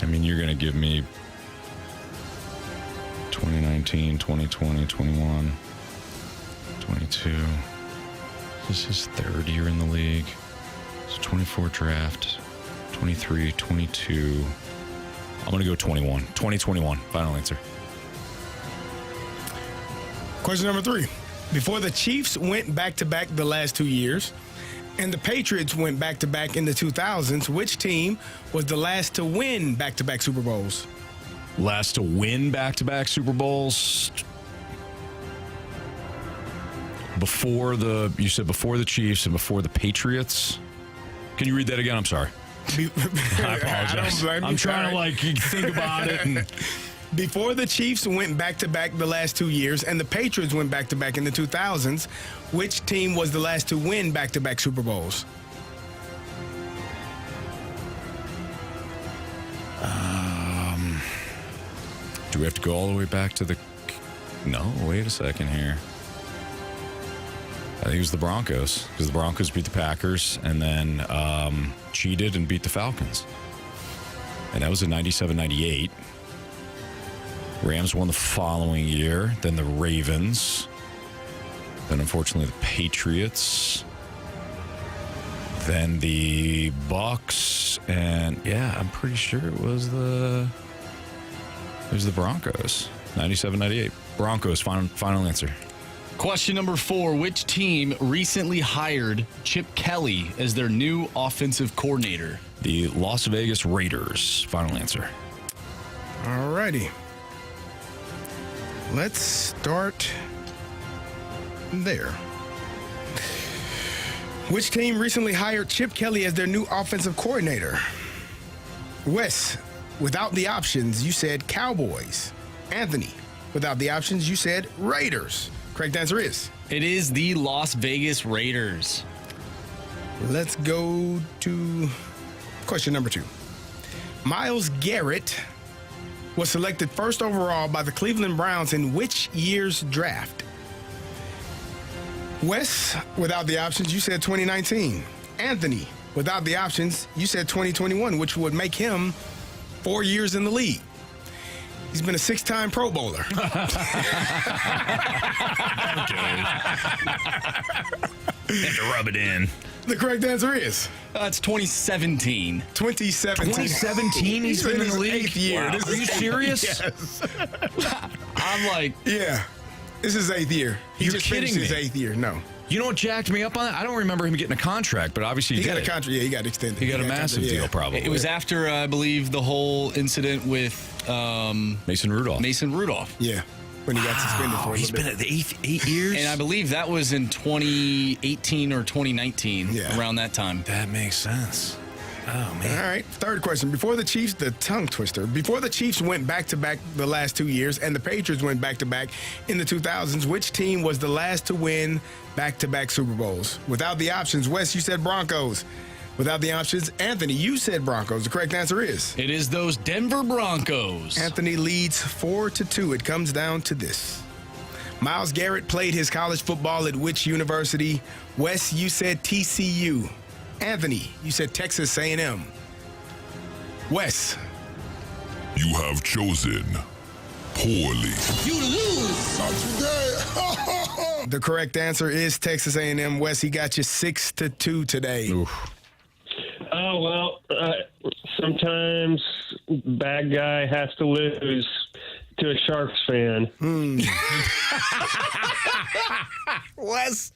I mean, you're going to give me 2019, 2020, 21, 22. This is his 3rd year in the league. So 24 draft, 23, 22. I'm going to go 21. 2021. Final answer. Question number 3. Before the Chiefs went back-to-back the last 2 years, and the Patriots went back-to-back in the 2000s, which team was the last to win back-to-back Super Bowls? Last to win back-to-back Super Bowls? You said before the Chiefs and before the Patriots? Can you read that again? I'm sorry. I apologize. I'm trying to think about it. And Before the Chiefs went back-to-back the last 2 years and the Patriots went back-to-back in the 2000s, which team was the last to win back-to-back Super Bowls? Do we have to go all the way back to the... No, wait a second here. I think it was the Broncos, because the Broncos beat the Packers and then cheated and beat the Falcons. And that was in 97-98. Rams won the following year, then the Ravens, then unfortunately the Patriots, then the Bucks, and yeah, I'm pretty sure it was the Broncos. 97-98. Broncos, final answer. Question number 4. Which team recently hired Chip Kelly as their new offensive coordinator? The Las Vegas Raiders. Final answer. All righty. Let's start there. Which team recently hired Chip Kelly as their new offensive coordinator? Wes, without the options, you said Cowboys. Anthony, without the options, you said Raiders. Correct answer is? It is the Las Vegas Raiders. Let's go to question number 2. Myles Garrett was selected first overall by the Cleveland Browns in which year's draft? Wes, without the options, you said 2019. Anthony, without the options, you said 2021, which would make him 4 years in the league. He's been a 6-time Pro Bowler. Okay. Have to rub it in. The correct answer is? It's 2017. 2017? He's been in the league? 8th year. Wow. Are you serious? Yes. I'm like... Yeah. This is 8th year. You're just kidding finished me. his 8th year. No. You know what jacked me up on that? I don't remember him getting a contract, but obviously He he got did. a contract. Yeah, he got extended. He got a massive deal, probably. It was after, I believe, the whole incident with Mason Rudolph. Yeah, when he got suspended for a He's little been bit. at 8 years? And I believe that was in 2018 or 2019, around that time. That makes sense. Oh, man. All right. Third question. Before the Chiefs, the tongue twister. Before the Chiefs went back-to-back the last 2 years and the Patriots went back-to-back in the 2000s, which team was the last to win back-to-back Super Bowls? Without the options, Wes, you said Broncos. Without the options, Anthony, you said Broncos. The correct answer is? It is those Denver Broncos. Anthony leads 4-2. It comes down to this. Myles Garrett played his college football at which university? Wes, you said TCU. Anthony, you said Texas A&M. Wes. You have chosen poorly. You lose. The correct answer is Texas A&M. Wes, he got you 6-2 today. Oof. Oh, well, sometimes bad guy has to lose to a Sharks fan. Wes,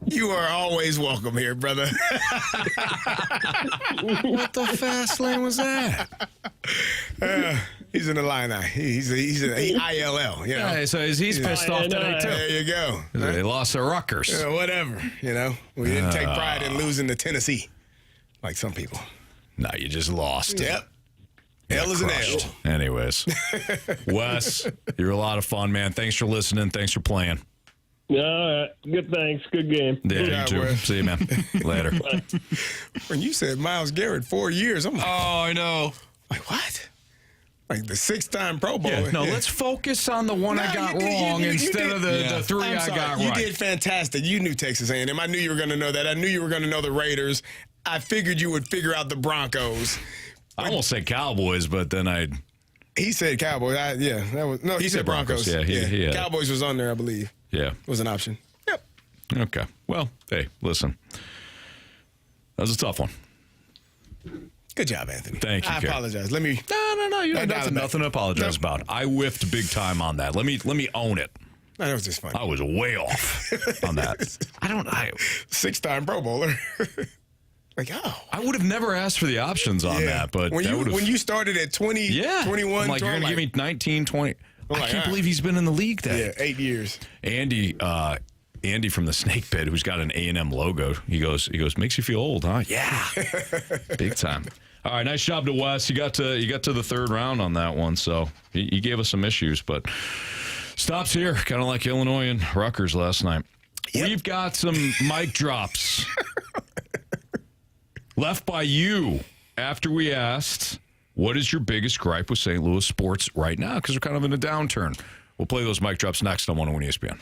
you are always welcome here, brother. What the fast lane was that? He's in the line now. He's an ILL. You know? Yeah, so he's pissed off today, too. There you go. They lost their Rutgers. Whatever, you know. We didn't take pride in losing to Tennessee, like some people. No, you just lost. Yep. L is an L. Anyways, Wes, you're a lot of fun, man. Thanks for listening. Thanks for playing. All right. Good, thanks. Good game. Yeah, you too. Wes. See you, man. Later. When you said Myles Garrett 4 years, I'm like, oh, I know. Like, what? Like the 6-time Pro Bowler. Yeah, no, let's focus on the one I got wrong instead of the three I got right. You did fantastic. You knew Texas A&M. I knew you were going to know that. I knew you were going to know the Raiders. I figured you would figure out the Broncos. I almost said Cowboys, but then He said Cowboys. He said Broncos. Yeah, he Cowboys was on there, I believe. Yeah. Was an option. Yep. Okay. Well, hey, listen. That was a tough one. Good job, Anthony. Thank you. I apologize. Let me. No. You have nothing to apologize about. I whiffed big time on that. Let me own it. That was just funny. I was way off on that. 6-time Pro Bowler. I would have never asked for the options on that, but when you started at 20, 21, I'm like, you're going to give me 19, 20. I can't believe he's been in the league that. Yeah, 8 years. Andy from the Snake Pit, who's got an A&M logo, he goes, makes you feel old, huh? Yeah, big time. All right, nice job to Wes. You got to the third round on that one, so you gave us some issues, but stops here, kind of like Illinois and Rutgers last night. Yep. We've got some mic drops left by you after we asked, what is your biggest gripe with St. Louis sports right now? Because we're kind of in a downturn. We'll play those mic drops next on 101 ESPN.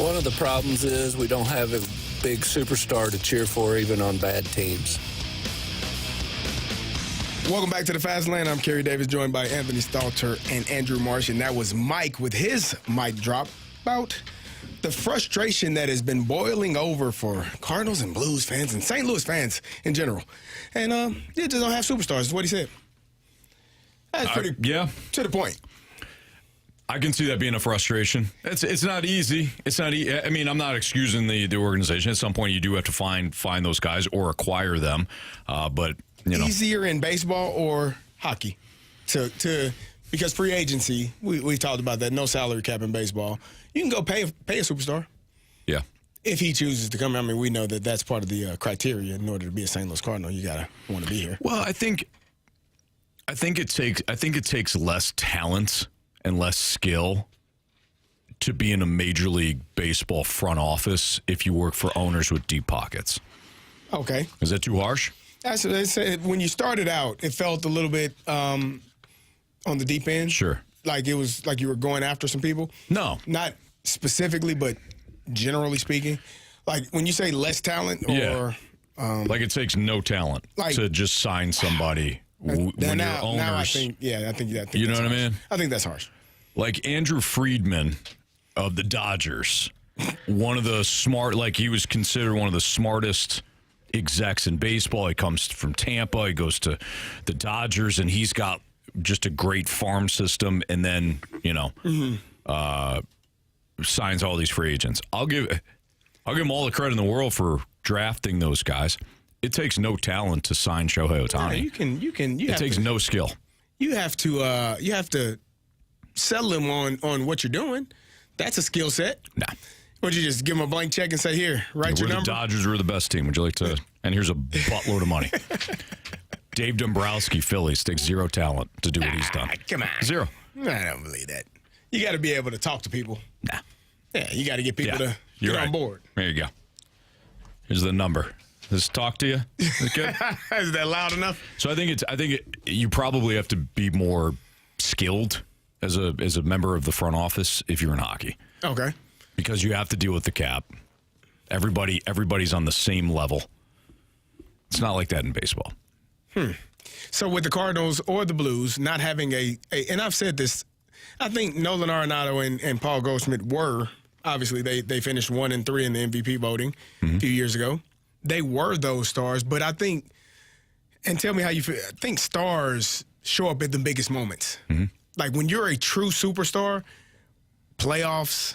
One of the problems is we don't have a big superstar to cheer for even on bad teams. Welcome back to the Fast Lane. I'm Kerry Davis, joined by Anthony Stalter and Andrew Marsh, and that was Mike with his mic drop about the frustration that has been boiling over for Cardinals and Blues fans and St. Louis fans in general. And they just don't have superstars, is what he said. That's pretty to the point. I can see that being a frustration. It's not easy. It's not. I mean, I'm not excusing the organization. At some point, you do have to find those guys or acquire them. But you know, easier in baseball or hockey because free agency. We talked about that. No salary cap in baseball. You can go pay a superstar. Yeah. If he chooses to come, I mean, we know that that's part of the criteria. In order to be a St. Louis Cardinal, you gotta want to be here. Well, I think it takes less talent and less skill to be in a Major League Baseball front office if you work for owners with deep pockets. Okay. Is that too harsh? That's what they said. When you started out, it felt a little bit on the deep end. Sure. Like it was like you were going after some people. No. Not specifically, but generally speaking. Like when you say less talent or... like it takes no talent to just sign somebody when your owners... Now I think you know what I mean? I think that's harsh. Like Andrew Friedman of the Dodgers, one of the smart... Like he was considered one of the smartest execs in baseball. He comes from Tampa. He goes to the Dodgers, and he's got just a great farm system, and then, you know, signs all these free agents. I'll give him all the credit in the world for drafting those guys. It takes no talent to sign Shohei Ohtani. It takes no skill. You have to settle him on what you're doing. That's a skill set. Nah. Would you just give him a blank check and say, here, write your number? The Dodgers are the best team. Would you like to? And here's a buttload of money. Dave Dombrowski, Phillies, takes zero talent to do what he's done. Come on. Zero. I don't believe that. You got to be able to talk to people. Nah. Yeah, you got to get people to get on board. There you go. Here's the number. Does it talk to you? Is it good? Is that loud enough? So I think you probably have to be more skilled as a member of the front office if you're in hockey. Okay. Because you have to deal with the cap. Everybody's on the same level. It's not like that in baseball. So with the Cardinals or the Blues not having and I've said this, I think Nolan Arenado and Paul Goldschmidt were, obviously they finished 1-3 in the MVP voting a few years ago. They were those stars, but I think, and tell me how you feel, I think stars show up at the biggest moments. Like when you're a true superstar, playoffs,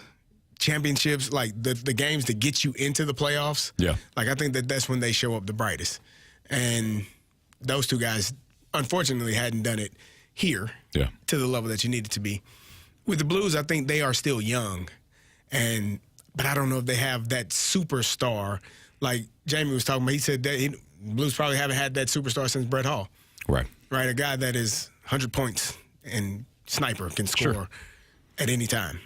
championships, like the games that get you into the playoffs. Yeah. Like I think that's when they show up the brightest. And those two guys, unfortunately, hadn't done it here to the level that you needed to be. With the Blues, I think they are still young, but I don't know if they have that superstar. Like Jamie was talking about, he said that Blues probably haven't had that superstar since Brett Hall. Right. A guy that is 100 points and sniper can score at any time.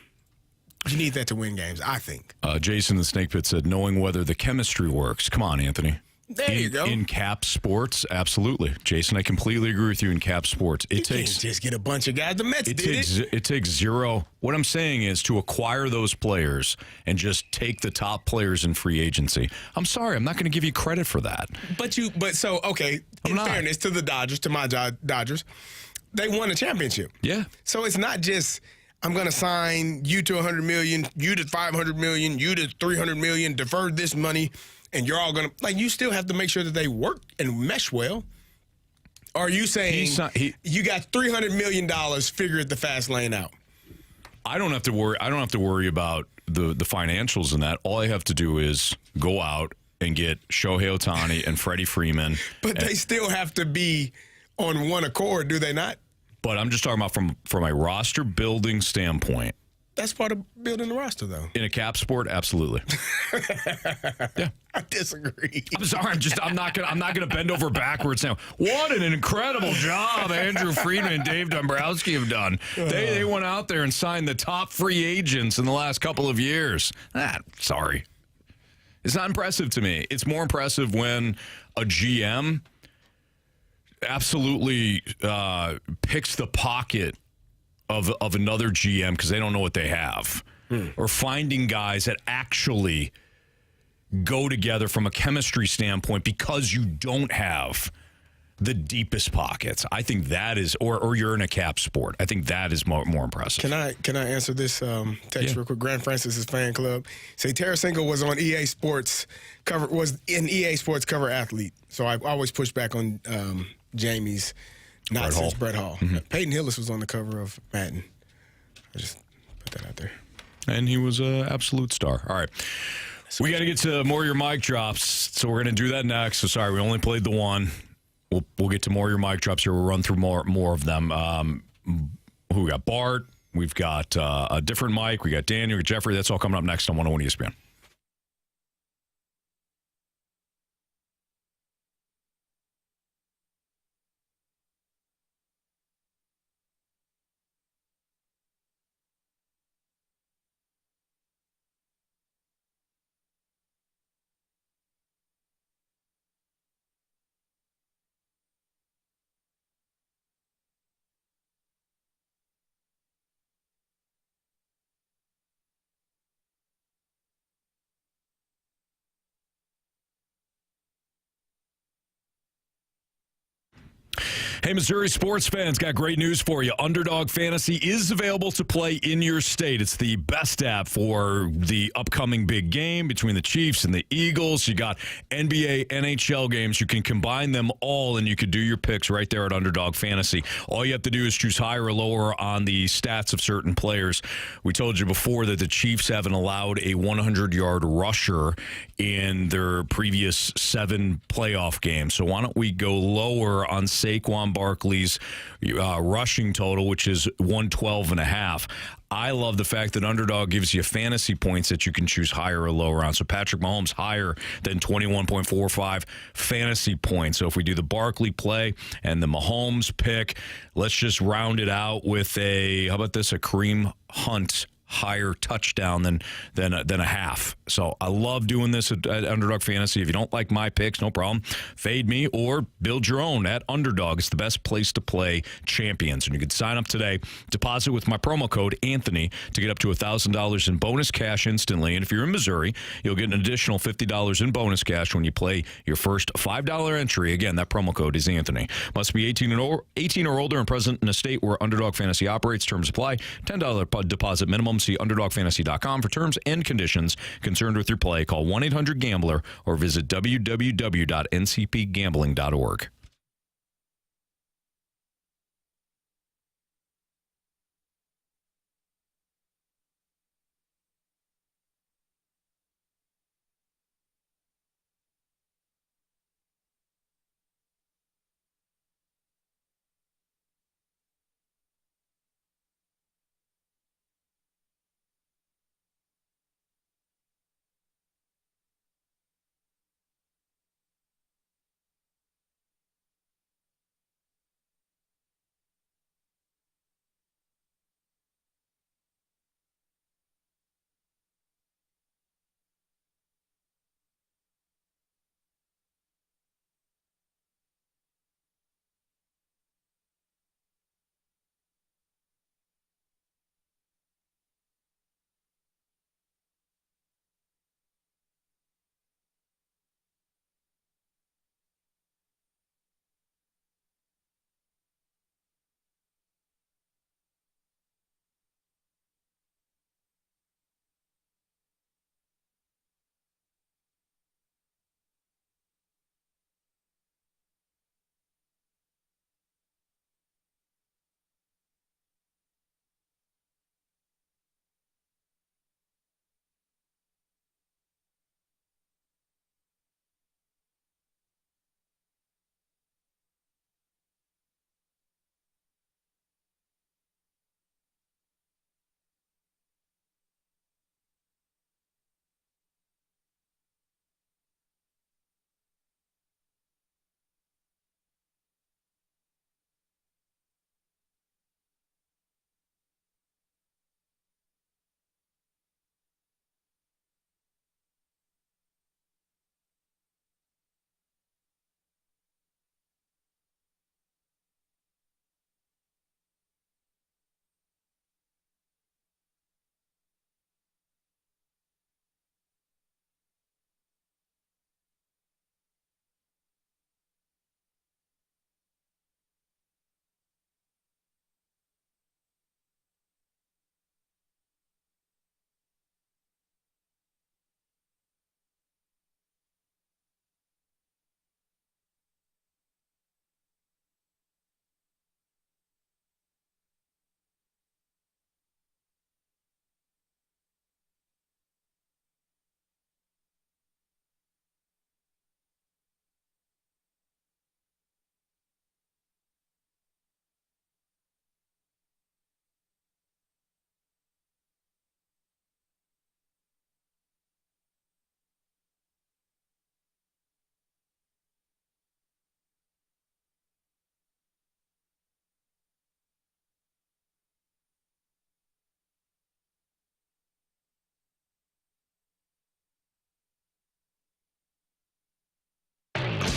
You need that to win games, I think. Jason the Snake Pit said, knowing whether the chemistry works. Come on, Anthony. There you go. In cap sports, absolutely. Jason, I completely agree with you in cap sports. You can't just get a bunch of guys. The Mets did it. It takes zero. What I'm saying is to acquire those players and just take the top players in free agency. I'm sorry, I'm not going to give you credit for that. In fairness to the Dodgers, to my Dodgers, they won a championship. Yeah. So it's not just, I'm going to sign you to $100 million, you to $500 million, you to $300 million, defer this money, and you're all going to, you still have to make sure that they work and mesh well. Or are you saying you got $300 million, figure it the fast lane out? I don't have to worry about the financials in that. All I have to do is go out and get Shohei Ohtani and Freddie Freeman. But they still have to be on one accord, do they not? But I'm just talking about from a roster building standpoint. That's part of building the roster, though. In a cap sport, absolutely. Yeah, I disagree. I'm sorry. I'm not gonna bend over backwards now. What an incredible job Andrew Friedman and Dave Dombrowski have done. They went out there and signed the top free agents in the last couple of years. Sorry, it's not impressive to me. It's more impressive when a GM absolutely picks the pocket of another GM because they don't know what they have. or finding guys that actually go together from a chemistry standpoint because you don't have the deepest pockets. I think that is, or you're in a cap sport. I think that is more impressive. Can I answer this text real quick? Grant Francis's fan club say Tarasenko was on EA Sports cover, was an EA Sports cover athlete. So I always push back on Jamie's nonsense. Brett Hall. Peyton Hillis was on the cover of Madden. I just put that out there. And he was an absolute star. All right. We got to get to more of your mic drops, so we're going to do that next. So sorry, we only played the one. We'll get to more of your mic drops here. We'll run through more of them. Who we got? Bart. We've got a different mic. We got Daniel. We got Jeffrey. That's all coming up next on 101 ESPN. Hey, Missouri sports fans, got great news for you. Underdog Fantasy is available to play in your state. It's the best app for the upcoming big game between the Chiefs and the Eagles. You got NBA, NHL games. You can combine them all, and you could do your picks right there at Underdog Fantasy. All you have to do is choose higher or lower on the stats of certain players. We told you before that the Chiefs haven't allowed a 100-yard rusher in their previous 7 playoff games. So why don't we go lower on Saquon Barkley's rushing total, which is 112.5. I love the fact that Underdog gives you fantasy points that you can choose higher or lower on. So Patrick Mahomes higher than 21.45 fantasy points. So if we do the Barkley play and the Mahomes pick, let's just round it out with a Kareem Hunt higher touchdown than a half. So I love doing this at Underdog Fantasy. If you don't like my picks, no problem. Fade me or build your own at Underdog. It's the best place to play champions. And you can sign up today, deposit with my promo code Anthony to get up to $1,000 in bonus cash instantly. And if you're in Missouri, you'll get an additional $50 in bonus cash when you play your first $5 entry. Again, that promo code is Anthony. Must be 18 or older and present in a state where Underdog Fantasy operates. Terms apply. $10 deposit minimum. See UnderdogFantasy.com for terms and conditions. Concerned with your play, call 1-800-GAMBLER or visit www.ncpgambling.org.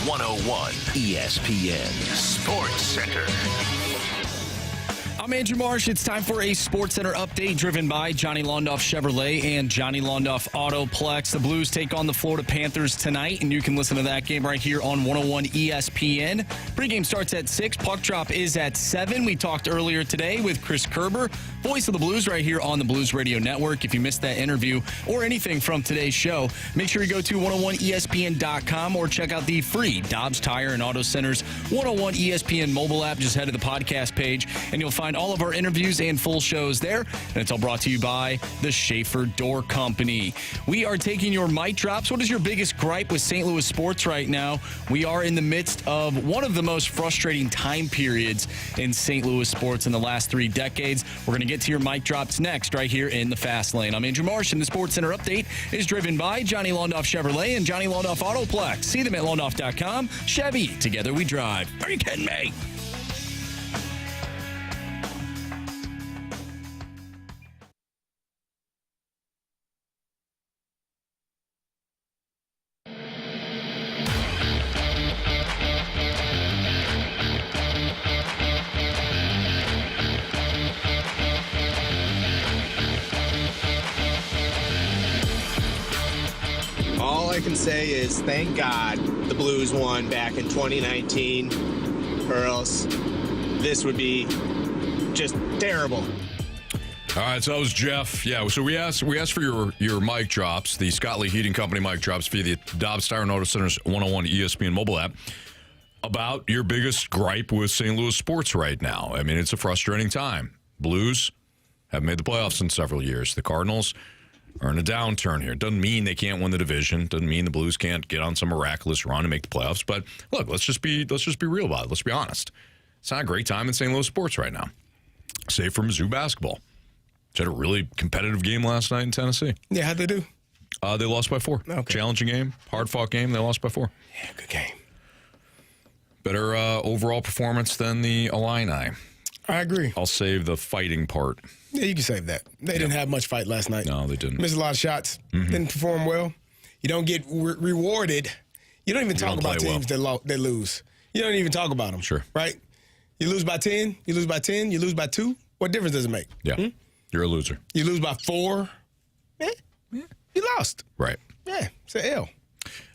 101 ESPN Sports Center. I'm Andrew Marsh. It's time for a Sports Center update driven by Johnny Londoff Chevrolet and Johnny Londoff Autoplex. The Blues take on the Florida Panthers tonight, and you can listen to that game right here on 101 ESPN. Pregame starts at 6. Puck drop is at 7. We talked earlier today with Chris Kerber, voice of the Blues, right here on the Blues Radio Network. If you missed that interview or anything from today's show, make sure you go to 101ESPN.com or check out the free Dobbs Tire and Auto Center's 101 ESPN mobile app. Just head to the podcast page, and you'll find all of our interviews and full shows there. And it's all brought to you by the Schaefer Door Company. We are taking your mic drops. What is your biggest gripe with St. Louis sports right now? We are in the midst of one of the most frustrating time periods in St. Louis sports in the last 3 decades. We're going to get to your mic drops next right here in the Fast Lane. I'm Andrew Marsh, and the Sports Center update is driven by Johnny Londoff Chevrolet and Johnny Londoff Autoplex. See them at londoff.com. Chevy, together we drive. Are you kidding me? All I can say is thank God the Blues won back in 2019, or else this would be just terrible. All right, so that was Jeff. Yeah, so we asked for your mic drops, the Scott Lee Heating Company mic drops via the Dobbs Tire and Auto Center's 101 ESPN mobile app, about your biggest gripe with St. Louis sports right now. I mean, it's a frustrating time. Blues have made the playoffs in several years. The Cardinals are in a downturn here. Doesn't mean they can't win the division. Doesn't mean the Blues can't get on some miraculous run and make the playoffs. But look, let's just be real about it. Let's be honest. It's not a great time in St. Louis sports right now, save for Mizzou basketball. They had a really competitive game last night in Tennessee. Yeah, how'd they do? They lost by 4. Okay. Challenging game, hard-fought game. They lost by 4. Yeah, good game. Better overall performance than the Illini. I agree. I'll save the fighting part. Yeah, you can save that. They didn't have much fight last night. No, they didn't. Missed a lot of shots. Mm-hmm. Didn't perform well. You don't get rewarded. You don't even talk about teams that lose. You don't even talk about them. Sure. Right? You lose by 10. You lose by 10. You lose by 2. What difference does it make? Yeah. You're a loser. You lose by 4. Yeah. You lost. Right. Yeah. It's an L.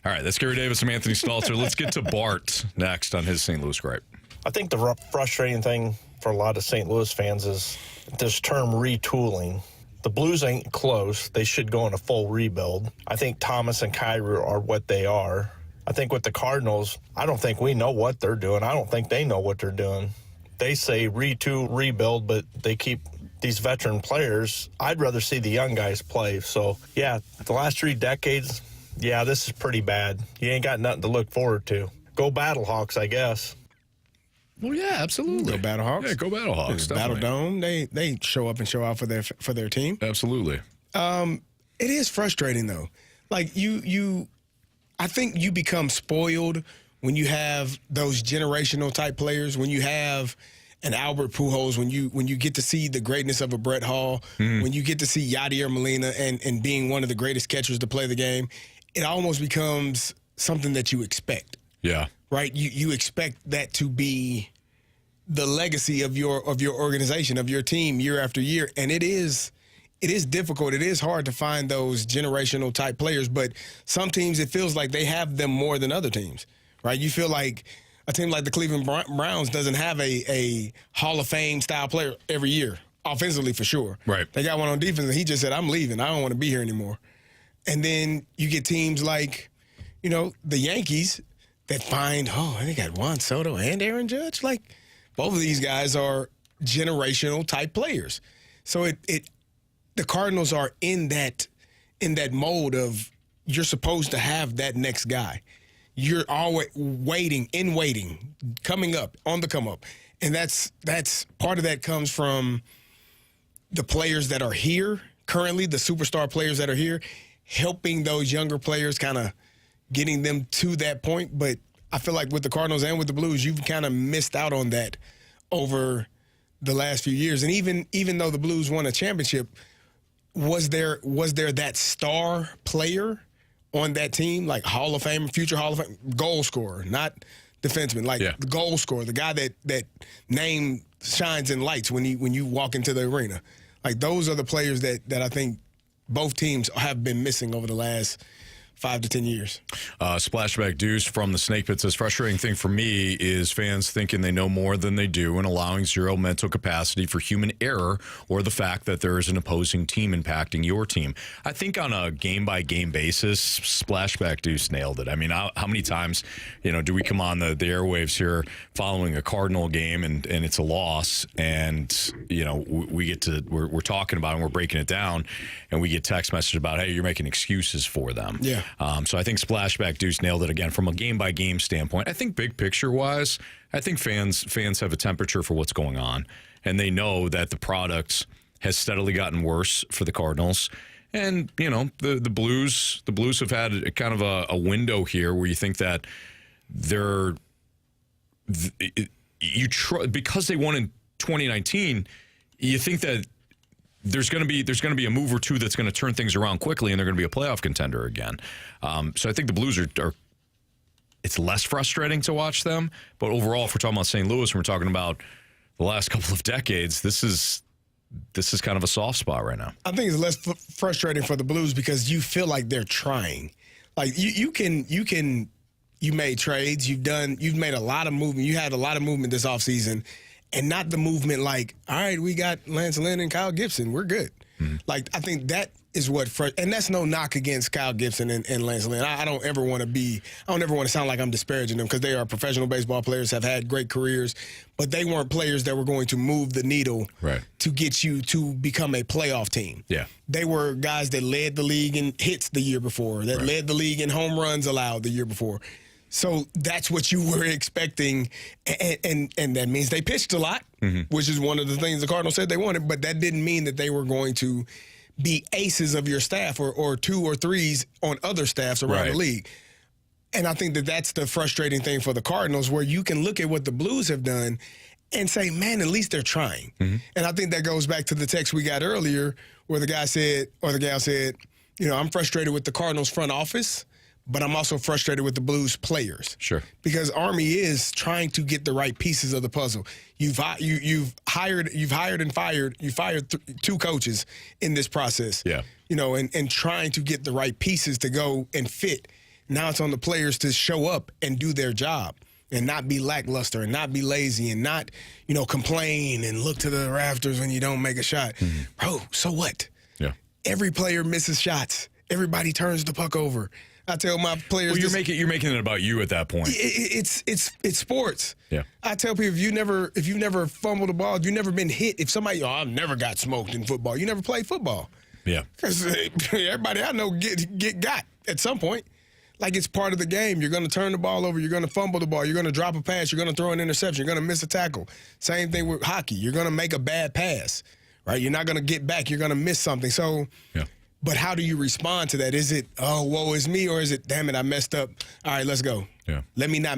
All right. That's Kerry Davis and Anthony Stalter. Let's get to Bart next on his St. Louis gripe. I think the frustrating thing for a lot of St. Louis fans is this term retooling. The Blues ain't close. They should go on a full rebuild. I think Thomas and Carey are what they are. I think with the Cardinals, I don't think we know what they're doing. I don't think they know what they're doing. They say retool, rebuild, but they keep these veteran players. I'd rather see the young guys play. So, yeah, the last 3 decades, yeah, this is pretty bad. You ain't got nothing to look forward to. Go Battlehawks, I guess. Well, yeah, absolutely. Go Battlehawks. Yeah, go Battlehawks. Battle Dome. They show up and show out for their team. Absolutely. It is frustrating though. Like I think you become spoiled when you have those generational type players. When you have an Albert Pujols. When you get to see the greatness of a Brett Hall. When you get to see Yadier Molina and being one of the greatest catchers to play the game, it almost becomes something that you expect. Yeah. Right? You expect that to be the legacy of your organization, of your team year after year. And it is difficult. It is hard to find those generational type players, but some teams it feels like they have them more than other teams. Right? You feel like a team like the Cleveland Browns doesn't have a Hall of Fame style player every year, offensively for sure. Right. They got one on defense and he just said, I'm leaving. I don't want to be here anymore. And then you get teams like, the Yankees that find, they got Juan Soto and Aaron Judge. Like, both of these guys are generational type players. So the Cardinals are in that mode of you're supposed to have that next guy. You're always waiting, coming up, on the come up. And that's part of that comes from the players that are here currently, the superstar players that are here, helping those younger players, kind of getting them to that point. But I feel like with the Cardinals and with the Blues, you've kind of missed out on that over the last few years. And even though the Blues won a championship, was there that star player on that team, like Hall of Fame, future Hall of Fame, goal scorer, not defenseman, like the goal scorer, the guy that name shines in lights when you walk into the arena. Like those are the players that I think both teams have been missing over the last 5 to 10 years. Splashback Deuce from the Snake Pit says, frustrating thing for me is fans thinking they know more than they do and allowing zero mental capacity for human error or the fact that there is an opposing team impacting your team. I think on a game-by-game basis, Splashback Deuce nailed it. I mean, how many times, do we come on the airwaves here following a Cardinal game and it's a loss and, we're talking about it and we're breaking it down and we get text message about, hey, you're making excuses for them. Yeah. So I think Splashback Deuce nailed it again from a game-by-game standpoint. I think big picture-wise, I think fans have a temperature for what's going on, and they know that the product has steadily gotten worse for the Cardinals. And, the Blues have had kind of a window here where you think that because they won in 2019, you think that there's going to be a move or two that's going to turn things around quickly, and they're going to be a playoff contender again. So I think the Blues are it's less frustrating to watch them, but overall, if we're talking about St. Louis, and we're talking about the last couple of decades, this is kind of a soft spot right now. I think it's less frustrating for the Blues because you feel like they're trying. Like you made trades, you've made a lot of movement. You had a lot of movement this offseason. And not the movement like, all right, we got Lance Lynn and Kyle Gibson. We're good. Mm-hmm. Like, I think that is what and that's no knock against Kyle Gibson and Lance Lynn. I don't ever want to sound like I'm disparaging them because they are professional baseball players, have had great careers, but they weren't players that were going to move the needle to get you to become a playoff team. Yeah. They were guys that led the league in hits the year before, that led the league in home runs allowed the year before. So that's what you were expecting, and that means they pitched a lot, which is one of the things the Cardinals said they wanted, but that didn't mean that they were going to be aces of your staff or two or threes on other staffs around the league. And I think that that's the frustrating thing for the Cardinals, where you can look at what the Blues have done and say, man, at least they're trying. And I think that goes back to the text we got earlier where the guy said, or the gal said, I'm frustrated with the Cardinals front office, but I'm also frustrated with the Blues players. Sure. Because Army is trying to get the right pieces of the puzzle. You fired two coaches in this process. Yeah. And trying to get the right pieces to go and fit. Now it's on the players to show up and do their job and not be lackluster and not be lazy and not, complain and look to the rafters when you don't make a shot. Bro, so what? Yeah. Every player misses shots. Everybody turns the puck over. I tell my players, well, you're making it about you at that point. It's sports. Yeah. I tell people if you've never fumbled a ball, if you've never been hit, if somebody, I've never got smoked in football. You never played football. Yeah. Because everybody I know get got at some point. Like it's part of the game. You're going to turn the ball over. You're going to fumble the ball. You're going to drop a pass. You're going to throw an interception. You're going to miss a tackle. Same thing with hockey. You're going to make a bad pass, right? You're not going to get back. You're going to miss something. So. Yeah. But how do you respond to that? Is it, oh, woe is me, or is it, damn it, I messed up. All right, let's go. Yeah. Let me not,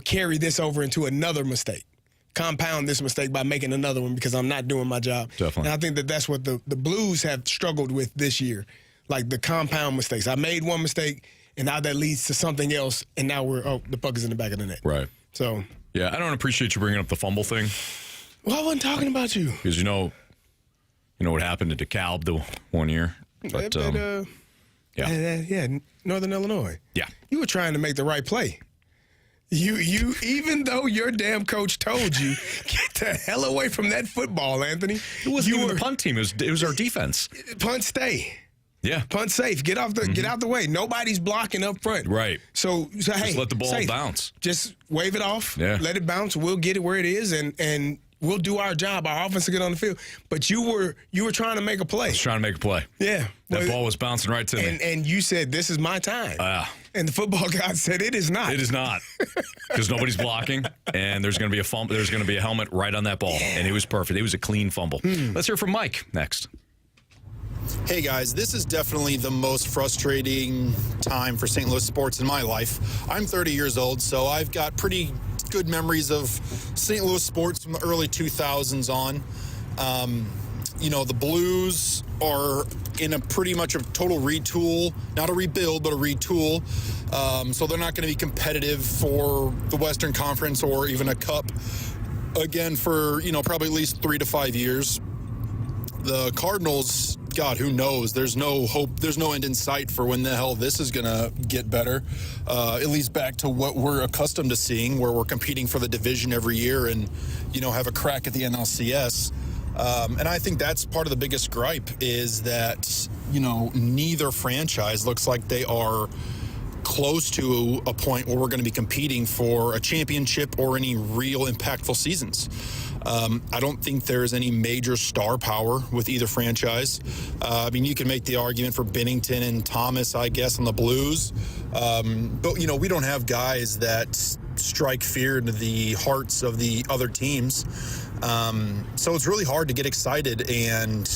carry this over into another mistake. Compound this mistake by making another one because I'm not doing my job. Definitely. And I think that's what the Blues have struggled with this year, like the compound mistakes. I made one mistake, and now that leads to something else, and now the puck is in the back of the net. Right. So. Yeah, I don't appreciate you bringing up the fumble thing. Well, I wasn't talking about you. Because you know what happened to DeKalb the one year? But, Northern Illinois. Yeah. You were trying to make the right play. You even though your damn coach told you, get the hell away from that football, Anthony. It wasn't even the punt team. It was our defense. Punt stay. Yeah. Punt safe. Get out the way. Nobody's blocking up front. Right. So hey, just let the ball bounce. Just wave it off. Yeah. Let it bounce. We'll get it where it is, and we'll do our job. Our offense will get on the field. But you were trying to make a play. I was trying to make a play. Yeah. That ball was bouncing right to me. And you said, this is my time. And the football guy said, it is not. It is not. Because nobody's blocking, and there's going to be a fumble. There's going to be a helmet right on that ball. Yeah. And it was perfect. It was a clean fumble. Let's hear from Mike next. Hey, guys, this is definitely the most frustrating time for St. Louis sports in my life. I'm 30 years old, so I've got pretty good memories of St. Louis sports from the early 2000s on. The Blues are in a pretty much a total retool, not a rebuild, but a retool. So they're not going to be competitive for the Western Conference or even a cup again for, probably at least 3 to 5 years. The Cardinals, God, who knows? There's no hope. There's no end in sight for when the hell this is going to get better, at least back to what we're accustomed to seeing, where we're competing for the division every year and, have a crack at the NLCS. And I think that's part of the biggest gripe is that, neither franchise looks like they are close to a point where we're going to be competing for a championship or any real impactful seasons. I don't think there's any major star power with either franchise. You can make the argument for Bennington and Thomas, I guess, on the Blues. But, we don't have guys that strike fear into the hearts of the other teams. So it's really hard to get excited and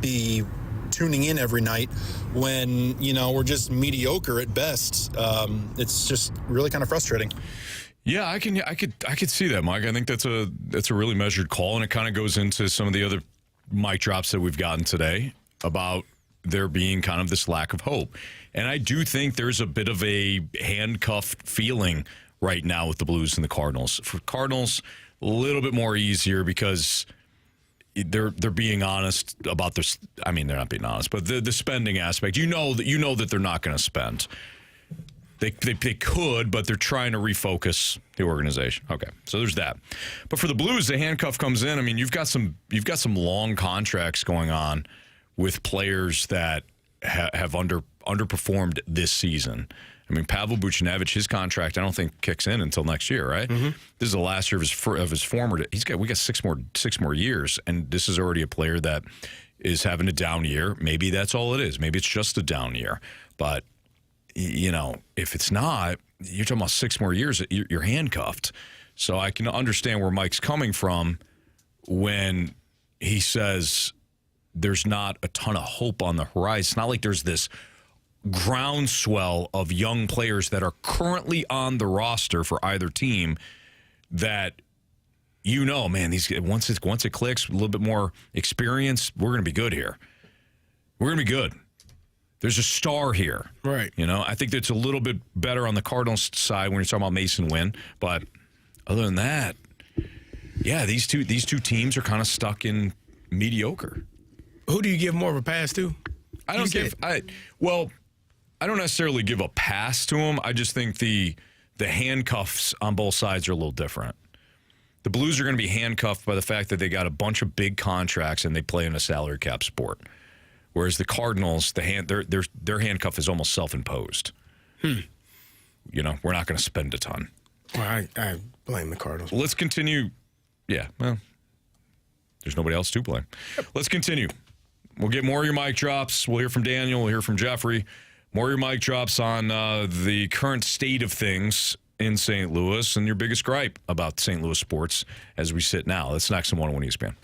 be tuning in every night when, we're just mediocre at best. It's just really kind of frustrating. Yeah, I could see that, Mike. I think that's a really measured call, and it kind of goes into some of the other mic drops that we've gotten today about there being kind of this lack of hope. And I do think there's a bit of a handcuffed feeling right now with the Blues and the Cardinals. For Cardinals, a little bit more easier because they're being honest about their. I mean, they're not being honest, but the spending aspect. You know that they're not going to spend. They could, but they're trying to refocus the organization. Okay, so there's that. But for the Blues, the handcuff comes in. I mean, you've got some long contracts going on with players that have underperformed this season. I mean, Pavel Buchnevich, his contract, I don't think kicks in until next year, right? Mm-hmm. This is the last year of his former. We got six more years, and this is already a player that is having a down year. Maybe that's all it is. Maybe it's just a down year, but. If it's not, you're talking about 6 more years, you're handcuffed. So I can understand where Mike's coming from when he says there's not a ton of hope on the horizon. It's not like there's this groundswell of young players that are currently on the roster for either team that man, these once it clicks, a little bit more experience, we're going to be good here. We're going to be good. There's a star here. Right. I think that's a little bit better on the Cardinals side when you're talking about Mason Wynn. But other than that, yeah, these two teams are kind of stuck in mediocre. Who do you give more of a pass to? I don't necessarily give a pass to them. I just think the handcuffs on both sides are a little different. The Blues are going to be handcuffed by the fact that they got a bunch of big contracts and they play in a salary cap sport. Whereas the Cardinals, their handcuff is almost self-imposed. We're not going to spend a ton. Well, I blame the Cardinals. Let's continue. Yeah, well, there's nobody else to blame. Let's continue. We'll get more of your mic drops. We'll hear from Daniel. We'll hear from Jeffrey. More of your mic drops on the current state of things in St. Louis and your biggest gripe about St. Louis sports as we sit now. That's next on 101 ESPN.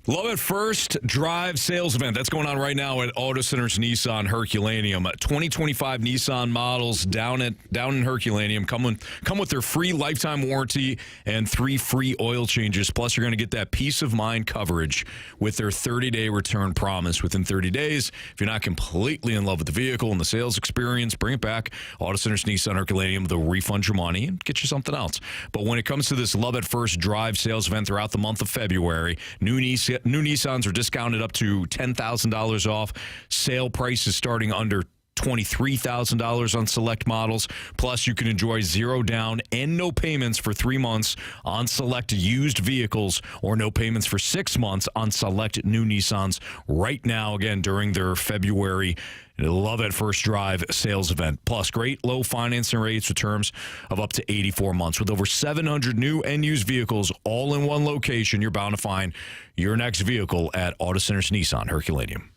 Love at First Drive sales event. That's going on right now at Auto Centers Nissan Herculaneum. 2025 Nissan models down in Herculaneum come with their free lifetime warranty and 3 free oil changes. Plus, you're going to get that peace of mind coverage with their 30-day return promise within 30 days. If you're not completely in love with the vehicle and the sales experience, bring it back. Auto Centers Nissan Herculaneum, they'll refund your money and get you something else. But when it comes to this Love at First Drive sales event throughout the month of February, new Nissans are discounted up to $10,000 off. Sale prices starting under $23,000 on select models. Plus, you can enjoy 0 down and no payments for 3 months on select used vehicles or no payments for 6 months on select new Nissans right now, again, during their February Love at First Drive sales event. Plus, great low financing rates with terms of up to 84 months. With over 700 new and used vehicles all in one location, you're bound to find your next vehicle at Auto Centers Nissan Herculaneum.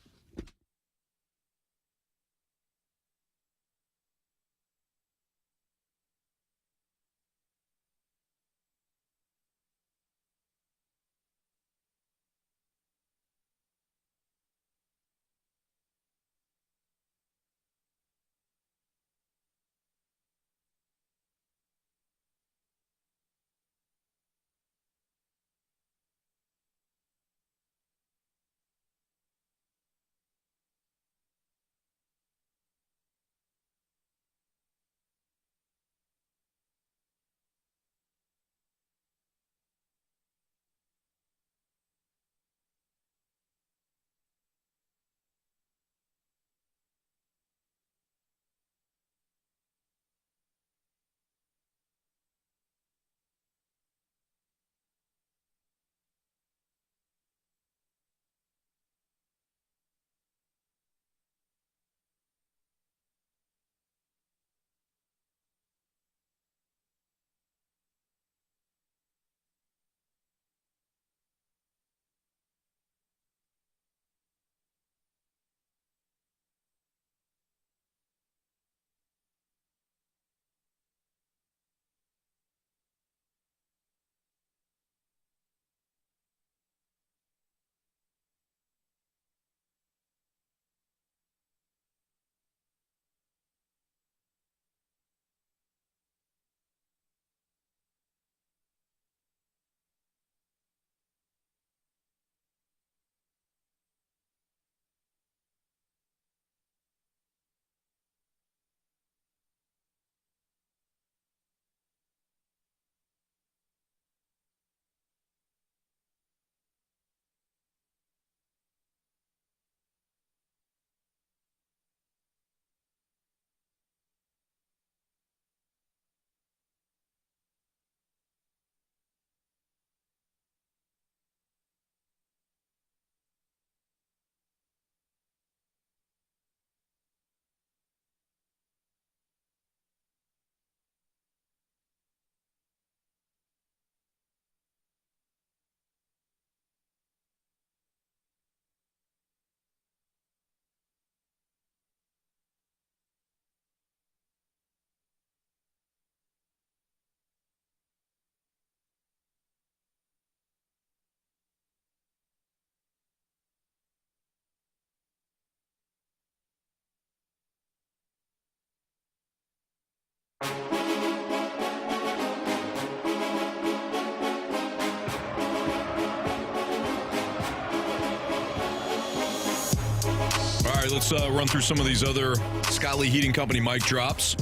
right, let's run through some of these other Scott Lee Heating Company mic drops.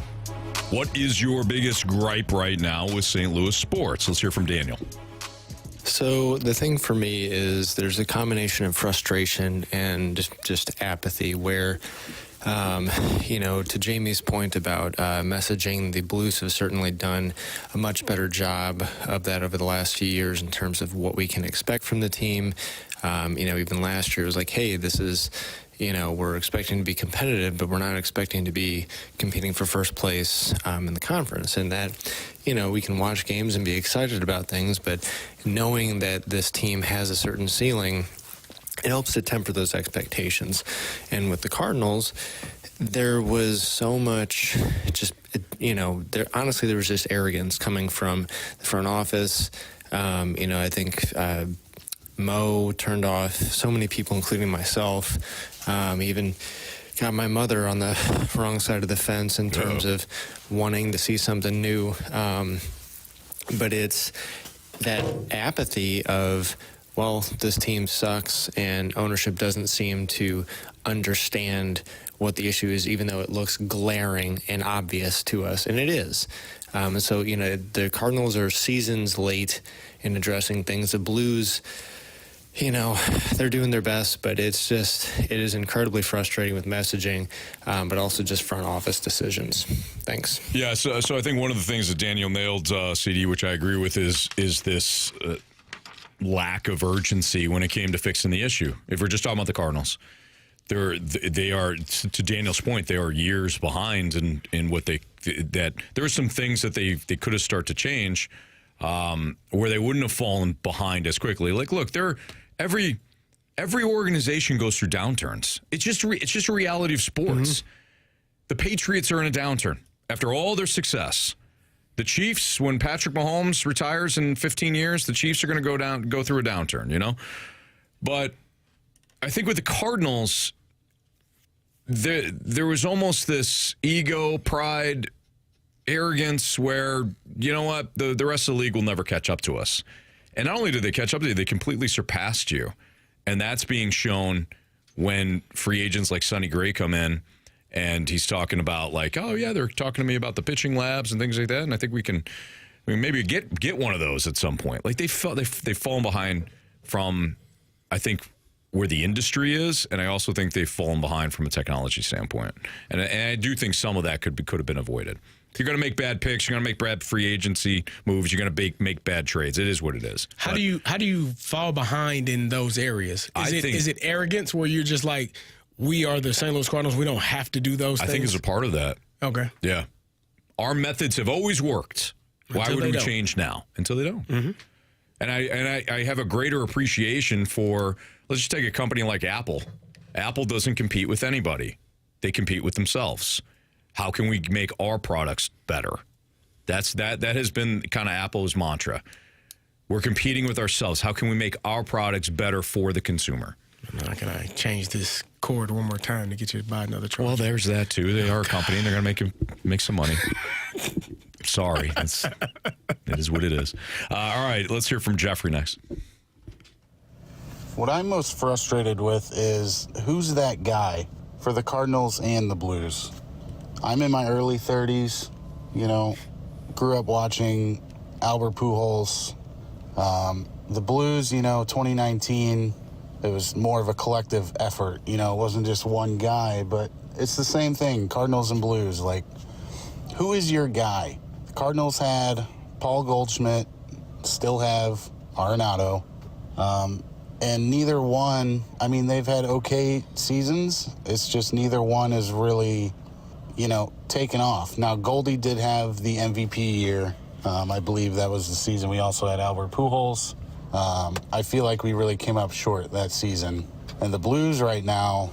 What is your biggest gripe right now with St. Louis sports? Let's hear from Daniel. So the thing for me is there's a combination of frustration and just apathy where, to Jamie's point about messaging, the Blues have certainly done a much better job of that over the last few years in terms of what we can expect from the team. Even last year it was like, hey, this is, we're expecting to be competitive, but we're not expecting to be competing for first place in the conference. And that, we can watch games and be excited about things, but knowing that this team has a certain ceiling, it helps to temper those expectations. And with the Cardinals, there was so much there was just arrogance coming from the front office. I think Mo turned off so many people, including myself. Even got my mother on the wrong side of the fence in terms of wanting to see something new. But it's that apathy of, well, this team sucks and ownership doesn't seem to understand what the issue is, even though it looks glaring and obvious to us, and it is. And so, the Cardinals are seasons late in addressing things. The Blues, they're doing their best, but it is incredibly frustrating with messaging, but also just front office decisions. Thanks. Yeah, so I think one of the things that Daniel nailed, CD, which I agree with, is this lack of urgency when it came to fixing the issue. If we're just talking about the Cardinals, they are, to Daniel's point, they are years behind in what that there are some things that they could have started to change where they wouldn't have fallen behind as quickly. Like, look, every organization goes through downturns. It's just a reality of sports. Mm-hmm. The Patriots are in a downturn after all their success. The Chiefs, when Patrick Mahomes retires in 15 years, the Chiefs are going to go through a downturn, But I think with the Cardinals, there was almost this ego, pride, arrogance where, you know what, the rest of the league will never catch up to us. And not only did they catch up to you, they completely surpassed you. And that's being shown when free agents like Sonny Gray come in and he's talking about like, oh, yeah, they're talking to me about the pitching labs and things like that. And I think we can maybe get one of those at some point. Like they've fallen behind from, I think, where the industry is, and I also think they've fallen behind from a technology standpoint. And I do think some of that could have been avoided. If you're going to make bad picks, you're going to make bad free agency moves, you're going to make bad trades. It is what it is. How do you fall behind in those areas? Is it arrogance where you're just like, we are the St. Louis Cardinals, we don't have to do those things? I think it's a part of that. Okay. Yeah. Our methods have always worked. Why would we change now? Until they don't. Mm-hmm. And I have a greater appreciation for, let's just take a company like Apple. Apple doesn't compete with anybody. They compete with themselves. How can we make our products better? That has been kind of Apple's mantra. We're competing with ourselves. How can we make our products better for the consumer? Now, can I change this cord one more time to get you to buy another truck? Well, there's that too. They are a company and they're going to make some money. Sorry. It is what it is. All right, let's hear from Jeffrey next. What I'm most frustrated with is who's that guy for the Cardinals and the Blues. I'm in my early 30s, grew up watching Albert Pujols. The Blues, 2019, it was more of a collective effort. It wasn't just one guy, but it's the same thing, Cardinals and Blues. Like, who is your guy? The Cardinals had Paul Goldschmidt, still have Arenado. And neither one, they've had okay seasons. It's just neither one is really, taken off. Now, Goldie did have the MVP year. I believe that was the season we also had Albert Pujols. I feel like we really came up short that season. And the Blues right now,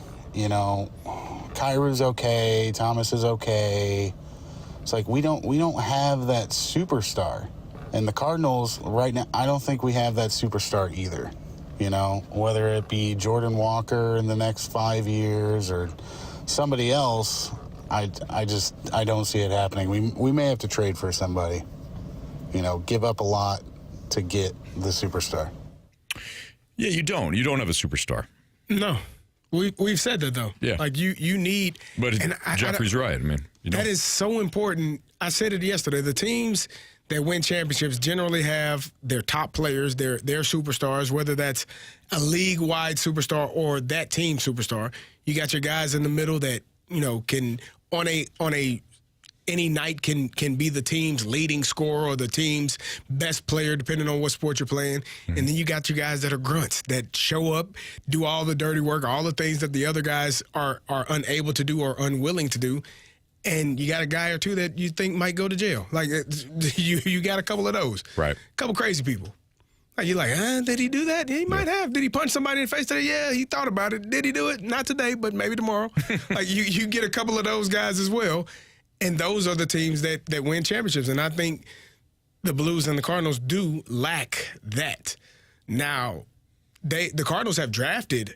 Kyrie's okay, Thomas is okay. It's like we don't have that superstar. And the Cardinals right now, I don't think we have that superstar either. Whether it be Jordan Walker in the next 5 years or somebody else, I don't see it happening. We may have to trade for somebody, give up a lot to get the superstar. Yeah, you don't have a superstar. No. We've said that, though. Yeah. Like, you need. But Jeffrey's right. I mean, that is so important. I said it yesterday. The teams that win championships generally have their top players, their superstars, whether that's a league-wide superstar or that team superstar. You got your guys in the middle that, can on any night can be the team's leading scorer or the team's best player, depending on what sport you're playing. Mm-hmm. And then you got your guys that are grunts that show up, do all the dirty work, all the things that the other guys are unable to do or unwilling to do. And you got a guy or two that you think might go to jail. Like, you got a couple of those. Right. A couple crazy people. Like, you're like, did he do that? He might have. Did he punch somebody in the face today? Yeah, he thought about it. Did he do it? Not today, but maybe tomorrow. Like, you get a couple of those guys as well. And those are the teams that win championships. And I think the Blues and the Cardinals do lack that. Now, the Cardinals have drafted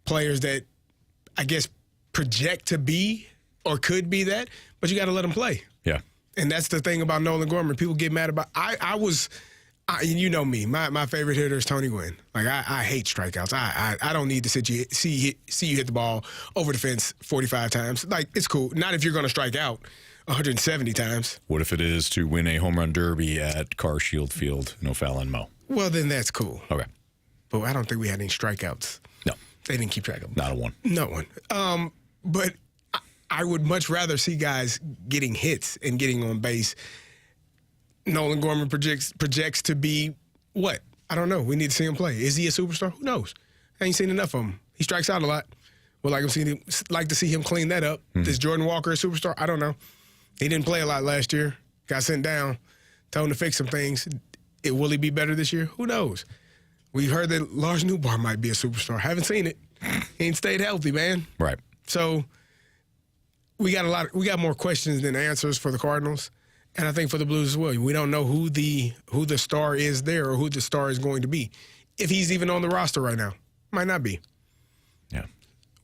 players that, I guess, project to be or could be that, but you got to let them play. Yeah. And that's the thing about Nolan Gorman. People get mad about. You know me. My favorite hitter is Tony Gwynn. Like, I hate strikeouts. I don't need to see you hit the ball over the fence 45 times. Like, it's cool. Not if you're going to strike out 170 times. What if it is to win a home run derby at Carr Shield Field, no foul on Mo? Well, then that's cool. Okay. But I don't think we had any strikeouts. No. They didn't keep track of them. Not a one. Not one. But I would much rather see guys getting hits and getting on base. Nolan Gorman projects to be what? I don't know. We need to see him play. Is he a superstar? Who knows? I ain't seen enough of him. He strikes out a lot. Would like to see him clean that up. Mm-hmm. Is Jordan Walker a superstar? I don't know. He didn't play a lot last year. Got sent down. Told him to fix some things. Will he be better this year? Who knows? We heard that Lars Newbar might be a superstar. Haven't seen it. He ain't stayed healthy, man. Right. So we got more questions than answers for the Cardinals. And I think for the Blues as well. We don't know who the star is there or who the star is going to be. If he's even on the roster right now. Might not be. Yeah.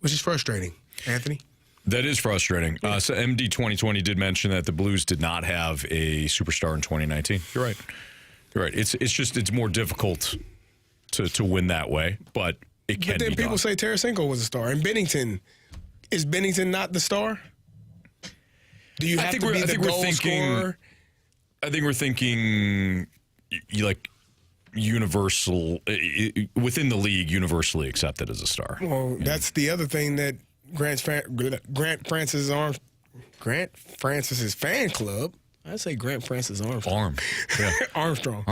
Which is frustrating. Anthony? That is frustrating. So MD 2020 did mention that the Blues did not have a superstar in 2019. You're right. It's more difficult to win that way, but it can be done. But then people say Tarasenko was a star. And Bennington, is Bennington not the star? Do you have to be the goal scorer? I think we're thinking universal, within the league, universally accepted as a star. Well, that's the other thing that Grant Francis's fan club. I say Grant Francis Armstrong. Armstrong.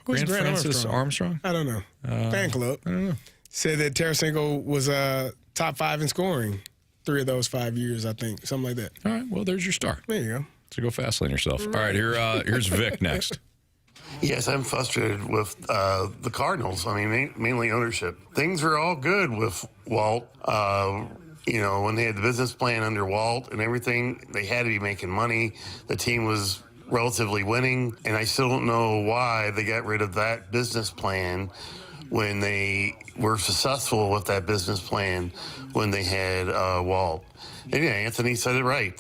Who's Grant Francis Armstrong? I don't know. Fan club. I don't know. Said that Tarasenko was top 5 in scoring 3 of those 5 years, I think. Something like that. All right. Well, there's your star. There you go. So go fast lane yourself. All right. Here's Vic next. Yes, I'm frustrated with the Cardinals. I mean, mainly ownership. Things were all good with Walt. When they had the business plan under Walt and everything, they had to be making money. The team was relatively winning, and I still don't know why they got rid of that business plan when they were successful with that business plan when they had Walt. And yeah, Anthony said it right.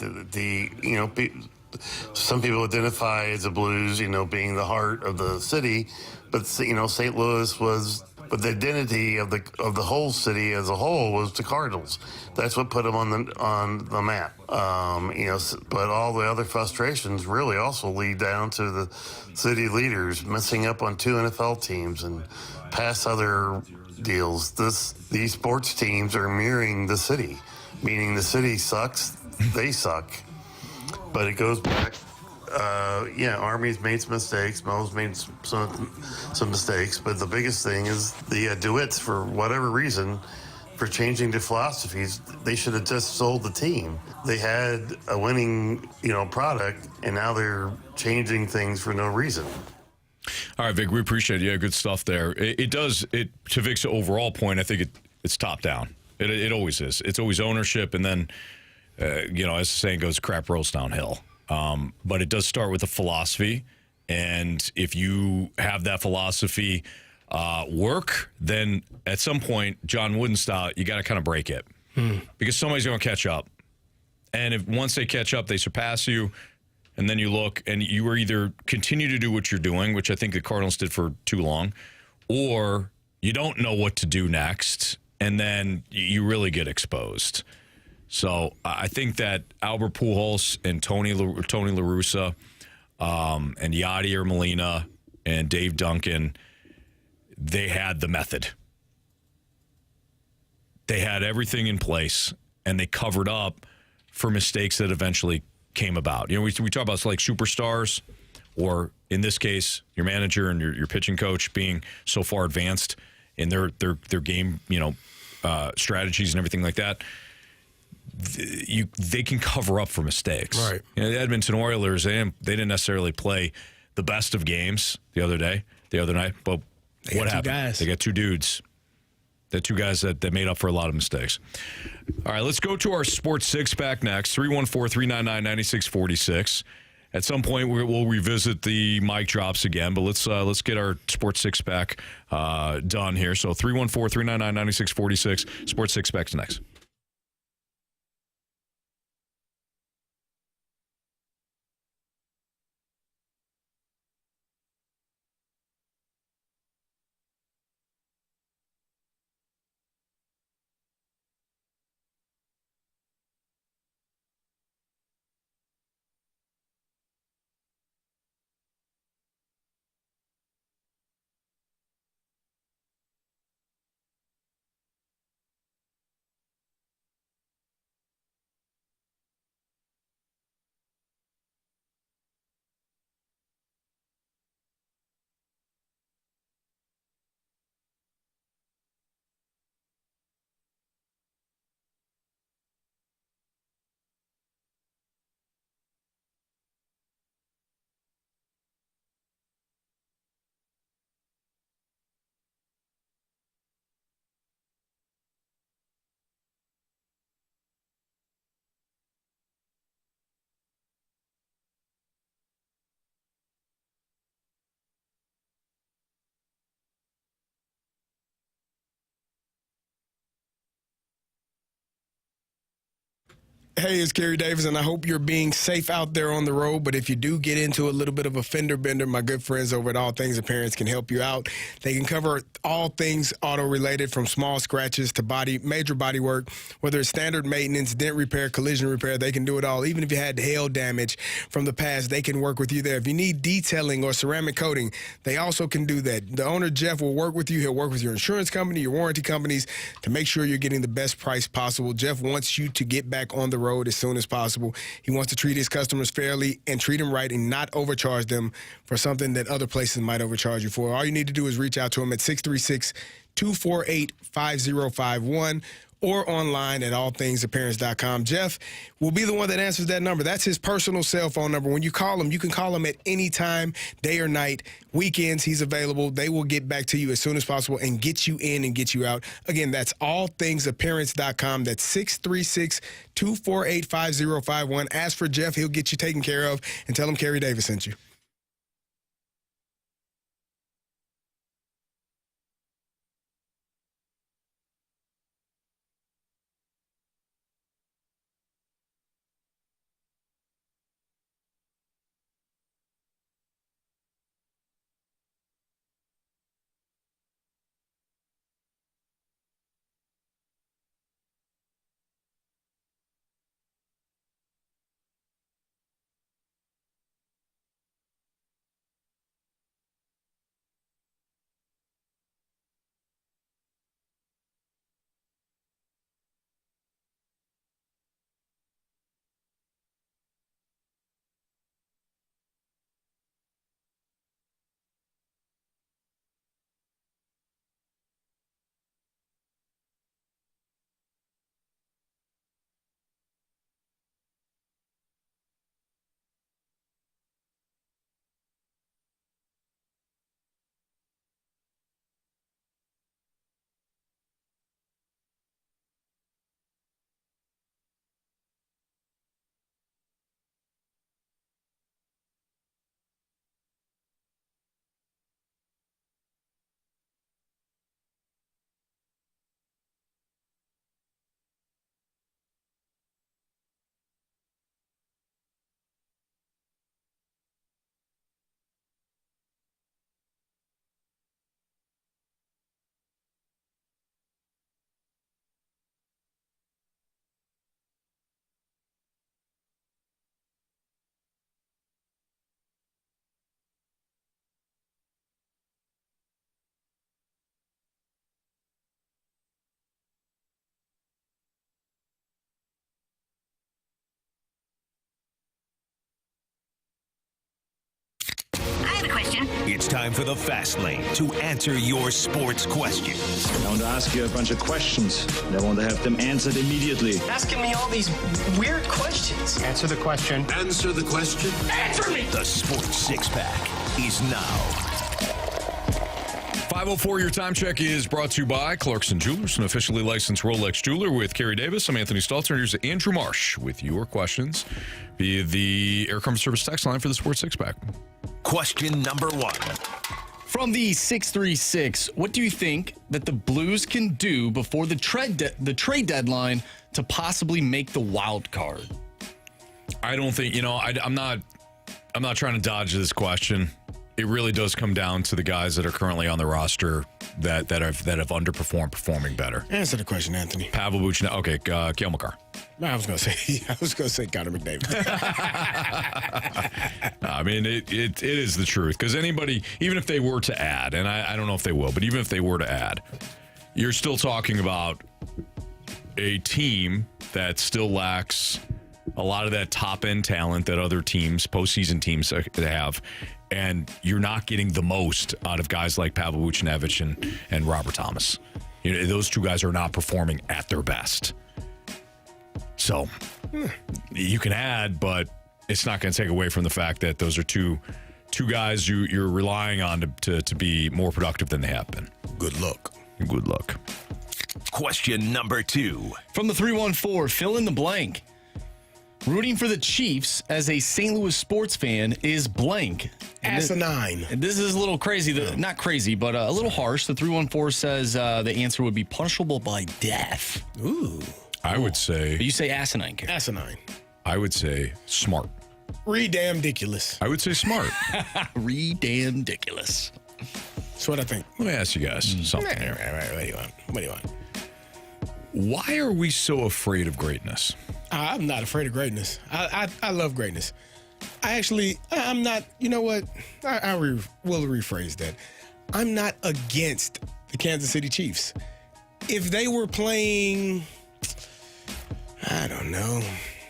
Some people identify as the Blues, being the heart of the city, but St. Louis was. But the identity of the whole city as a whole was the Cardinals. That's what put them on the map. But all the other frustrations really also lead down to the city leaders messing up on 2 NFL teams and past other deals. These sports teams are mirroring the city, meaning the city sucks, they suck. But it goes back. Army's made some mistakes. Mo's made some mistakes. But the biggest thing is the DeWitts, for whatever reason, for changing their philosophies, they should have just sold the team. They had a winning, product, and now they're changing things for no reason. All right, Vic, we appreciate it. Yeah, good stuff there. It does, to Vic's overall point, I think it's top down. It always is. It's always ownership, and then, as the saying goes, crap rolls downhill. But it does start with a philosophy, and if you have that philosophy work, then at some point, John Wooden style, you got to kind of break it because somebody's going to catch up. And if once they catch up, they surpass you, and then you look, and you are either continue to do what you're doing, which I think the Cardinals did for too long, or you don't know what to do next, and then you really get exposed. So I think that Albert Pujols and Tony La Russa and Yadier Molina and Dave Duncan, they had the method. They had everything in place, and they covered up for mistakes that eventually came about. You know, we talk about like superstars, or in this case, your manager and your pitching coach being so far advanced in their game, strategies and everything like that. They can cover up for mistakes. Right. You know, the Edmonton Oilers, they didn't necessarily play the best of games the other night, but what happened? They got two dudes. The two guys that made up for a lot of mistakes. All right, let's go to our Sports Six-Pack next, 314-399-9646. At some point, we'll revisit the mic drops again, but let's get our Sports Six-Pack done here. So 314-399-9646, Sports Six-Pack's next. Hey, it's Kerry Davis, and I hope you're being safe out there on the road. But if you do get into a little bit of a fender bender, my good friends over at All Things Appearance can help you out. They can cover all things auto-related, from small scratches to major body work, whether it's standard maintenance, dent repair, collision repair. They can do it all. Even if you had hail damage from the past, they can work with you there. If you need detailing or ceramic coating, they also can do that. The owner, Jeff, will work with you. He'll work with your insurance company, your warranty companies, to make sure you're getting the best price possible. Jeff wants you to get back on the road as soon as possible. He wants to treat his customers fairly and treat them right and not overcharge them for something that other places might overcharge you for. All you need to do is reach out to him at 636-248-5051 or online at allthingsappearance.com. Jeff will be the one that answers that number. That's his personal cell phone number. When you call him, you can call him at any time, day or night. Weekends, he's available. They will get back to you as soon as possible and get you in and get you out. Again, that's allthingsappearance.com. That's 636-248-5051. Ask for Jeff. He'll get you taken care of, and tell him Kerry Davis sent you. time for the Fast Lane to answer your sports questions. I want to ask you a bunch of questions, and I want to have them answered immediately. Asking me all these weird questions. Answer the question. Answer the question. Answer me! The Sports Six-Pack is now. 5:04, your time check is brought to you by Clarkson Jewelers, an officially licensed Rolex jeweler with Kerry Davis. I'm Anthony Stalter. Here's Andrew Marsh with your questions via the Air Comfort Service text line for the Sports Six-Pack. Question number 1. From the 636, what do you think that the Blues can do before the trade deadline to possibly make the wild card? I don't think, I'm not trying to dodge this question. It really does come down to the guys that are currently on the roster that have underperformed, performing better. Answer the question, Anthony. Pavel Buchnevich. Okay, Cale Makar. No, I was gonna say Connor McDavid. I mean, it is the truth, because anybody, even if they were to add, and I don't know if they will, but even if they were to add, you're still talking about a team that still lacks a lot of that top end talent that other teams, postseason teams, have. And you're not getting the most out of guys like Pavel Buchnevich and Robert Thomas. Those two guys are not performing at their best. So you can add, but it's not going to take away from the fact that those are two guys you're relying on to be more productive than they have been. Good luck. Good luck. Question number 2. From the 314, fill in the blank. Rooting for the Chiefs as a St. Louis sports fan is blank. Asinine. This is a little crazy. Not crazy, but a little harsh. The 314 says the answer would be punishable by death. Ooh. I would say... But you say asinine, Kerry. Asinine. I would say smart. Re-damn-diculous. I would say smart. Re-damn-diculous. That's what I think. Let me ask you guys something here. Right. What do you want? Why are we so afraid of greatness? I'm not afraid of greatness. I love greatness. I'm not, you know what? I will rephrase that. I'm not against the Kansas City Chiefs. If they were playing, I don't know,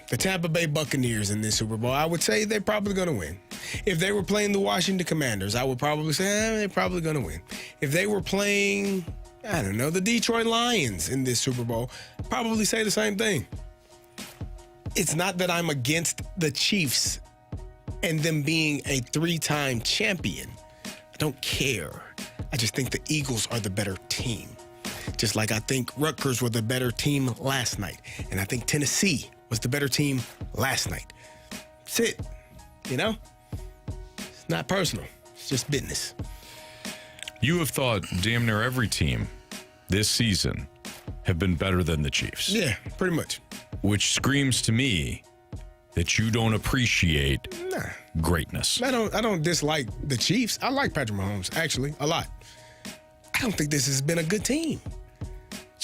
the Tampa Bay Buccaneers in this Super Bowl, I would say they're probably going to win. If they were playing the Washington Commanders, I would probably say they're probably going to win. If they were playing, I don't know, the Detroit Lions in this Super Bowl, I'd probably say the same thing. It's not that I'm against the Chiefs and them being a 3-time champion. I don't care. I just think the Eagles are the better team. Just like I think Rutgers were the better team last night. And I think Tennessee was the better team last night. That's it. It's not personal. It's just business. You have thought damn near every team this season have been better than the Chiefs. Yeah, pretty much. Which screams to me that you don't appreciate greatness. I don't dislike the Chiefs. I like Patrick Mahomes, actually, a lot. I don't think this has been a good team.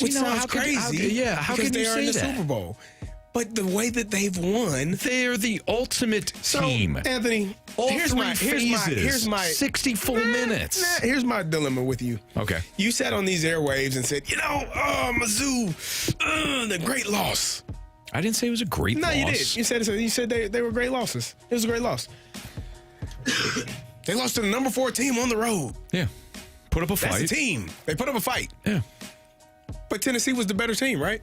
Which sounds crazy. How can they you are say in the that? Super Bowl. But the way that they've won, they're the ultimate team. Anthony, here's my 64 minutes. Here's my dilemma with you. Okay. You sat on these airwaves and said, Mizzou, the great loss. I didn't say it was a great loss. No, you did. You said they were great losses. It was a great loss. They lost to the number 4 team on the road. Yeah. Put up a fight. That's a team. They put up a fight. Yeah. But Tennessee was the better team, right?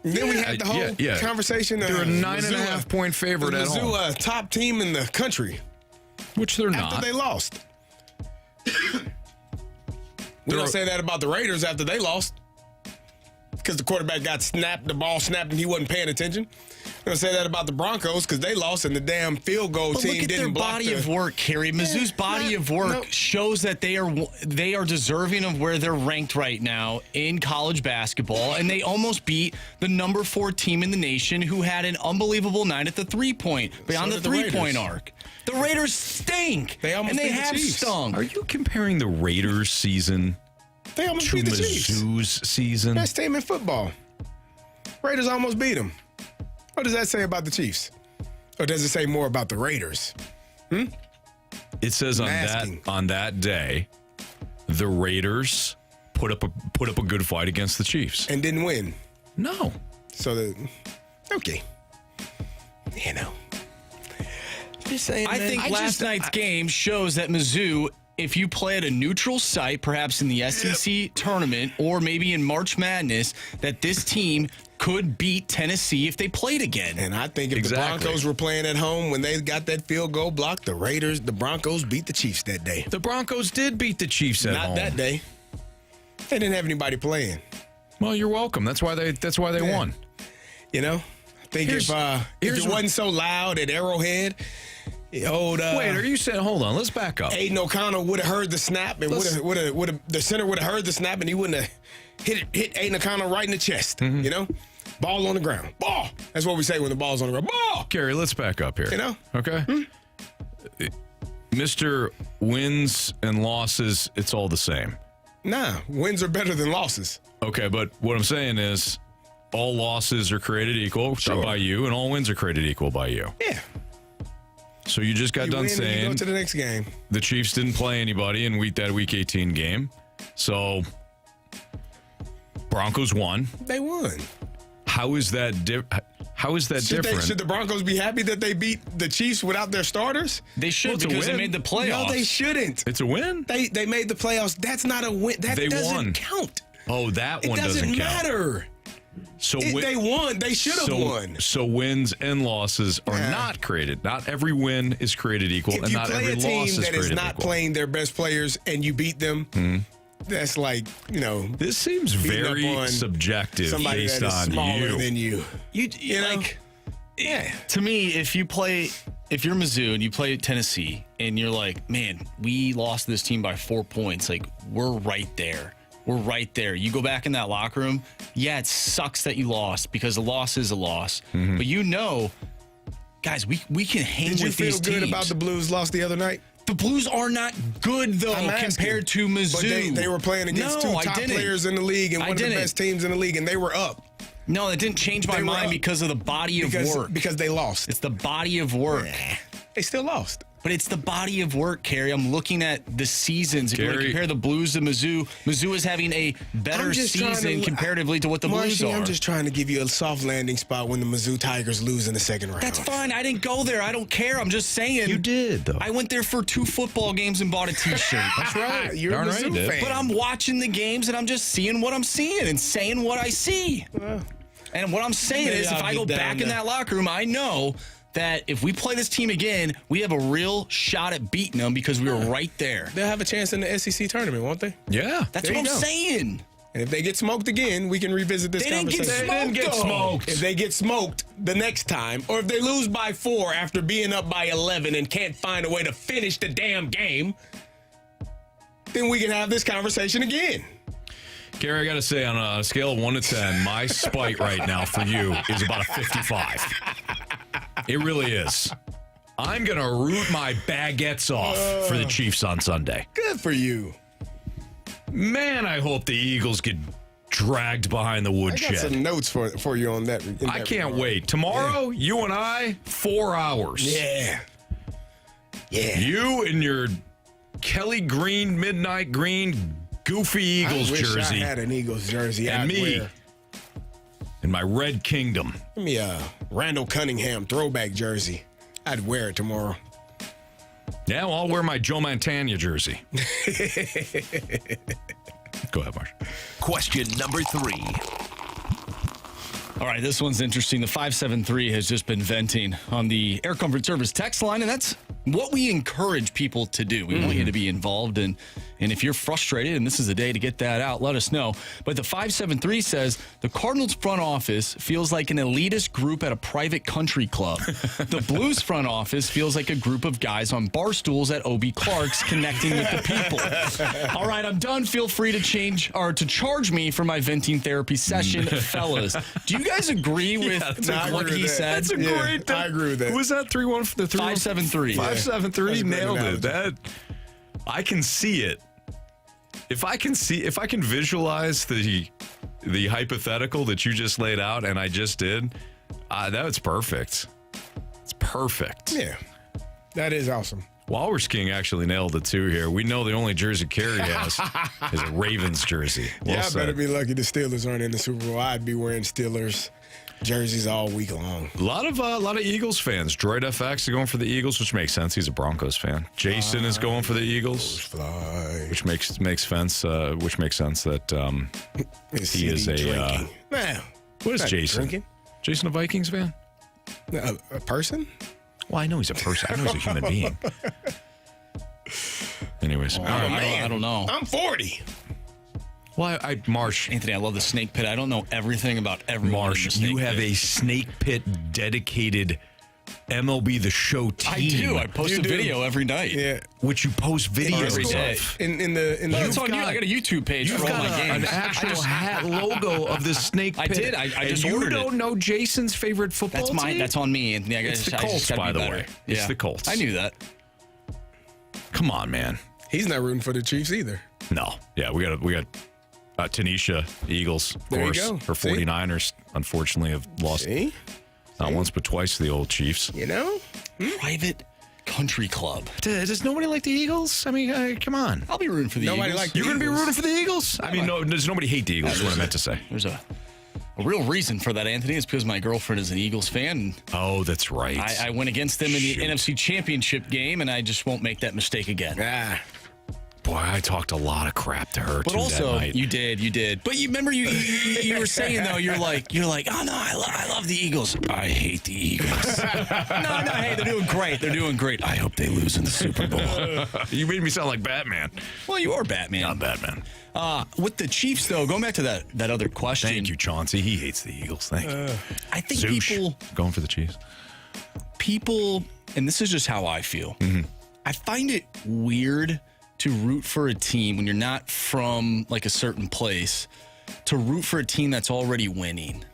And then we had the whole conversation. They're a 9.5 point favorite at home. Mizzou, top team in the country. Which they're not. After they lost. We don't say that about the Raiders after they lost. Because the quarterback got snapped, the ball snapped, and he wasn't paying attention. We don't say that about the Broncos because they lost and the damn field goal but team look at didn't their block body of work, Kerry. Mizzou's body of work shows that they are deserving of where they're ranked right now in college basketball, and they almost beat the number 4 team in the nation who had an unbelievable night at the 3-point, beyond the 3-point arc. The Raiders stink, and they have stung. Are you comparing the Raiders season They almost to beat the Chiefs. Mizzou's season? Best team in football. Raiders almost beat them. What does that say about the Chiefs? Or does it say more about the Raiders? It says on that day, the Raiders put up a good fight against the Chiefs and didn't win. No. So okay. Just saying. I think last night's game shows that Mizzou if you play at a neutral site, perhaps in the SEC tournament or maybe in March Madness, that this team could beat Tennessee if they played again. And I think if the Broncos were playing at home when they got that field goal blocked, the Broncos beat the Chiefs that day. The Broncos did beat the Chiefs at home. Not that day. They didn't have anybody playing. Well, you're welcome. That's why they won. You know, I think if it wasn't so loud at Arrowhead, wait, are you saying? Hold on, let's back up. Aiden O'Connell would have heard the snap, and the center would have heard the snap, and he wouldn't have hit Aiden O'Connell right in the chest. Mm-hmm. You know, ball on the ground, ball. That's what we say when the ball's on the ground. Ball. Kerry, let's back up here. You know, okay. Mr. Wins and losses, it's all the same. Nah, wins are better than losses. Okay, but what I'm saying is all losses are created equal by you, and all wins are created equal by you. Yeah. So you just got done saying you go to the next game. The Chiefs didn't play anybody in that Week 18 game. So Broncos won. They won. How is that different? Should the Broncos be happy that they beat the Chiefs without their starters? They should, because they made the playoffs. No, they shouldn't. It's a win? They made the playoffs. That's not a win. That doesn't count. Oh, that one doesn't count. It doesn't matter. So they won. They should have won. So wins and losses are not created. Not every win is created equal, and not every loss is created equal. If you play a team that is not playing their best players and you beat them, that's like, This seems very subjective based on smaller than you. You know? To me, if you're Mizzou and you play Tennessee and you're like, man, we lost this team by 4 points, like, we're right there. We're right there. You go back in that locker room. Yeah, it sucks that you lost because a loss is a loss. Mm-hmm. But guys, we can hang with these teams. Did you feel good about the Blues lost the other night? The Blues are not good, though, compared to Mizzou. But they were playing against two top players in the league and one of the best teams in the league, and they were up. No, that didn't change my mind because of the body of work. Because they lost. It's the body of work. They still lost. But it's the body of work, Carey. I'm looking at the seasons. If you want to compare the Blues to Mizzou, Mizzou is having a better season comparatively to what the Blues are. I'm just trying to give you a soft landing spot when the Mizzou Tigers lose in the second round. That's fine. I didn't go there. I don't care. I'm just saying. You did, though. I went there for 2 football games and bought a T-shirt. That's right. You're a Mizzou fan. But I'm watching the games and I'm just seeing what I'm seeing and saying what I see. And what I'm saying is if I go back in that locker room, I know that if we play this team again, we have a real shot at beating them because we were right there. They'll have a chance in the SEC tournament, won't they? Yeah. That's what I'm saying. And if they get smoked again, we can revisit this conversation. They didn't get smoked. If they get smoked the next time, or if they lose by 4 after being up by 11 and can't find a way to finish the damn game, then we can have this conversation again. Gary, I got to say, on a scale of 1 to 10, my spite right now for you is about a 55. It really is. I'm going to root my baguettes off for the Chiefs on Sunday. Good for you. Man, I hope the Eagles get dragged behind the woodshed. I got some notes for you on that. I can't wait. Tomorrow, you and I, 4 hours. Yeah. You and your Kelly Green, Midnight Green, goofy Eagles jersey. I had an Eagles jersey. And me. In my Red Kingdom. Give me a Randall Cunningham throwback jersey. I'd wear it tomorrow. Yeah, well, I'll wear my Joe Montana jersey. Go ahead, Marsh. Question number 3. All right, this one's interesting. The 573 has just been venting on the Air Comfort Service text line, and that's what we encourage people to do. We want you to be involved, and if you're frustrated and this is a day to get that out, let us know. But the 573 says, the Cardinals front office feels like an elitist group at a private country club. The Blues front office feels like a group of guys on bar stools at O.B. Clark's connecting with the people. All right, I'm done. Feel free to charge me for my venting therapy session, fellas. Do you guys agree with what he said? That's a great. I agree with that. Who was that? 573. 573 nailed it. That I can see it. If I can visualize the hypothetical that you just laid out, and I just did, that's perfect. It's perfect. Yeah, that is awesome. Walrus King actually nailed it too here. We know the only jersey Carey has is a Ravens jersey. I better be lucky the Steelers aren't in the Super Bowl. I'd be wearing Steelers jerseys all week long. A lot of Eagles fans. Droid FX are going for the Eagles, which makes sense. He's a Broncos fan. Jason is going for the Eagles, which makes sense. Which makes sense that he is a. What is Jason? Drinking? Jason a Vikings fan? A person? Well, I know he's a person. I know he's a human being. Anyways, I don't know. I'm 40. Well, Marsh. Anthony, I love the snake pit. I don't know everything about everyone. Marsh, you have a snake pit dedicated MLB The Show team. I do. I post a video every night. Yeah. Which you post videos every day. of. I got a YouTube page for all my games. An actual hat logo of the snake pit. I did. I just and ordered you don't know Jason's favorite football team? That's on me. Anthony. It's the Colts, by the way. It's the Colts. I knew that. Come on, man. He's not rooting for the Chiefs either. No. Yeah, we got Tanisha, Eagles, of There you course. go. Her 49ers, unfortunately, have lost not once but twice to the old Chiefs. You know? Private country club. Does nobody like the Eagles? I mean, come on. I'll be rooting for the Nobody Eagles. likes the You're going to be Eagles. rooting for the Eagles? I mean, no, does nobody hate the Eagles, is what I meant to say. There's a real reason for that, Anthony. It's because my girlfriend is an Eagles fan. Oh, that's right. I went against them in the NFC Championship game, and I just won't make that mistake again. Boy, I talked a lot of crap to her, But too, also, that night. you did. But you remember you were saying though, you're like, oh no, I love the Eagles. I hate the Eagles. no, hey, they're doing great. They're doing great. I hope they lose in the Super Bowl. You made me sound like Batman. Well, you are Batman. Not Batman. With the Chiefs, though, going back to that other question. Thank you, Chauncey. He hates the Eagles. Thank you. I think Zoosh. people Going for the Chiefs. And this is just how I feel. I find it weird to root for a team when you're not from like a certain place, to root for a team that's already winning.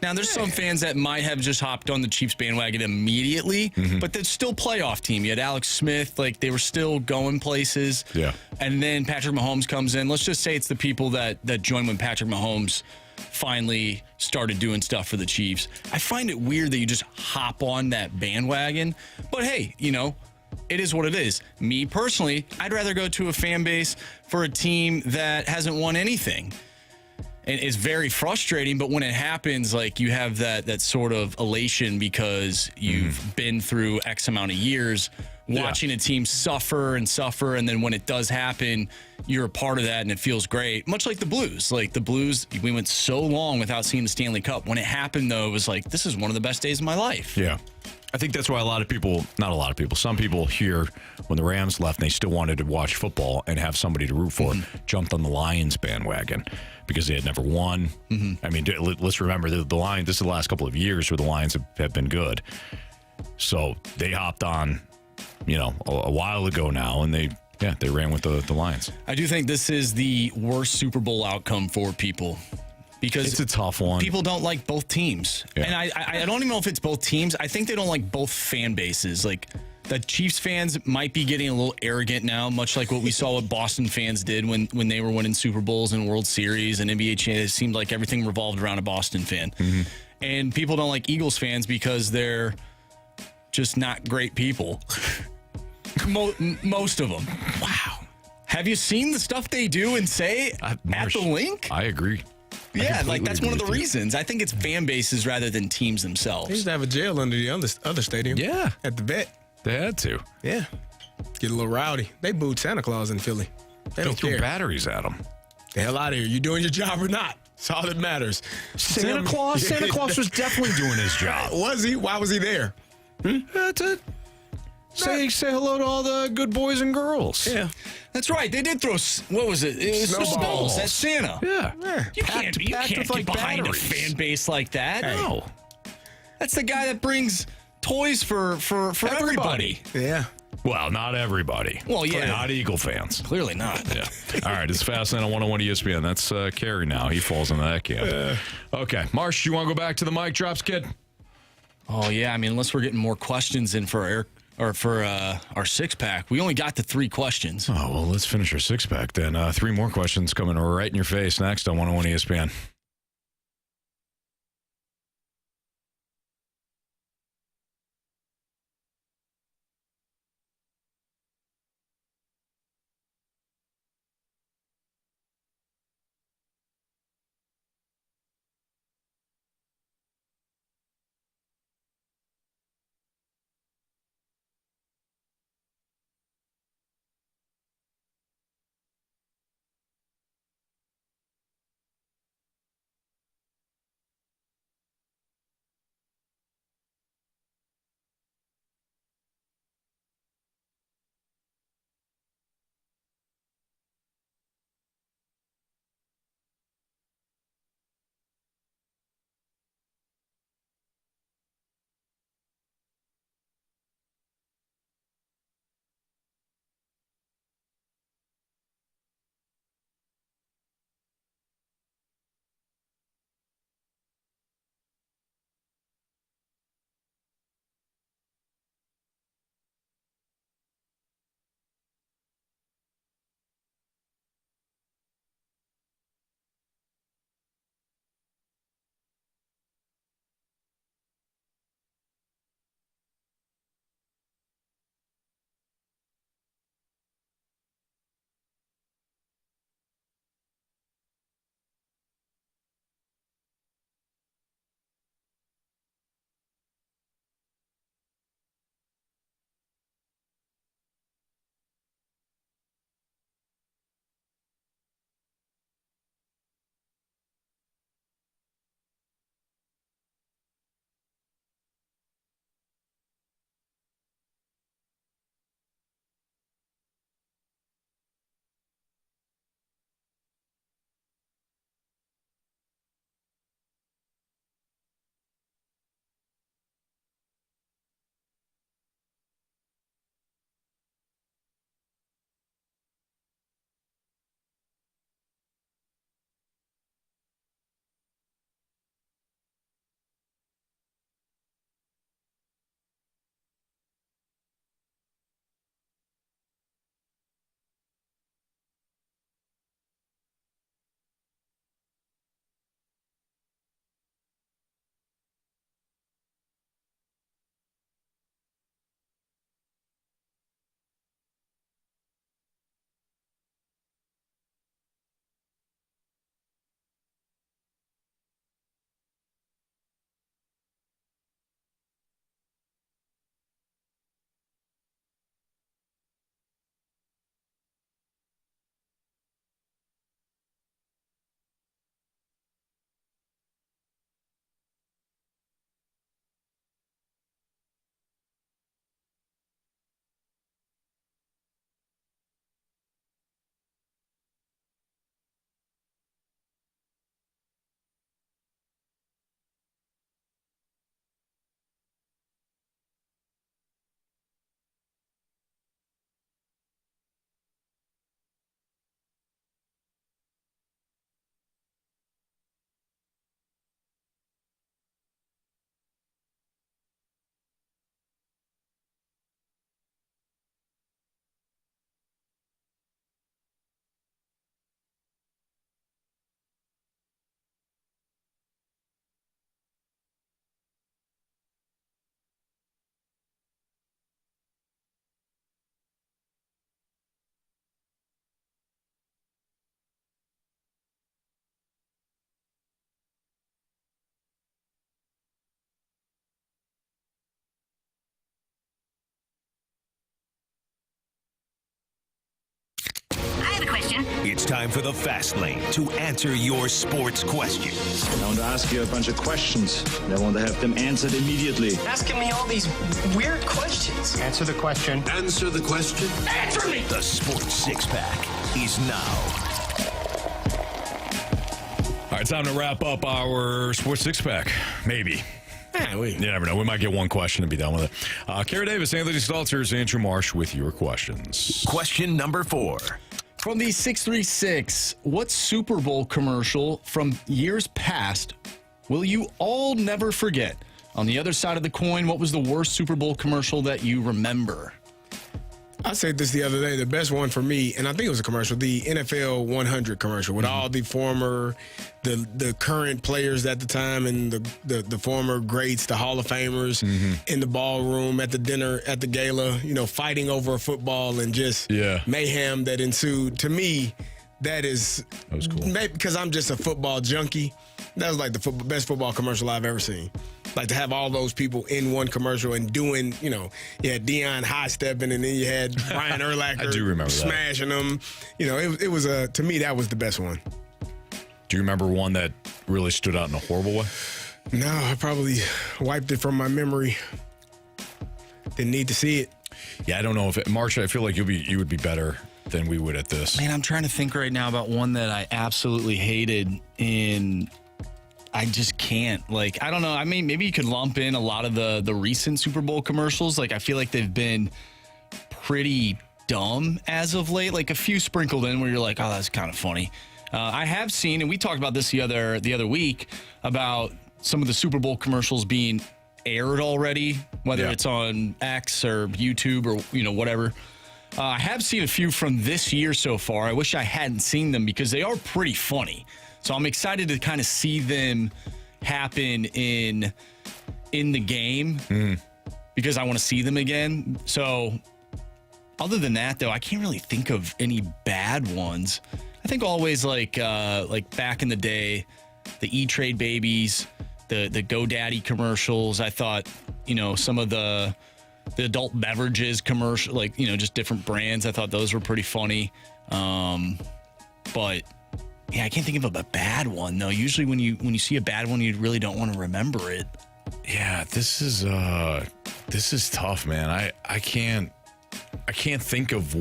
Now, there's some fans that might have just hopped on the Chiefs bandwagon immediately, but they're still playoff team. You had Alex Smith, like they were still going places. Yeah. And then Patrick Mahomes comes in. Let's just say it's the people that joined when Patrick Mahomes finally started doing stuff for the Chiefs. I find it weird that you just hop on that bandwagon. But hey, it is what it is. Me personally, I'd rather go to a fan base for a team that hasn't won anything. And it's very frustrating, but when it happens, like you have that sort of elation because you've been through X amount of years watching a team suffer, and then when it does happen, you're a part of that and it feels great. Much like the Blues. Like the Blues, we went so long without seeing the Stanley Cup. When it happened, though, it was like, this is one of the best days of my life. Yeah. I think that's why some people here, when the Rams left and they still wanted to watch football and have somebody to root for, jumped on the Lions bandwagon because they had never won. I mean, let's remember the Lions, this is the last couple of years where the Lions have been good. So they hopped on, a while ago now, and they ran with the Lions. I do think this is the worst Super Bowl outcome for people. Because it's a tough one. People don't like both teams. Yeah. And I don't even know if it's both teams. I think they don't like both fan bases. Like the Chiefs fans might be getting a little arrogant now, much like what we saw what Boston fans did when they were winning Super Bowls and World Series and NBA champions. It seemed like everything revolved around a Boston fan. And people don't like Eagles fans because they're just not great people. Most of them. Wow. Have you seen the stuff they do and say at the link? I agree. Yeah, like that's one of the reasons. I think it's fan bases rather than teams themselves. They used to have a jail under the other stadium. Yeah. At the vet. They had to. Yeah. Get a little rowdy. They booed Santa Claus in Philly. They don't threw care. batteries at them. The hell out of here. You doing your job or not? That's all that matters. Santa Claus was definitely doing his job. Was he? Why was he there? That's it. Say hello to all the good boys and girls. Yeah. That's right. They did throw, what was it? It was snowballs at Santa. Yeah. You can't get behind a fan base like that. Hey. No. That's the guy that brings toys for everybody. Yeah. Well, not everybody. Well, yeah. Not Eagle fans. Clearly not. Yeah. All right. It's Fastlane on 101 ESPN. That's Carey now. He falls into that camp. Okay. Marsh, you want to go back to the mic drops, kid? Oh, yeah. I mean, unless we're getting more questions in for our six-pack. We only got to 3 questions. Oh, well, let's finish our six-pack then. 3 more questions coming right in your face next on 101 ESPN. question. It's time for the Fast Lane to answer your sports questions. I want to ask you a bunch of questions. I want to have them answered immediately. Asking me all these weird questions. Answer the question. Answer the question. Answer me! The Sports Six-Pack is now. All right, time to wrap up our Sports Six-Pack. Maybe. You never know. We might get one question and be done with it. Kerry Davis, Anthony Stalter, Andrew Marsh with your questions. Question number 4. From the 636, what Super Bowl commercial from years past will you all never forget? On the other side of the coin, what was the worst Super Bowl commercial that you remember? I said this the other day. The best one for me, and I think it was a commercial, the NFL 100 commercial with all the former, the current players at the time, and the former greats, the Hall of Famers in the ballroom at the dinner at the gala, fighting over a football and just mayhem that ensued. To me, that was cool. Maybe because I'm just a football junkie. That was like the best football commercial I've ever seen. Like to have all those people in one commercial and doing, you had Deion high stepping, and then you had Brian Urlacher I do remember smashing them. It was to me, that was the best one. Do you remember one that really stood out in a horrible way? No, I probably wiped it from my memory. Didn't need to see it. Yeah, I don't know if Marsh, I feel like you would be better than we would at this. Man, I'm trying to think right now about one that I absolutely hated I just can't. I don't know. I mean, maybe you could lump in a lot of the recent Super Bowl commercials. I feel like they've been pretty dumb as of late. A few sprinkled in where you're like, oh, that's kind of funny. I have seen, and we talked about this the other week, about some of the Super Bowl commercials being aired already, whether it's on X or YouTube or, whatever. I have seen a few from this year so far. I wish I hadn't seen them because they are pretty funny. So I'm excited to kind of see them happen in the game because I want to see them again. So other than that, though, I can't really think of any bad ones. I think always like back in the day, the E-Trade babies, the GoDaddy commercials. I thought, some of the adult beverages commercial, just different brands. I thought those were pretty funny. But yeah, I can't think of a bad one though. Usually when you see a bad one, you really don't want to remember it. Yeah, this is tough, man. I can't think of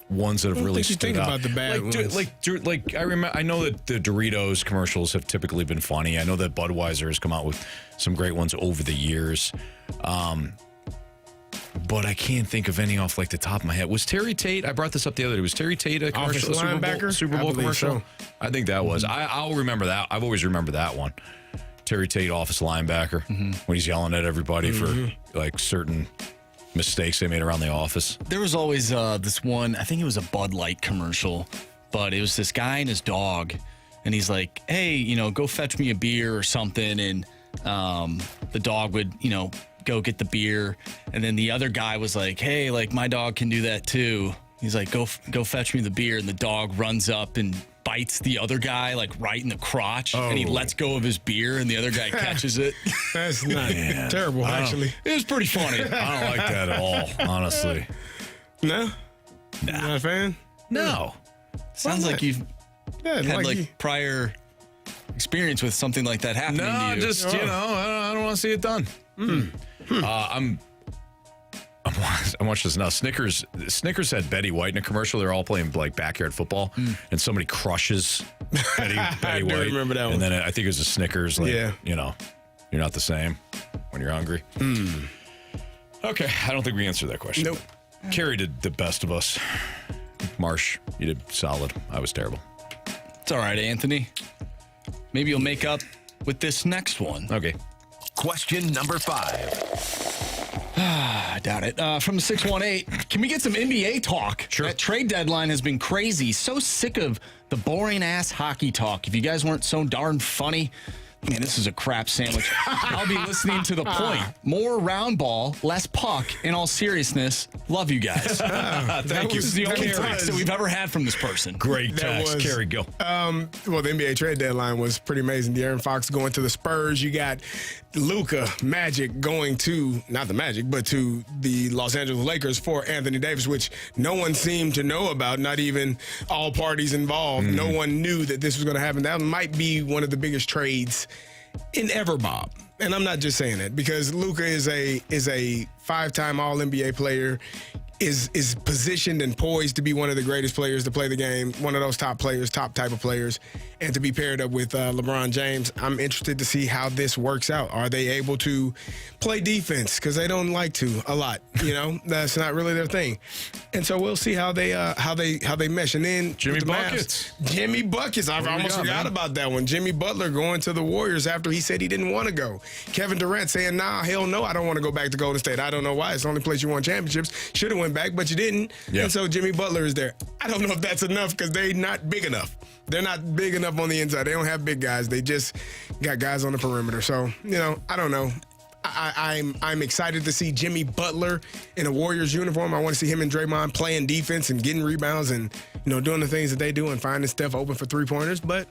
ones that have really stood out. About the bad ones. I know that the Doritos commercials have typically been funny. I know that Budweiser has come out with some great ones over the years. But I can't think of any off the top of my head. Was Terry Tate? I brought this up the other day. Was Terry Tate a commercial? Super Bowl commercial? So. I think that was. I'll remember that. I've always remembered that one. Terry Tate, office linebacker, when he's yelling at everybody for certain mistakes they made around the office. There was always this one. I think it was a Bud Light commercial, but it was this guy and his dog, and he's like, "Hey, go fetch me a beer or something," and the dog would, go get the beer, and then the other guy was like, hey, my dog can do that too. He's like, go fetch me the beer, and the dog runs up and bites the other guy right in the crotch, and he lets go of his beer, and the other guy catches it. That's not terrible, actually. It was pretty funny. I don't like that at all, honestly. No? Nah. Not a fan? No. Sounds like you've had prior experience with something like that happening to you. Just, I don't want to see it done. I'm watching this now. Snickers had Betty White in a commercial. They're all playing backyard football, and somebody crushes Betty White. I do remember that one. And then I think it was a Snickers. You're not the same when you're hungry. Okay, I don't think we answered that question. Nope. Kerry did the best of us. Marsh, you did solid. I was terrible. It's all right, Anthony. Maybe you'll make up with this next one. Okay. Question number 5. I doubt it. From the 618, can we get some NBA talk? Sure. That trade deadline has been crazy. So sick of the boring-ass hockey talk. If you guys weren't so darn funny, Man, this is a crap sandwich. I'll be listening to The Point. More round ball, less puck. In all seriousness, love you guys. Thank you. This is the only Carey. text that we've ever had from this person. Great text. Carey, go. Well, the NBA trade deadline was pretty amazing. De'Aaron Fox going to the Spurs. You got Luka Magic going to, not the Magic, but to the Los Angeles Lakers for Anthony Davis, which no one seemed to know about, not even all parties involved. No one knew that this was going to happen. That might be one of the biggest trades in ever, Bob. And I'm not just saying that because Luka is a 5-time All-NBA player, is positioned and poised to be one of the greatest players to play the game, one of those top players, top type of players, and to be paired up with LeBron James. I'm interested to see how this works out. Are they able to play defense? Because they don't like to a lot. You know, that's not really their thing. And so we'll see how they mesh. And then Jimmy the Buckets. Jimmy Buckets. I almost forgot about that one. Jimmy Butler going to the Warriors after he said he didn't want to go. Kevin Durant saying, nah, hell no, I don't want to go back to Golden State. I don't know why. It's the only place you won championships. Should have went back, but you didn't. Yeah. And so Jimmy Butler is there. I don't know if that's enough because they're not big enough. They're not big enough on the inside. They don't have big guys. They just got guys on the perimeter. So, you know, I don't know. I'm excited to see Jimmy Butler in a Warriors uniform. I want to see him and Draymond playing defense and getting rebounds and, you know, doing the things that they do and finding Steph open for three-pointers. But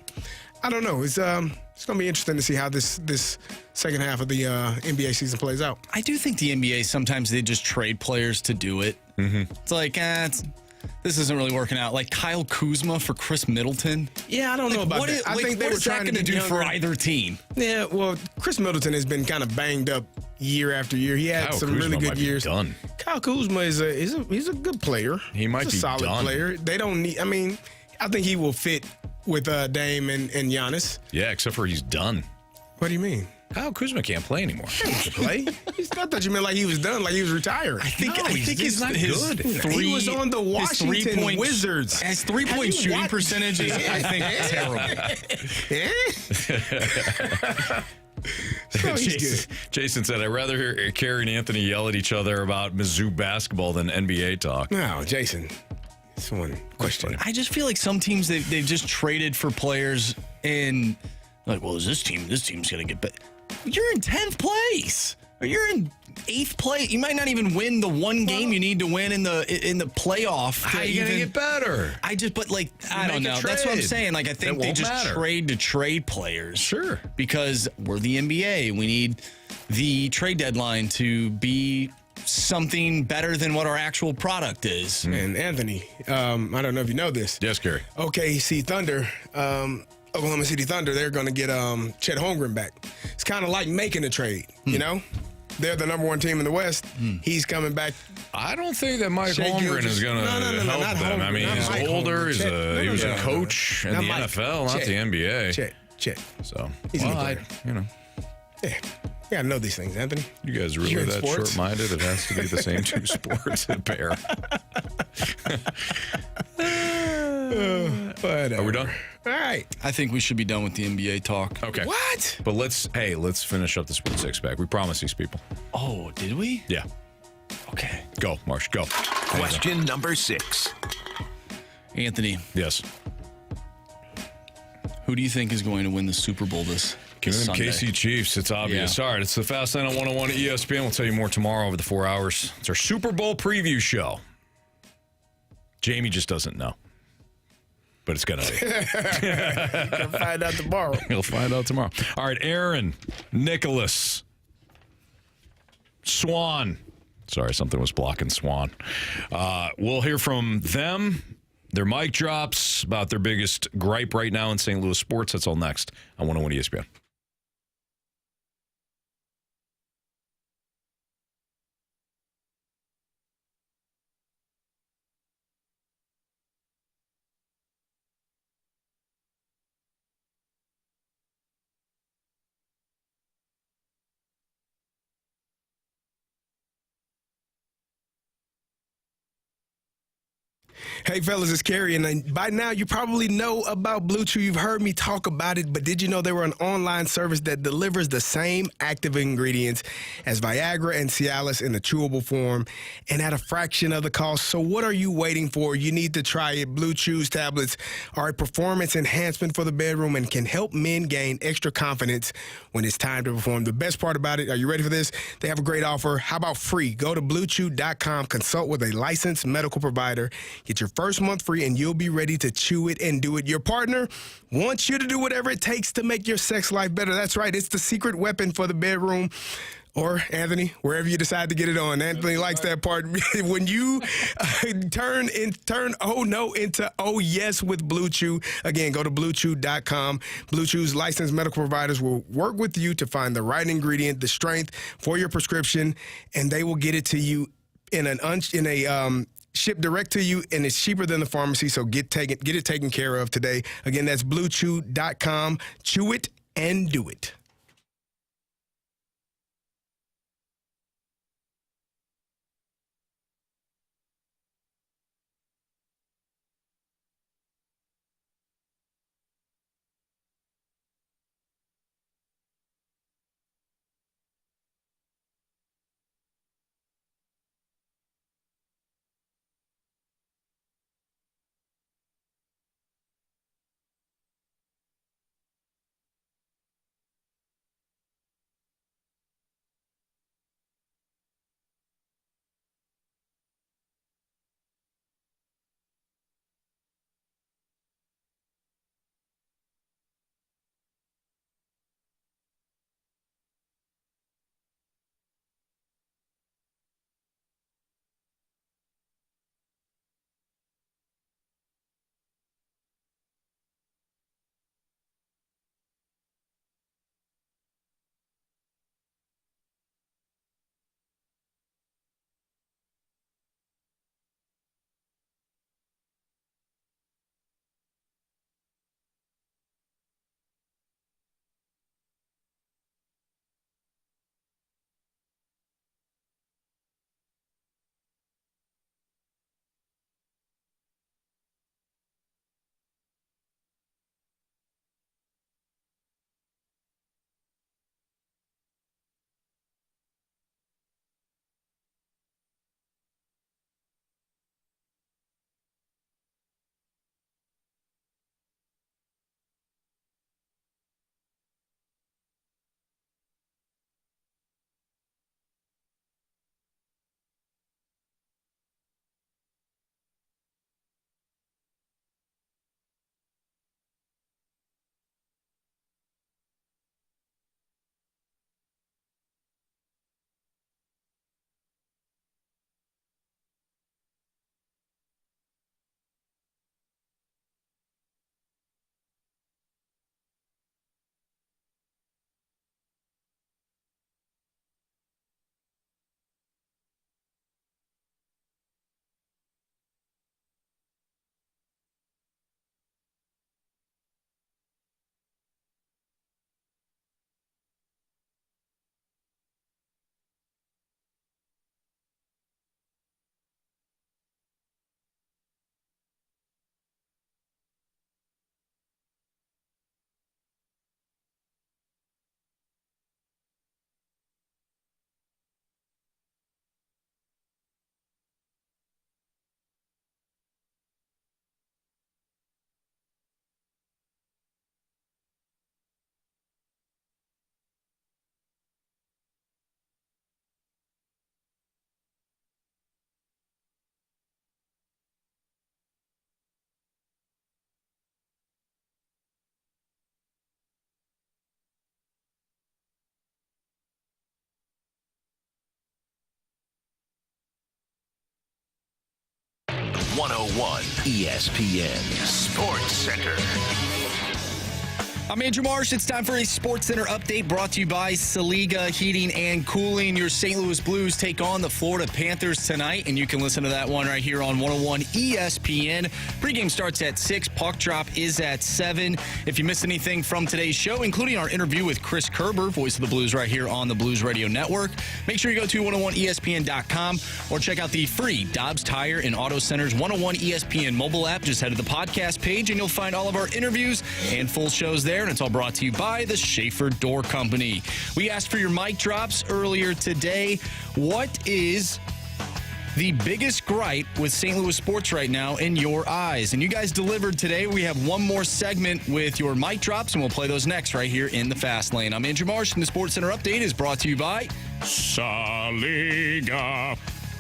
I don't know. It's going to be interesting to see how this second half of the NBA season plays out. I do think the NBA, sometimes they just trade players to do it. Mm-hmm. It's like, this isn't really working out. Like Kyle Kuzma for Chris Middleton. Yeah, I don't know about that. I think they were trying to do for either team. Yeah, well, Chris Middleton has been kind of banged up year after year. He had some really good years. Done. Kyle Kuzma is a good player. He might He's be a solid done. player. They don't need. I mean, I think he will fit with Dame and Giannis. Yeah, except for he's done. What do you mean? Kyle Kuzma can't play anymore. He can play. I thought you meant like he was done, like he was retired. I think he's not good. He was on the Washington Wizards. His three-point shooting percentage is, I think, terrible. So he's Jason said, I'd rather hear Carey and Anthony yell at each other about Mizzou basketball than NBA talk. No, Jason. This one question. I just feel like some teams, they've just traded for players and like, well, is this team's going to get better. You're in 10th place. Or you're in 8th place. You might not even win the one game you need to win in the playoff. How are you going to get better? I don't know. That's what I'm saying. Like, I think they just trade to trade players. Sure. Because we're the NBA. We need the trade deadline to be something better than what our actual product is. And Anthony, I don't know if you know this. Yes, Carey. OKC Thunder, Oklahoma City Thunder, they're going to get Chet Holmgren back. It's kind of like making a trade, you know? They're the number one team in the West. He's coming back. I don't think that Mike Holmgren is going to help them. I mean, he's older. He was a coach in the NFL, not the NBA. Chet. So, he's a good player. Yeah. You got to know these things, Anthony. You guys are really that sports? short-minded? It has to be the same two sports that pair. Are we done? All right. I think we should be done with the NBA talk. Okay. What? But let's finish up the Sports Six-Pack. We promised these people. Oh, did we? Yeah. Okay. Go, Marsh, go. Question number 6. Anthony. Yes. Who do you think is going to win the Super Bowl this Sunday? KC Chiefs. It's obvious. All right, it's the Fast Lane on 101 at ESPN. We'll tell you more tomorrow over the 4 hours. It's our Super Bowl preview show. Jamie just doesn't know. But it's going to be. You'll find out tomorrow. You'll find out tomorrow. All right, Aaron, Nicholas, Swan. Sorry, something was blocking Swan. We'll hear from them, their mic drops, about their biggest gripe right now in St. Louis sports. That's all next on 101 ESPN. Hey, fellas, it's Carey, and by now you probably know about Blue Chew. You've heard me talk about it, but did you know they were an online service that delivers the same active ingredients as Viagra and Cialis in a chewable form and at a fraction of the cost? So what are you waiting for? You need to try it. Blue Chew's tablets are a performance enhancement for the bedroom and can help men gain extra confidence when it's time to perform. The best part about it, are you ready for this? They have a great offer. How about free? Go to BlueChew.com, consult with a licensed medical provider, get your first month free, and you'll be ready to chew it and do it. Your partner wants you to do whatever it takes to make your sex life better. That's right. It's the secret weapon for the bedroom. Or, Anthony, wherever you decide to get it on. Anthony likes that part. When you turn oh no into oh yes with Blue Chew. Again, go to BlueChew.com. Blue Chew's licensed medical providers will work with you to find the right ingredient, the strength for your prescription, and they will get it to you shipped direct to you, and it's cheaper than the pharmacy, so get it taken care of today. Again, that's BlueChew.com. Chew it and do it. ESPN Sports Center. I'm Andrew Marsh. It's time for a Sports Center update brought to you by Saliga Heating and Cooling. Your St. Louis Blues take on the Florida Panthers tonight, and you can listen to that one right here on 101 ESPN. Pregame starts at 6. Puck drop is at 7. If you missed anything from today's show, including our interview with Chris Kerber, voice of the Blues right here on the Blues Radio Network, make sure you go to 101ESPN.com or check out the free Dobbs Tire and Auto Center's 101 ESPN mobile app. Just head to the podcast page, and you'll find all of our interviews and full shows there. And it's all brought to you by the Schaefer Door Company. We asked for your mic drops earlier today. What is the biggest gripe with St. Louis sports right now in your eyes? And you guys delivered today. We have one more segment with your mic drops, and we'll play those next right here in the Fast Lane. I'm Andrew Marsh, and the Sports Center update is brought to you by Saliga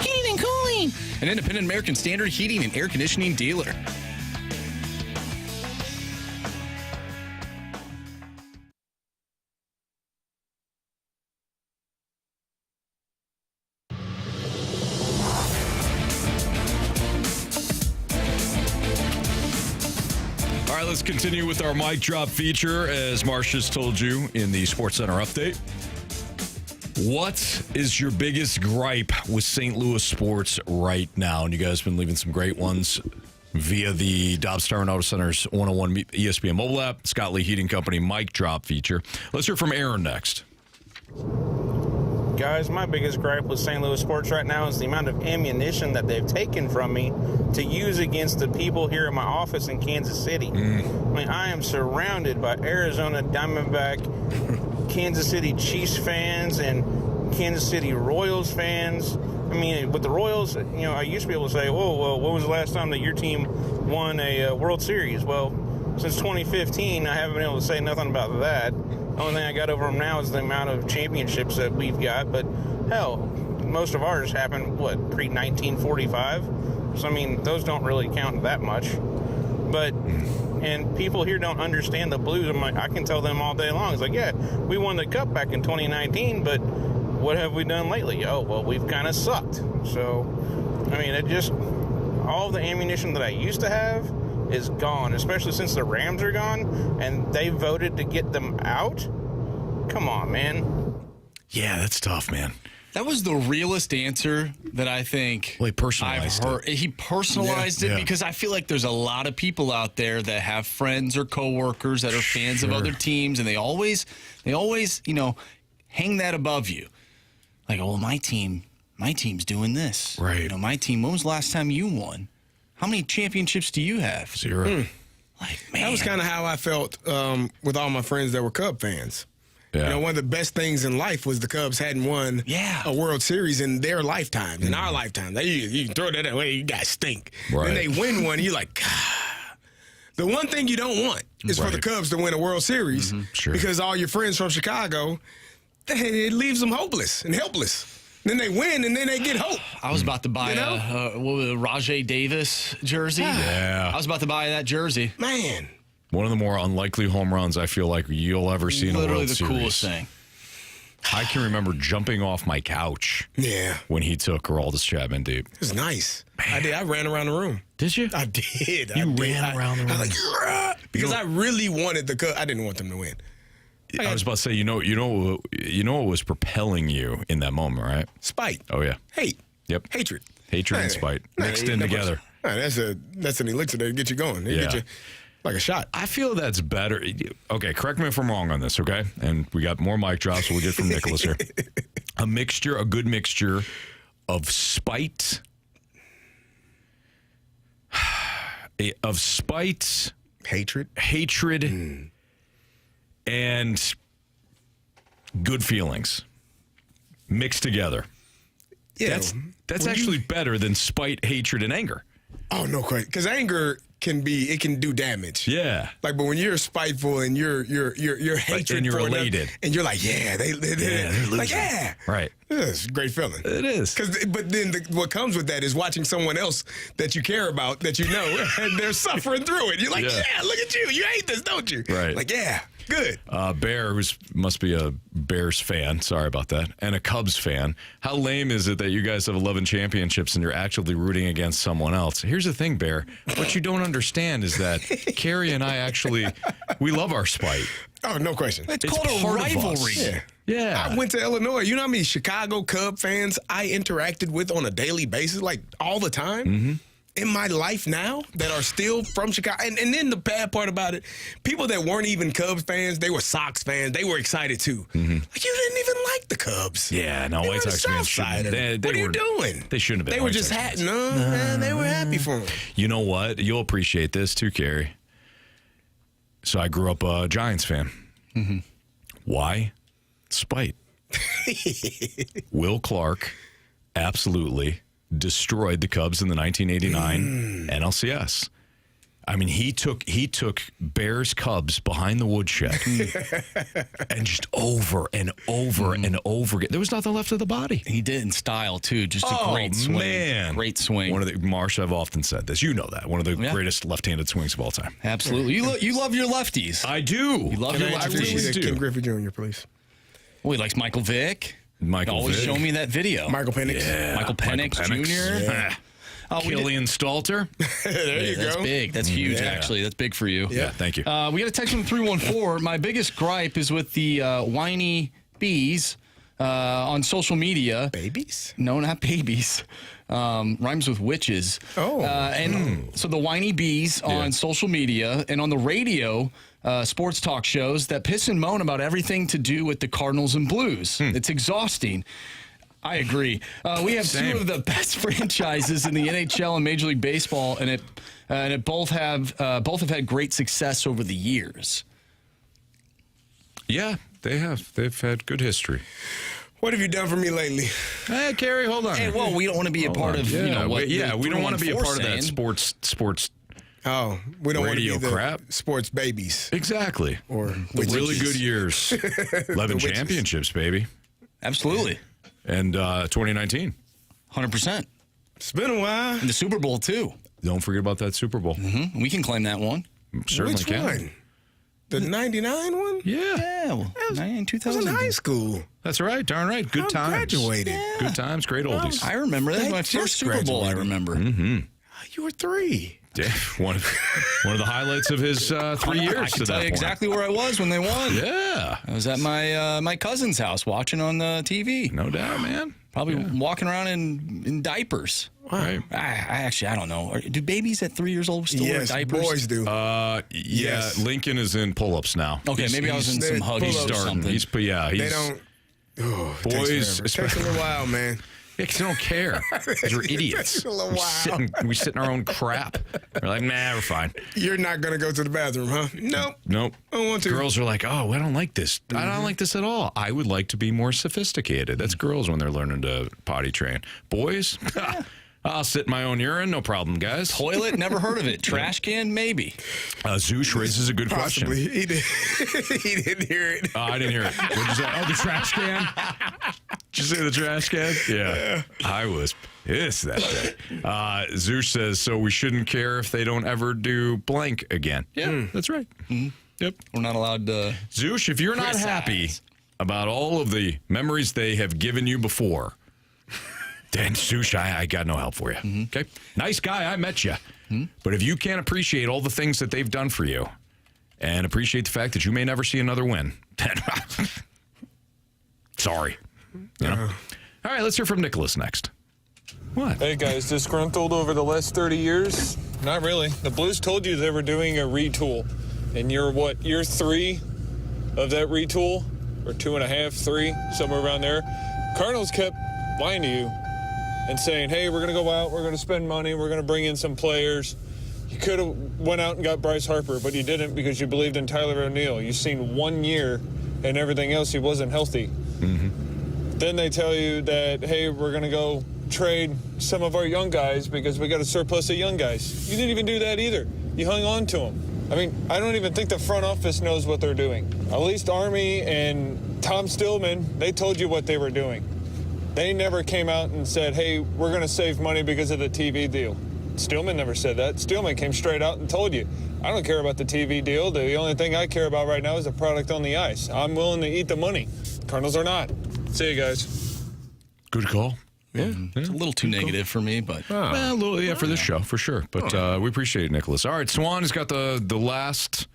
Heating and Cooling, an independent American Standard heating and air conditioning dealer. All right, let's continue with our mic drop feature, as Marsh just told you in the Sports Center update. What is your biggest gripe with St. Louis sports right now? And you guys have been leaving some great ones via the Dobbs Tire and Auto Center's 101 ESPN mobile app, Scott Lee Heating Company mic drop feature. Let's hear from Aaron next. Guys, my biggest gripe with St. Louis sports right now is the amount of ammunition that they've taken from me to use against the people here in my office in Kansas City. I mean, I am surrounded by Arizona Diamondback, Kansas City Chiefs fans, and Kansas City Royals fans. I mean, with the Royals, I used to be able to say, "Whoa, well, when was the last time that your team won a World Series?" Well, since 2015, I haven't been able to say nothing about that. The only thing I got over them now is the amount of championships that we've got. But, hell, most of ours happened, pre-1945? So, I mean, those don't really count that much. But, and people here don't understand the Blues. I can tell them all day long. It's like, yeah, we won the Cup back in 2019, but what have we done lately? Oh, well, we've kind of sucked. So, I mean, all the ammunition that I used to have is gone, especially since the Rams are gone and they voted to get them out. Come on, man. Yeah, that's tough, man. That was the realest answer that I think he personalized I've heard. He personalized it because I feel like there's a lot of people out there that have friends or coworkers that are fans of other teams, and they always, hang that above you. Like, oh, my team's doing this. Right. My team, when was the last time you won? How many championships do you have? 0. Like, man. That was kind of how I felt with all my friends that were Cub fans. Yeah. One of the best things in life was the Cubs hadn't won a World Series in their lifetime, in our lifetime. You throw that away, you guys stink. Right. Then they win one, you're like, God. The one thing you don't want is for the Cubs to win a World Series because all your friends from Chicago, it leaves them hopeless and helpless. Then they win, and then they get hope. I was about to buy a Rajay Davis jersey. Yeah. I was about to buy that jersey. Man. One of the more unlikely home runs I feel like you'll ever see in a World Series. Literally the coolest thing. I can remember jumping off my couch when he took Aroldis Chapman deep. It was nice. Man. I did. I ran around the room. Did you? I did. You ran around the room? I was like, because I really wanted the Cubs. I didn't want them to win. I was about to say, you know what was propelling you in that moment, right? Spite. Oh yeah. Hate. Yep. Hatred. Hatred and spite mixed in together. That's an elixir to get you going. They get you like a shot. I feel that's better. Okay, correct me if I'm wrong on this, okay? And we got more mic drops we'll get from Nicholas here. A good mixture of spite, hatred, and good feelings mixed together. Yeah, that's actually better than spite, hatred, and anger. Oh, no question. Because anger can do damage. Yeah. Like, but when you're spiteful and you're hatred and you're for elated, and you're like, they're losing. Like, right. It's a great feeling. It is. But then what comes with that is watching someone else that you care about, that and they're suffering through it. You're like, look at you. You hate this, don't you? Right. Like, Good. Bear, who must be a Bears fan, sorry about that, and a Cubs fan. How lame is it that you guys have 11 championships and you're actually rooting against someone else? Here's the thing, Bear. What you don't understand is that Carey and I we love our spite. Oh, no question. It's called a rivalry. Yeah. I went to Illinois. You know how many Chicago Cub fans I interacted with on a daily basis, like all the time? In my life now that are still from Chicago. And then the bad part about it, people that weren't even Cubs fans, they were Sox fans. They were excited too. Like, you didn't even like the Cubs. Yeah, no, They White were Sox fans Southsiders. shouldn't. What are you doing? They shouldn't have been. They were White just Sox happy. fans. No, man, they were happy for them. You know what? You'll appreciate this too, Carey. So I grew up a Giants fan. Why? Spite. Will Clark absolutely destroyed the Cubs in the 1989 NLCS. I mean, he took Bears Cubs behind the woodshed and just over and over and over again. There was nothing left of the body. He did in style too. Just a great swing. Man. Great swing. One of the Marsh, I've often said this. You know that. One of the greatest left-handed swings of all time. Absolutely. You love your lefties. I do. You love your I lefties. really do. Ken Griffey Jr., please. Oh, he likes Michael Vick. Always Vick. show me that video. Michael Penix. Yeah. Michael Penix Jr. Yeah. Killian Stalter. There you That's go. big. That's huge, actually. That's big for you. Yeah, thank you. We got a text from 314. My biggest gripe is with the whiny bees on social media. Babies? No, not babies. Rhymes with witches. Oh. So the whiny bees on social media and on the radio, sports talk shows that piss and moan about everything to do with the Cardinals and Blues. It's exhausting. I agree. We have two of the best franchises in the NHL and Major League Baseball, and it both have had great success over the years. Yeah, they have. They've had good history. What have you done for me lately? Hey, Carey, hold on. Hey, well, we don't want to be a part of we don't want to be a part of that saying. sports. Oh, we don't want to Radio be the crap. sports babies. Exactly. Or the really good years. 11 championships, baby. Absolutely. And 2019. 100%. It's been a while. And the Super Bowl, too. Don't forget about that Super Bowl. We can claim that one. Certainly Which can. one? The 99 one? Yeah. Well, 2000. I was in high school. That's right. Darn right. Good times. Graduated. Yeah. Good times. Great oldies. I remember that. My first Super Bowl, I remember. You were 3. Yeah, one of the highlights of his 3 years. I can tell you exactly where I was when they won. Yeah. I was at my cousin's house watching on the TV. No doubt, man. Probably walking around in diapers. Right. I don't know. Do babies at 3 years old still wear diapers? Boys do. Yes. Lincoln is in pull-ups now. Okay, maybe I was in some Huggies or something. He's they don't. Oh, boys. It takes a little while, man. Yeah, because they don't care. Because we're idiots. We sit in our own crap. We're like, nah, we're fine. You're not going to go to the bathroom, huh? Nope. I don't want to. Girls are like, oh, I don't like this. I don't like this at all. I would like to be more sophisticated. That's girls when they're learning to potty train. Boys, I'll sit in my own urine. No problem, guys. Toilet? Never heard of it. Trash can? Maybe. Zoosh raises a good Possibly. question. He didn't hear it. Oh, I didn't hear it. What did you say? Oh, the trash can? Did you say the trash can? Yeah. I was pissed that day. Zoosh says, so we shouldn't care if they don't ever do blank again. Yeah, that's right. Yep. We're not allowed to. Zoosh, if you're not happy about all of the memories they have given you before, then Zoosh, I got no help for you. Okay? Nice guy, I met you. But if you can't appreciate all the things that they've done for you and appreciate the fact that you may never see another win, then sorry. You know? All right, let's hear from Nicholas next. What? Hey, guys, disgruntled over the last 30 years? Not really. The Blues told you they were doing a retool. And you're, year 3 of that retool? Or 2.5, 3, somewhere around there. Cardinals kept lying to you and saying, hey, we're going to go out, we're going to spend money, we're going to bring in some players. You could have went out and got Bryce Harper, but you didn't because you believed in Tyler O'Neill. You've seen 1 year and everything else, he wasn't healthy. Then they tell you that, hey, we're going to go trade some of our young guys because we got a surplus of young guys. You didn't even do that either. You hung on to them. I mean, I don't even think the front office knows what they're doing. At least Army and Tom Stillman, they told you what they were doing. They never came out and said, hey, we're going to save money because of the TV deal. Stillman never said that. Stillman came straight out and told you, I don't care about the TV deal. The only thing I care about right now is the product on the ice. I'm willing to eat the money. Cardinals are not. See you guys. Good call. Yeah, It's a little too negative for me, but well, a little, for this show, for sure. But we appreciate it, Nicholas. All right, Swan has got the last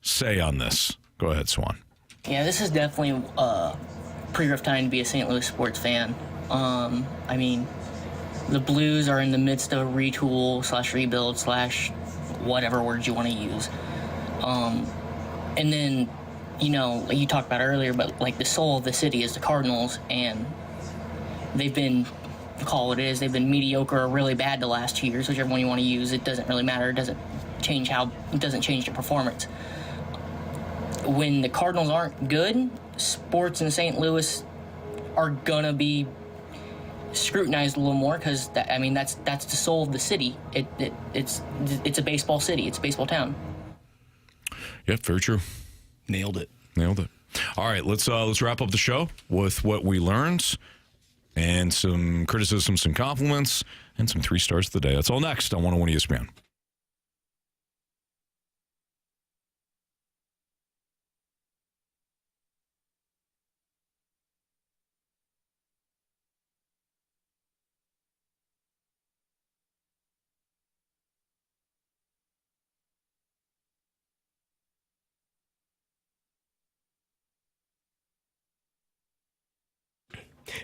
say on this. Go ahead, Swan. Yeah, this is definitely a pretty rough time to be a St. Louis sports fan. I mean, the Blues are in the midst of a retool / rebuild / whatever words you want to use. And then, like you talked about earlier, but like the soul of the city is the Cardinals, and they've been, call it is, they've been mediocre or really bad the last 2 years, whichever one you want to use. It doesn't really matter. It doesn't change their performance. When the Cardinals aren't good, sports in St. Louis are gonna be scrutinized a little more because that's the soul of the city. It's a baseball city. It's a baseball town. Yep, very true. Nailed it. All right, let's wrap up the show with what we learned and some criticism, some compliments, and some 3 stars of the day. That's all next on 101 ESPN.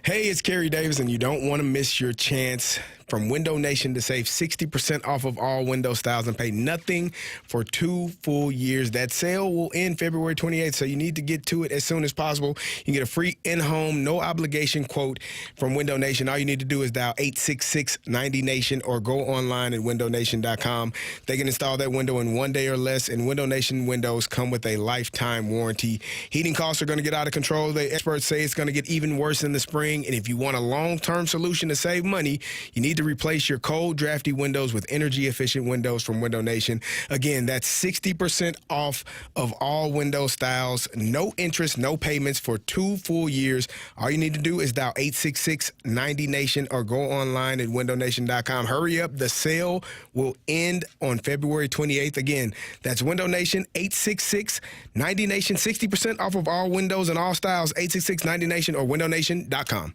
Hey, it's Kerry Davis, and you don't want to miss your chance from Window Nation to save 60% off of all window styles and pay nothing for 2 full years. That sale will end February 28th, so you need to get to it as soon as possible. You can get a free in-home, no-obligation quote from Window Nation. All you need to do is dial 866-90-NATION or go online at windownation.com. They can install that window in 1 day or less, and Window Nation windows come with a lifetime warranty. Heating costs are going to get out of control. The experts say it's going to get even worse in the spring, and if you want a long-term solution to save money, you need to replace your cold, drafty windows with energy-efficient windows from Window Nation. Again, that's 60% off of all window styles, no interest, no payments for 2 full years. All you need to do is dial 866-90-NATION or go online at windownation.com. Hurry up. The sale will end on February 28th. Again, that's Window Nation, 866-90-NATION, 60% off of all windows and all styles, 866-90-NATION or windownation.com.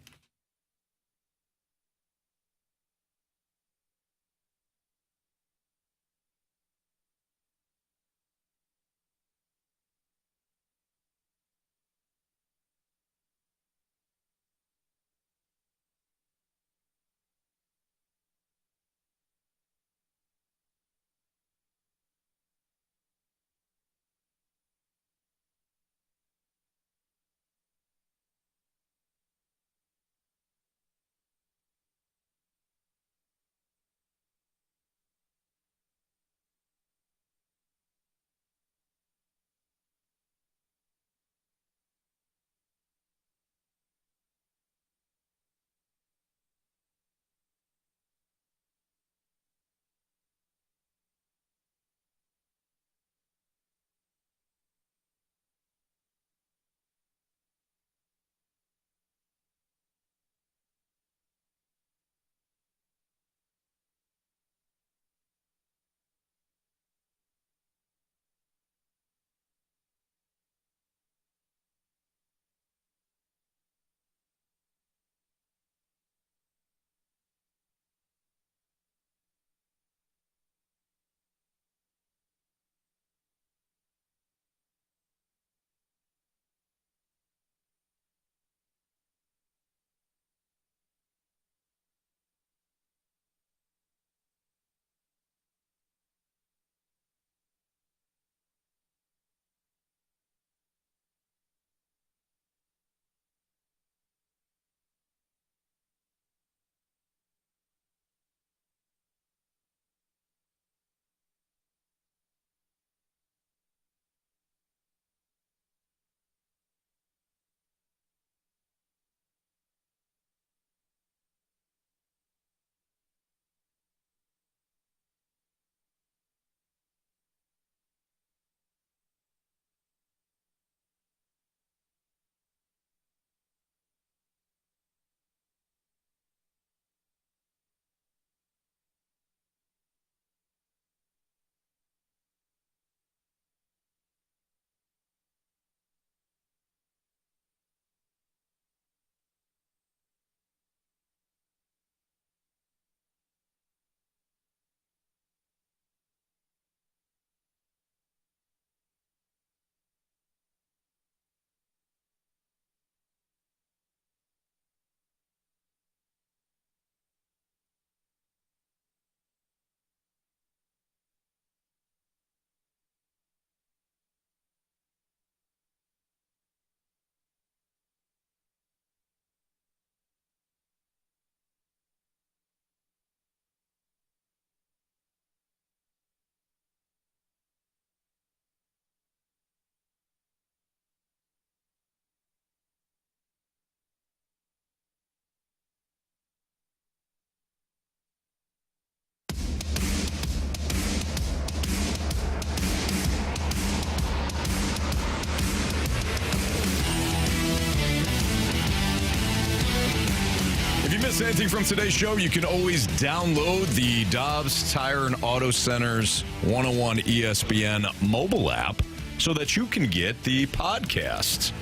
missed anything from today's show, you can always download the Dobbs Tire and Auto Center's 101 ESPN mobile app so that you can get the podcast.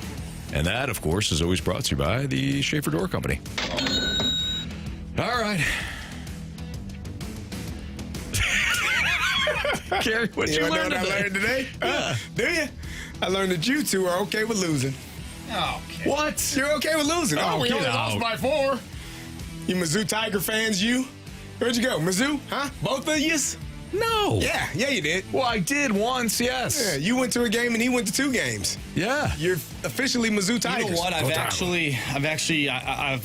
And that, of course, is always brought to you by the Schaefer Door Company. All right. Kerry, what you learned today? I learned today? Do you? I learned that you two are okay with losing. Okay. What? You're okay with losing? Oh, we only lost by 4. You Mizzou Tiger fans, you? Where'd you go? Mizzou? Huh? Both of yous? No. Yeah, you did. Well, I did once, yes. Yeah, you went to a game and he went to 2 games. Yeah. You're officially Mizzou Tigers. You know what? I've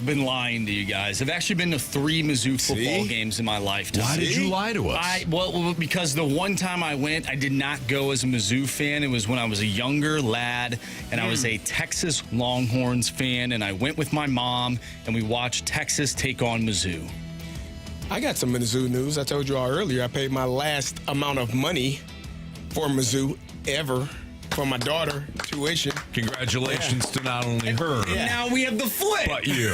been lying to you guys. I've actually been to 3 Mizzou football games in my lifetime. Why did you lie to us? Well, because the one time I went, I did not go as a Mizzou fan. It was when I was a younger lad, and I was a Texas Longhorns fan, and I went with my mom, and we watched Texas take on Mizzou. I got some Mizzou news. I told you all earlier I paid my last amount of money for Mizzou ever for my daughter tuition. Congratulations to not only her, Now we have the flip. but you.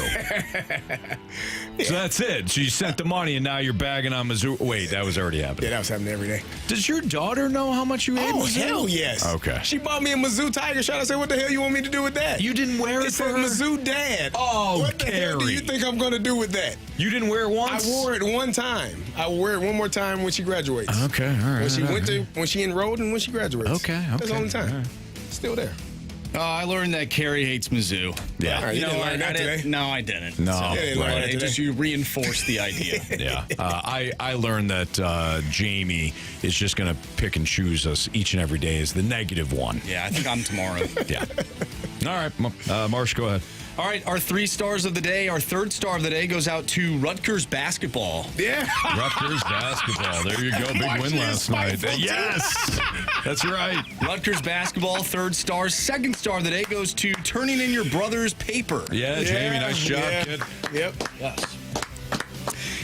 So that's it. She sent the money, and now you're bagging on Mizzou. Wait, that was already happening. Yeah, that was happening every day. Does your daughter know how much you ate Oh, Mizzou? hell yes. Okay. She bought me a Mizzou Tiger shirt. I said, what the hell you want me to do with that? You didn't wear it for said her? Mizzou Dad. Oh, what the hell do you think I'm going to do with that? You didn't wear it once? I wore it one time. I will wear it one more time when she graduates. Okay, all right. When she enrolled and when she graduates. Okay. That's the only time. All right. Still there. I learned that Kerry hates Mizzou. Yeah. All right, you didn't learn that today? No, I didn't. No. So, You didn't learn that it just you reinforced the idea. Yeah. I learned that Jamie is just going to pick and choose us each and every day as the negative one. Yeah, I think I'm tomorrow. Yeah. All right. Marsh, go ahead. All right, our 3 stars of the day. Our 3rd star of the day goes out to Rutgers basketball. Yeah. Rutgers basketball. There you go. Big win last night. Yes. That's right. Rutgers basketball, 3rd star. 2nd star of the day goes to turning in your brother's paper. Yeah, Jamie, nice job, kid. Yep. Yes.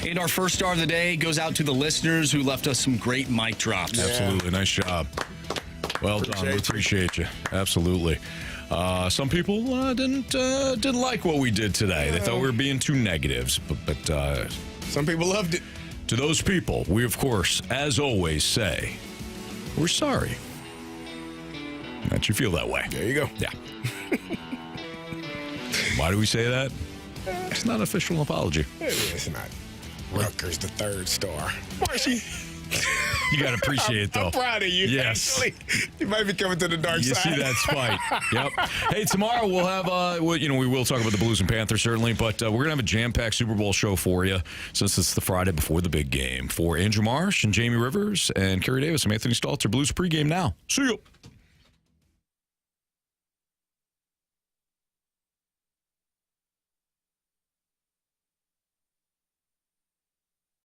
And our 1st star of the day goes out to the listeners who left us some great mic drops. Absolutely. Nice job. Well done. We appreciate you. Absolutely. Some people didn't like what we did today. They thought we were being too negatives, but some people loved it. To those people, we of course, as always, say we're sorry that you feel that way. There you go. Yeah. Why do we say that? It's not an official apology. It's not. Rutgers, the 3rd star. Marshy. You got to appreciate it, though. I'm proud of you. Yes. Actually. You might be coming to the dark You side. see that spite. Yep. Hey, tomorrow we'll have, we will talk about the Blues and Panthers, certainly, but we're going to have a jam-packed Super Bowl show for you since it's the Friday before the big game. For Andrew Marsh and Jamie Rivers and Kerry Davis, I'm Anthony Stalter. Blues pregame now. See you.